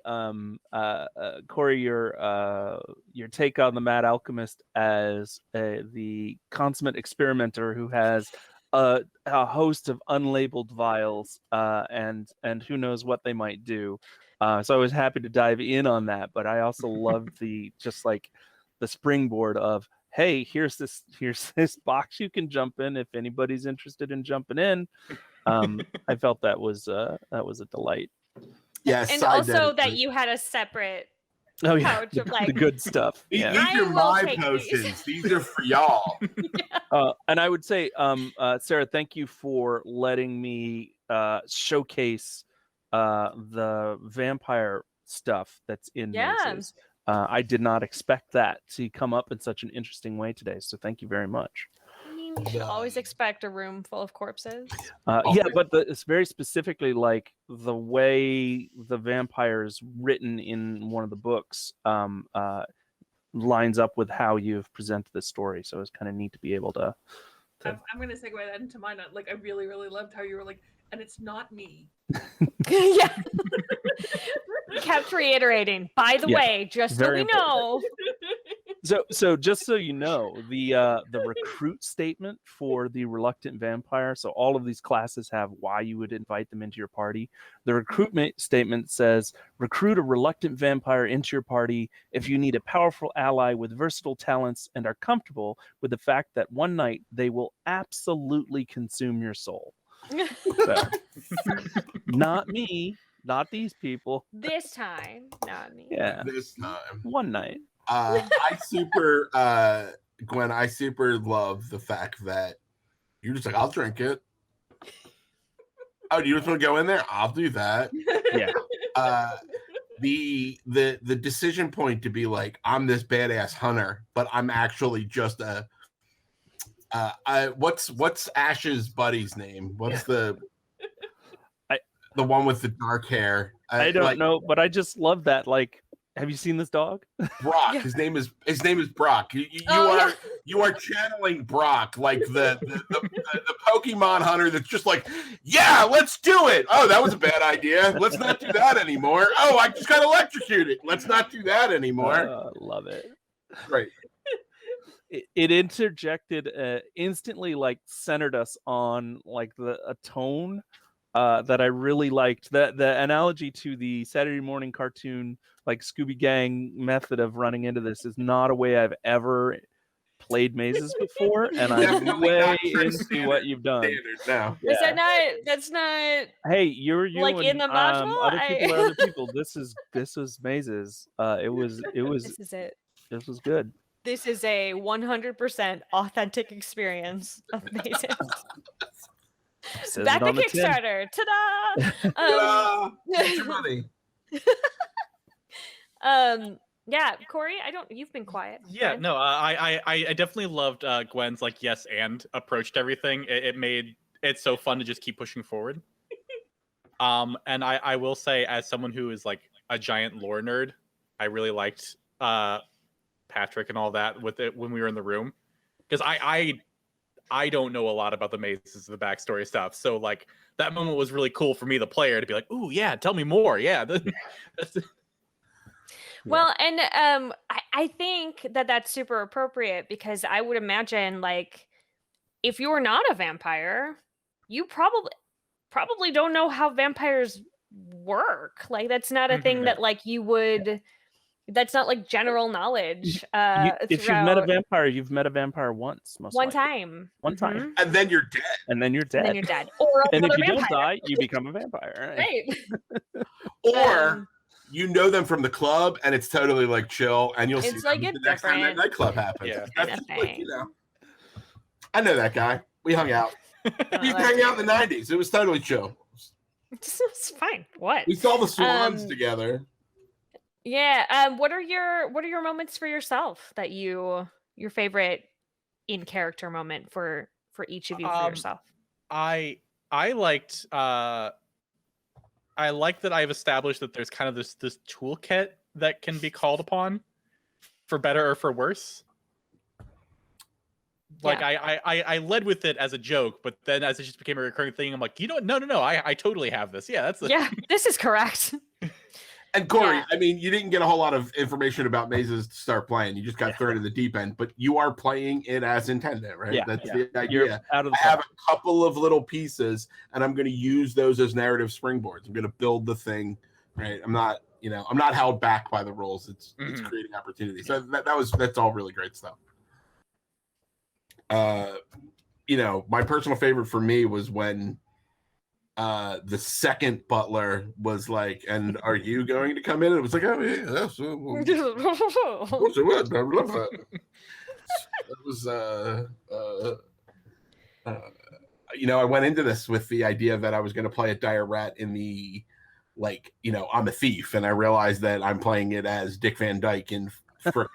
Speaker 4: Corey, your take on the Mad Alchemist as the consummate experimenter who has a host of unlabeled vials, and who knows what they might do. So I was happy to dive in on that, but I also loved the springboard of, hey, here's this box you can jump in if anybody's interested in jumping in. I felt that was a delight.
Speaker 2: Yes,
Speaker 1: and also that you had a separate pouch of like
Speaker 4: the good stuff.
Speaker 2: These are my potions. These are for y'all.
Speaker 4: And I would say, Sarah, thank you for letting me showcase the vampire stuff that's in MAZES. I did not expect that to come up in such an interesting way today, so thank you very much.
Speaker 1: I mean, you should always expect a room full of corpses.
Speaker 4: Yeah, but it's very specifically like the way the vampire's written in one of the books lines up with how you've presented the story. So it's kind of neat to be able to.
Speaker 3: I'm going to segue that into mine. Like, I really, really loved how you were like, and it's not me.
Speaker 1: Yeah. Kept reiterating. By the way, just so we know.
Speaker 4: So just so you know, the recruit statement for the reluctant vampire. So all of these classes have why you would invite them into your party. The recruitment statement says, recruit a reluctant vampire into your party if you need a powerful ally with versatile talents and are comfortable with the fact that one night they will absolutely consume your soul. So, not me, not these people.
Speaker 1: This time, not me.
Speaker 4: Yeah,
Speaker 2: this time.
Speaker 4: One night.
Speaker 2: Gwen, I super love the fact that you're just like, I'll drink it. Oh, do you just want to go in there? I'll do that.
Speaker 4: Yeah.
Speaker 2: The decision point to be like, I'm this badass hunter, but I'm actually just a what's Ash's buddy's name? What's the one with the dark hair?
Speaker 4: I don't know, but I just love that. Like, have you seen this dog?
Speaker 2: Brock. His name is Brock. You are channeling Brock, like the Pokemon hunter that's just like, yeah, let's do it. Oh, that was a bad idea. Let's not do that anymore. Oh, I just got electrocuted. Let's not do that anymore.
Speaker 4: Love it.
Speaker 2: Right.
Speaker 4: It interjected instantly, like centered us on like a tone that I really liked. The analogy to the Saturday morning cartoon, like Scooby Gang method of running into this, is not a way I've ever played mazes before, and I'm
Speaker 2: Definitely
Speaker 4: way
Speaker 2: not true
Speaker 4: into what you've done.
Speaker 2: standard now.
Speaker 1: Is
Speaker 4: Yeah.
Speaker 1: that not? That's not.
Speaker 4: Hey, you're you
Speaker 1: Like,
Speaker 4: and
Speaker 1: in the module?
Speaker 4: other people are other people. This was mazes. It was
Speaker 1: This is it.
Speaker 4: this was good.
Speaker 1: This is a 100% authentic experience of mazes.
Speaker 4: Says
Speaker 1: Back
Speaker 4: it
Speaker 1: to
Speaker 4: on the tin.
Speaker 1: Kickstarter. Ta-da!
Speaker 2: Get your money.
Speaker 1: Yeah, Corey, you've been quiet.
Speaker 5: Yeah,
Speaker 1: Gwen?
Speaker 5: no, I definitely loved Gwen's like yes and approach to everything. It made it so fun to just keep pushing forward. And I will say, as someone who is like a giant lore nerd, I really liked Patrick and all that with it when we were in the room, because I don't know a lot about the mazes, the backstory stuff. So like that moment was really cool for me, the player, to be like, "Ooh, yeah, tell me more." Yeah.
Speaker 1: Well, and I think that that's super appropriate, because I would imagine, like, if you're not a vampire, you probably don't know how vampires work. Like, that's not a thing that like you would. That's not like general knowledge.
Speaker 4: If you've met a vampire, you've met a vampire once, most
Speaker 1: one
Speaker 4: likely.
Speaker 1: time.
Speaker 4: One time.
Speaker 2: And then you're dead.
Speaker 4: And then you're dead.
Speaker 1: And then you're dead. Or
Speaker 4: And if
Speaker 1: another
Speaker 4: you don't
Speaker 1: vampire.
Speaker 4: die, you become a vampire.
Speaker 1: Right.
Speaker 2: Or you know them from the club, and it's totally like chill, and you'll see
Speaker 1: It's like
Speaker 2: them
Speaker 1: a
Speaker 2: the next time that
Speaker 1: different
Speaker 2: nightclub happens.
Speaker 5: Yeah.
Speaker 2: That's
Speaker 1: kind of
Speaker 2: just like,
Speaker 1: thing.
Speaker 2: I know that guy. We hung out. We used to hang out in the 90s. It was totally chill.
Speaker 1: It's fine. What?
Speaker 2: We saw the swans together.
Speaker 1: Yeah. What are your moments for yourself that your favorite in character moment for each of you for yourself?
Speaker 5: I liked I like that I've established that there's kind of this toolkit that can be called upon for better or for worse. Like I led with it as a joke, but then as it just became a recurring thing, I'm like, no, I totally have this. Yeah, that's
Speaker 1: yeah, this is correct.
Speaker 2: And Corey,
Speaker 1: Yeah.
Speaker 2: I mean, you didn't get a whole lot of information about mazes to start playing. You just got thrown in the deep end, but you are playing it as intended, right?
Speaker 4: Yeah,
Speaker 2: That's
Speaker 4: yeah.
Speaker 2: the
Speaker 4: You're
Speaker 2: idea.
Speaker 4: out of the
Speaker 2: I have
Speaker 4: park.
Speaker 2: a couple of little pieces, and I'm going to use those as narrative springboards. I'm going to build the thing, right? I'm not held back by the rules. It's creating opportunities. So that's all really great stuff. My personal favorite for me was when the second butler was like, "And are you going to come in?" And it was like, "Oh yeah, that's, what's it? What? I love that." It was I went into this with the idea that I was going to play a dire rat in the I'm a thief, and I realized that I'm playing it as Dick Van Dyke in frickin'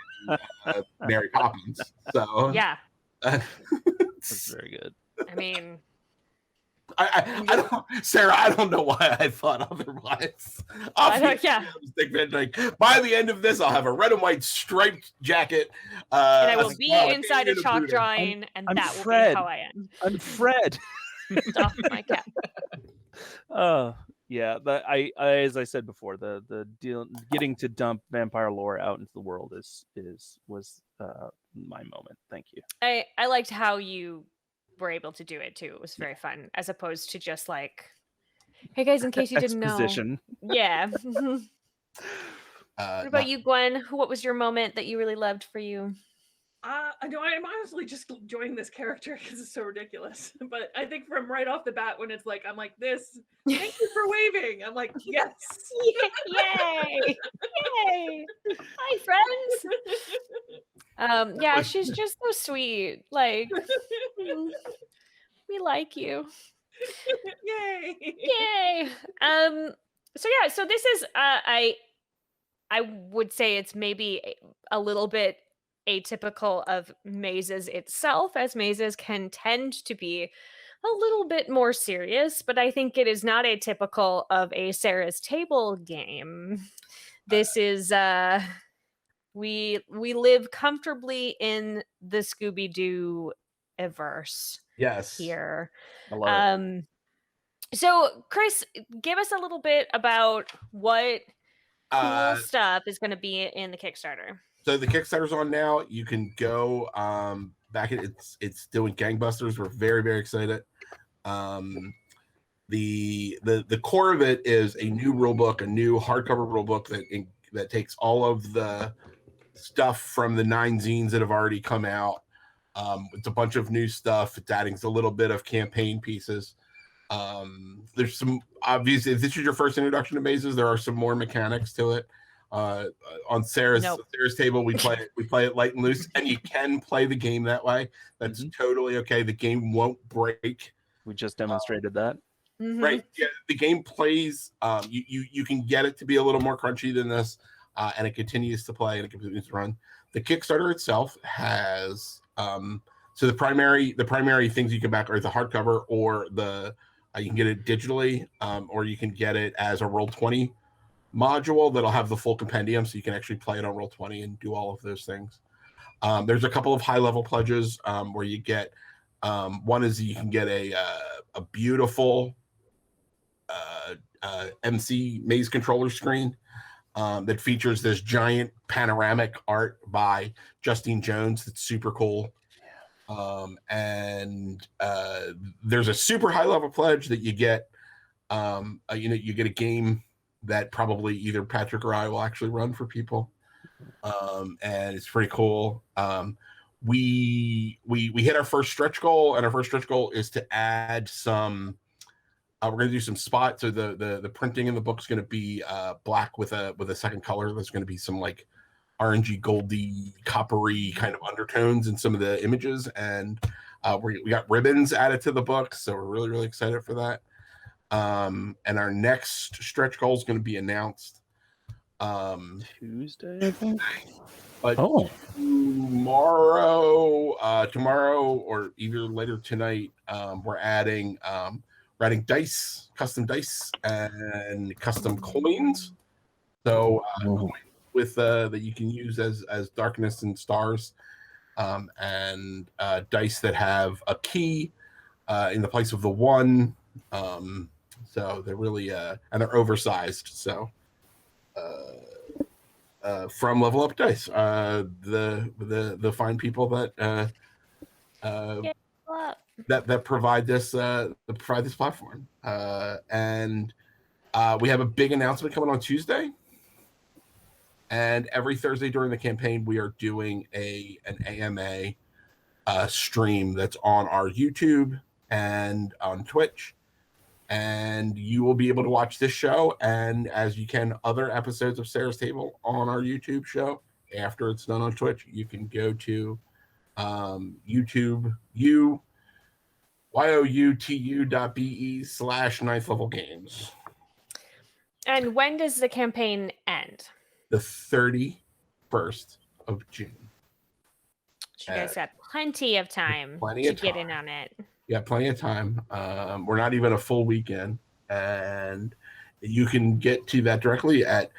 Speaker 2: Mary Poppins. So
Speaker 1: Yeah.
Speaker 4: That's very good.
Speaker 1: I mean,
Speaker 2: I don't, Sarah. I don't know why I thought otherwise.
Speaker 1: yeah.
Speaker 2: Dick Van Dyke. By the end of this, I'll have a red and white striped jacket,
Speaker 1: And I will be inside a chalk drawing, and
Speaker 4: I'm
Speaker 1: that
Speaker 4: Fred.
Speaker 1: will be how I am.
Speaker 4: I'm Fred.
Speaker 1: Off my cap.
Speaker 4: Yeah. I as I said before, the deal getting to dump vampire lore out into the world was my moment. Thank you.
Speaker 1: I liked how you were able to do it too. It was very fun, as opposed to just like, "Hey guys, in case you didn't know."
Speaker 4: Exposition.
Speaker 1: Yeah. What about
Speaker 2: no.
Speaker 1: you, Gwen? What was your moment that you really loved for you?
Speaker 3: I know I'm honestly just enjoying this character because it's so ridiculous. But I think from right off the bat, when it's like, I'm like, this, thank you for waving. I'm like, yes.
Speaker 1: Yay! Yay! Hi, friends. Yeah, she's just so sweet. Like, we like you.
Speaker 3: Yay.
Speaker 1: Yay. So this is I would say it's maybe a little bit atypical of mazes itself, as mazes can tend to be a little bit more serious, but I think it is not atypical of a Sarah's Table game. This is we live comfortably in the Scooby-Doo averse
Speaker 2: Yes.
Speaker 1: here.
Speaker 4: I love it.
Speaker 1: So Chris, give us a little bit about what cool stuff is going to be in the Kickstarter.
Speaker 2: So the Kickstarter's on now. You can go back. It's doing gangbusters. We're very, very excited. The core of it is a new rule book, a new hardcover rule book that takes all of the stuff from the 9 zines that have already come out. It's a bunch of new stuff. It's adding a little bit of campaign pieces. There's some obviously, if this is your first introduction to Mazes, there are some more mechanics to it. On Sarah's table, we play it light and loose, and you can play the game that way. That's totally okay. The game won't break. We just demonstrated that. Right. Yeah, the game plays. You can get it to be a little more crunchy than this, and it continues to play and it continues to run. The Kickstarter itself has so the primary things you can back are the hardcover or the you can get it digitally, or you can get it as a Roll20 module that'll have the full compendium, so you can actually play it on Roll20 and do all of those things. There's a couple of high-level pledges where you get one is you can get a beautiful MC Maze controller screen that features this giant panoramic art by Justine Jones that's super cool. And there's a super high level pledge that you get you get a game that probably either Patrick or I will actually run for people, and it's pretty cool. We hit our first stretch goal, and our first stretch goal is to add some we're going to do some spots. So the printing in the book is going to be black with a second color. There's going to be some like orangey, goldy, coppery kind of undertones in some of the images, and we got ribbons added to the book, so we're really, really excited for that. And our next stretch goal is going to be announced Tuesday, I think. But tomorrow or either later tonight, we're adding dice, custom dice, and custom coins. So with that you can use as darkness and stars, and dice that have a key in the place of the 1. So they're really and they're oversized. So from Level Up Dice, the fine people that provide this platform, and we have a big announcement coming on Tuesday. And every Thursday during the campaign, we are doing an AMA stream that's on our YouTube and on Twitch. And you will be able to watch this show, and as you can other episodes of Sarah's Table on our YouTube show after it's done on Twitch. You can go to YouTube youtu.be/ninth level games.
Speaker 1: And when does the campaign end?
Speaker 2: The 31st of June.
Speaker 1: You guys got plenty of time to get in on it.
Speaker 2: Yeah, plenty of time. We're not even a full weekend, and you can get to that directly at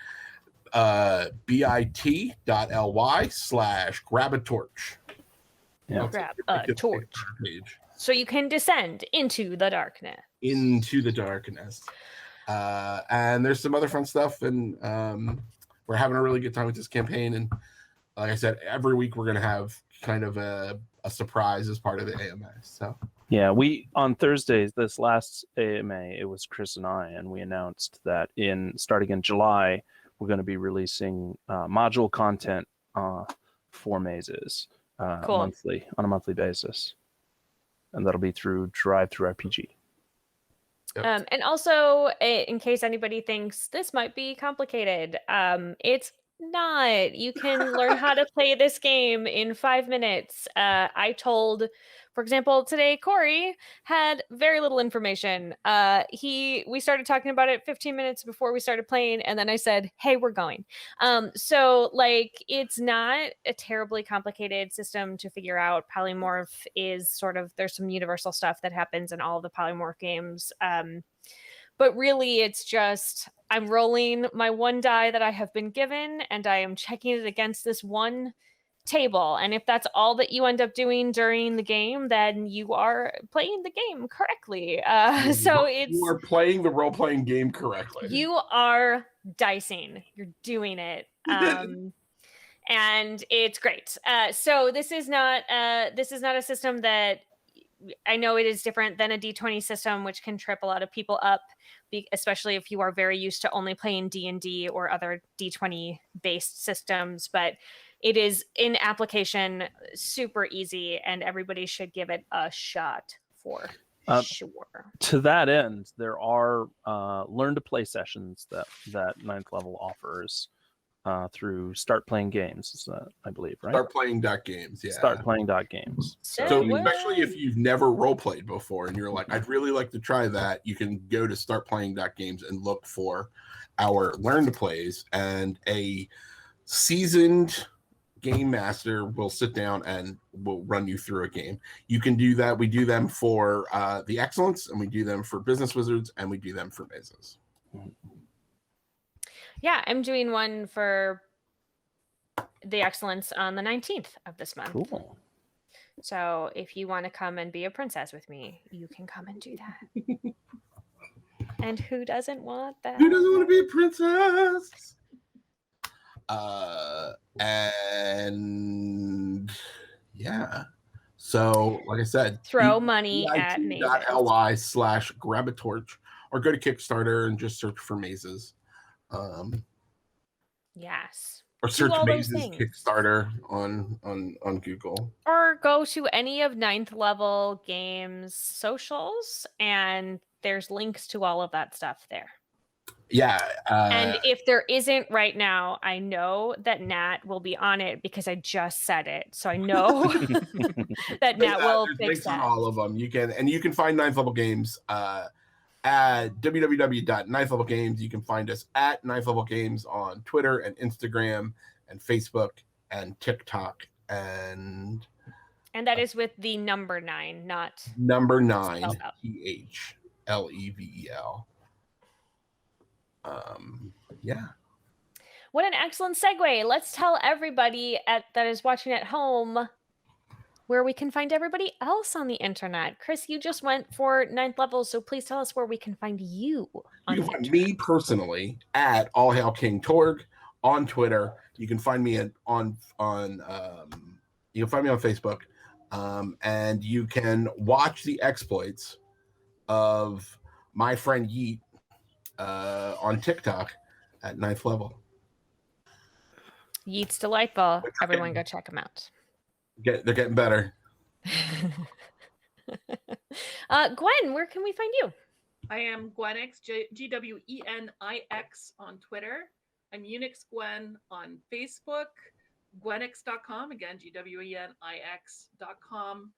Speaker 2: bit.ly/grab-a-torch.
Speaker 1: Yeah. Grab a torch. So you can descend into the darkness.
Speaker 2: And there's some other fun stuff, and we're having a really good time with this campaign. And like I said, every week we're going to have kind of a surprise as part of the AMA. So
Speaker 4: yeah, we on Thursdays, this last AMA, it was Chris and I, and we announced that starting in July, we're going to be releasing module content for Mazes on a monthly basis, and that'll be through Drive-Thru RPG.
Speaker 1: Yep. And also, in case anybody thinks this might be complicated, it's not. You can learn how to play this game in 5 minutes. I told, for example, today Corey had very little information. We started talking about it 15 minutes before we started playing, and then I said, "Hey, we're going." So like, it's not a terribly complicated system to figure out. Polymorph is sort of, there's some universal stuff that happens in all of the Polymorph games. But really, it's just, I'm rolling my 1 die that I have been given, and I am checking it against this 1 table. And if that's all that you end up doing during the game, then you are playing the game correctly. You
Speaker 2: are playing the role-playing game correctly.
Speaker 1: You are dicing. You're doing it. And it's great. So this is not a system that I know it is different than a D20 system, which can trip a lot of people up, especially if you are very used to only playing D&D or other D20 based systems. But it is in application super easy, and everybody should give it a shot for sure.
Speaker 4: To that end, there are learn to play sessions that ninth level offers through Start Playing Games, I believe, right?
Speaker 2: Startplaying.games, yeah.
Speaker 4: Startplaying.games.
Speaker 2: So especially if you've never role played before and you're like, I'd really like to try that, you can go to startplaying.games and look for our learn to plays, and a seasoned game master will sit down and will run you through a game. You can do that. We do them for the Excellence, and we do them for Business Wizards, and we do them for Mazes.
Speaker 1: Yeah, I'm doing one for the Excellence on the 19th of this month.
Speaker 4: Cool.
Speaker 1: So if you want to come and be a princess with me, you can come and do that. And who doesn't want that?
Speaker 2: Who doesn't want to be a princess? And yeah. So, like I said,
Speaker 1: throw money at
Speaker 2: bit.ly/grab a torch, or go to Kickstarter and just search for Mazes.
Speaker 1: Yes.
Speaker 2: Or search Mazes Kickstarter on Google.
Speaker 1: Or go to any of ninth level games socials, and there's links to all of that stuff there.
Speaker 2: Yeah.
Speaker 1: And if there isn't right now, I know that Nat will be on it because I just said it. So I know that Nat will fix that.
Speaker 2: On all of them. You can find ninth level games at www.ninthlevelgames. You can find us at ninth level games on Twitter and Instagram and Facebook and TikTok, and
Speaker 1: that is with the number 9, not
Speaker 2: number 9 THLEVEL. Yeah.
Speaker 1: What an excellent segue. Let's tell everybody that is watching at home where we can find everybody else on the internet. Chris, you just went for ninth level, so please tell us where we can find you.
Speaker 2: You can find me personally at All Hail King Torg on Twitter. You can find me on Facebook, and you can watch the exploits of my friend Yeet on TikTok at ninth level.
Speaker 1: Yeet's delightful. Everyone go check him out.
Speaker 2: They're getting better.
Speaker 1: Gwen, where can we find you?
Speaker 3: I am Gwenix, GWENIX on Twitter. I'm Unix Gwen on Facebook. Gwenix.com, again, GWENIX.com.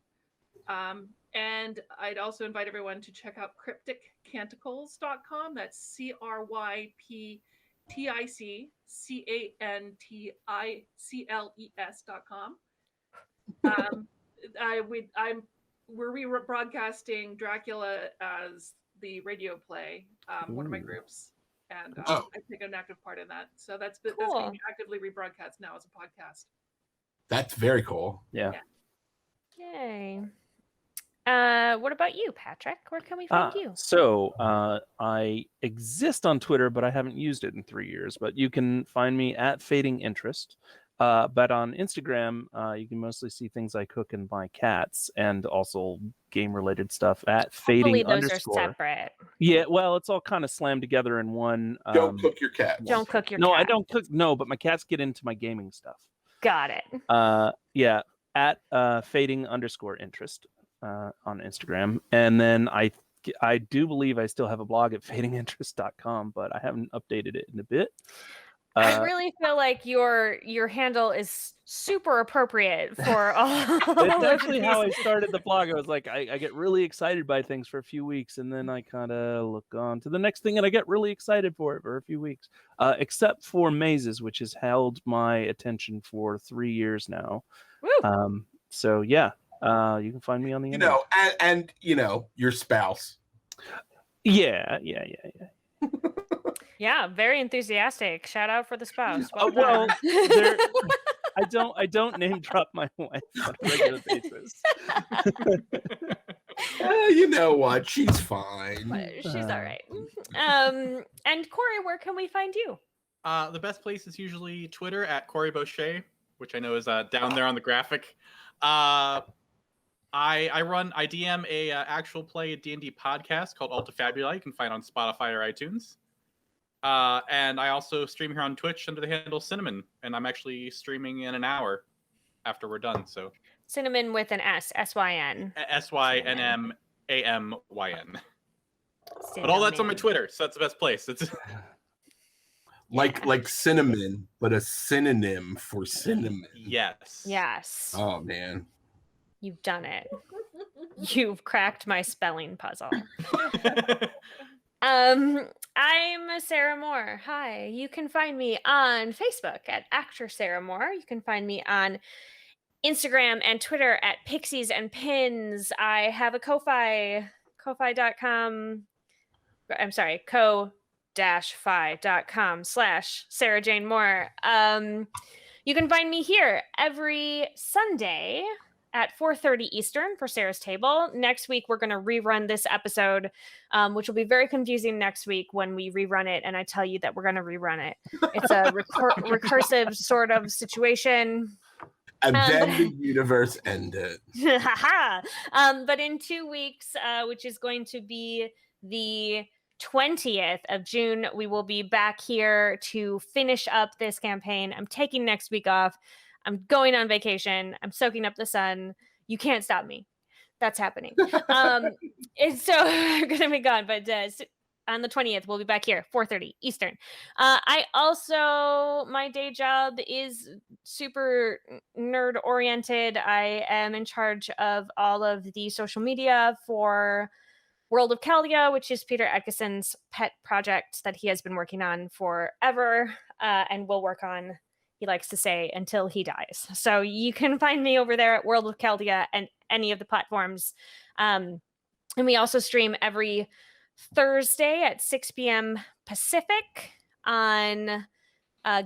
Speaker 3: And I'd also invite everyone to check out crypticcanticles.com. That's CRYPTICCANTICLES.com. We're rebroadcasting Dracula as the radio play, one of my groups, and I take an active part in that. So that's going to be actively rebroadcast now as a podcast.
Speaker 2: That's very cool.
Speaker 4: Yeah.
Speaker 1: Yay. What about you, Patrick? Where can we find you?
Speaker 4: So I exist on Twitter, but I haven't used it in 3 years. But you can find me at Fading Interest. But on Instagram, you can mostly see things I cook and buy cats, and also game-related stuff at Fading_.
Speaker 1: Those are separate.
Speaker 4: Yeah, well, it's all kind of slammed together in one.
Speaker 2: Don't cook your cat.
Speaker 1: Don't cook your cat.
Speaker 4: No, I don't cook. No, but my cats get into my gaming stuff.
Speaker 1: Got it.
Speaker 4: Yeah, at Fading_interest on Instagram, and then I do believe I still have a blog at fadinginterest.com, but I haven't updated it in a bit.
Speaker 1: I really feel like your handle is super appropriate for all.
Speaker 4: It's actually how I started the blog. I was like, I get really excited by things for a few weeks, and then I kind of look on to the next thing, and I get really excited for it for a few weeks. Except for Mazes, which has held my attention for 3 years now.
Speaker 1: Woo.
Speaker 4: So yeah, you can find me on the internet.
Speaker 2: And your spouse.
Speaker 4: Yeah.
Speaker 1: Yeah, very enthusiastic. Shout out for the spouse.
Speaker 4: Well, I don't name drop my wife on a regular basis.
Speaker 2: You know what? She's fine.
Speaker 1: She's all right. And Corey, where can we find you?
Speaker 5: The best place is usually Twitter at Corey Boucher, which I know is down there on the graphic. I DM a actual play D&D podcast called Altifabuli. You can find on Spotify or iTunes. And I also stream here on Twitch under the handle Cinnamon, and I'm actually streaming in an hour after we're done. So
Speaker 1: Cinnamon with an S, S-Y-N.
Speaker 5: SYNMAMYN. But all that's on my Twitter, so that's the best place. It's
Speaker 2: like cinnamon, but a synonym for cinnamon.
Speaker 5: yes.
Speaker 1: Yes.
Speaker 2: Oh man.
Speaker 1: You've done it. You've cracked my spelling puzzle. I'm Sarah Moore. Hi. You can find me on Facebook at Actor Sarah Moore. You can find me on Instagram and Twitter at Pixies and Pins. I have a Ko-fi, ko-fi.com. I'm sorry, ko-fi.com/Sarah Jane Moore. You can find me here every Sunday at 4:30 Eastern for Sarah's Table. Next week, we're going to rerun this episode, which will be very confusing next week when we rerun it and I tell you that we're going to rerun it. It's a recursive sort of situation.
Speaker 2: And then the universe ended.
Speaker 1: But in 2 weeks, which is going to be the 20th of June, we will be back here to finish up this campaign. I'm taking next week off. I'm going on vacation. I'm soaking up the sun. You can't stop me. That's happening. And so I'm going to be gone, but on the 20th, we'll be back here, 4:30 Eastern. I also, my day job is super nerd oriented. I am in charge of all of the social media for World of Caldia, which is Peter Edkison's pet project that he has been working on forever and will work on, he likes to say, until he dies. So you can find me over there at World of Caldia and any of the platforms. And we also stream every Thursday at 6 p.m. Pacific on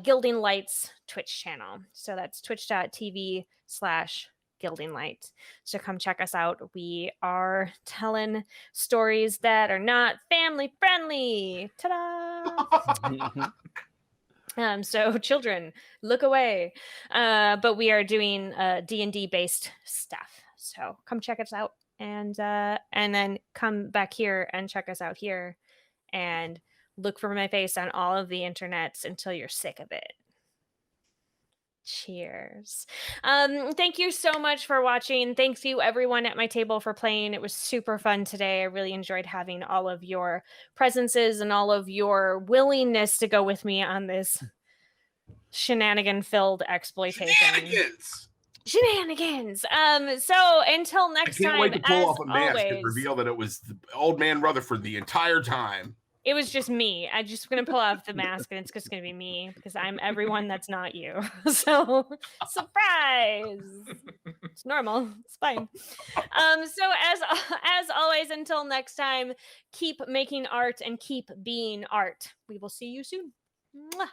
Speaker 1: Gilding Light's Twitch channel. So that's twitch.tv/Gilding Light. So come check us out. We are telling stories that are not family friendly. Ta-da! So children, look away. But we are doing D&D based stuff. So come check us out. And then come back here and check us out here and look for my face on all of the internets until you're sick of it. Cheers. Thank you so much for watching. Thank you everyone at my table for playing. It was super fun today. I really enjoyed having all of your presences and all of your willingness to go with me on this shenanigan-filled exploitation. Shenanigans. So until next time,
Speaker 2: I can't wait to pull off a mask
Speaker 1: always,
Speaker 2: and reveal that it was the old man Rutherford the entire time.
Speaker 1: It was just me. I'm just gonna pull off the mask and it's just gonna be me because I'm everyone that's not you. So surprise. It's normal. It's fine. So as always, until next time, keep making art and keep being art. We will see you soon. Mwah.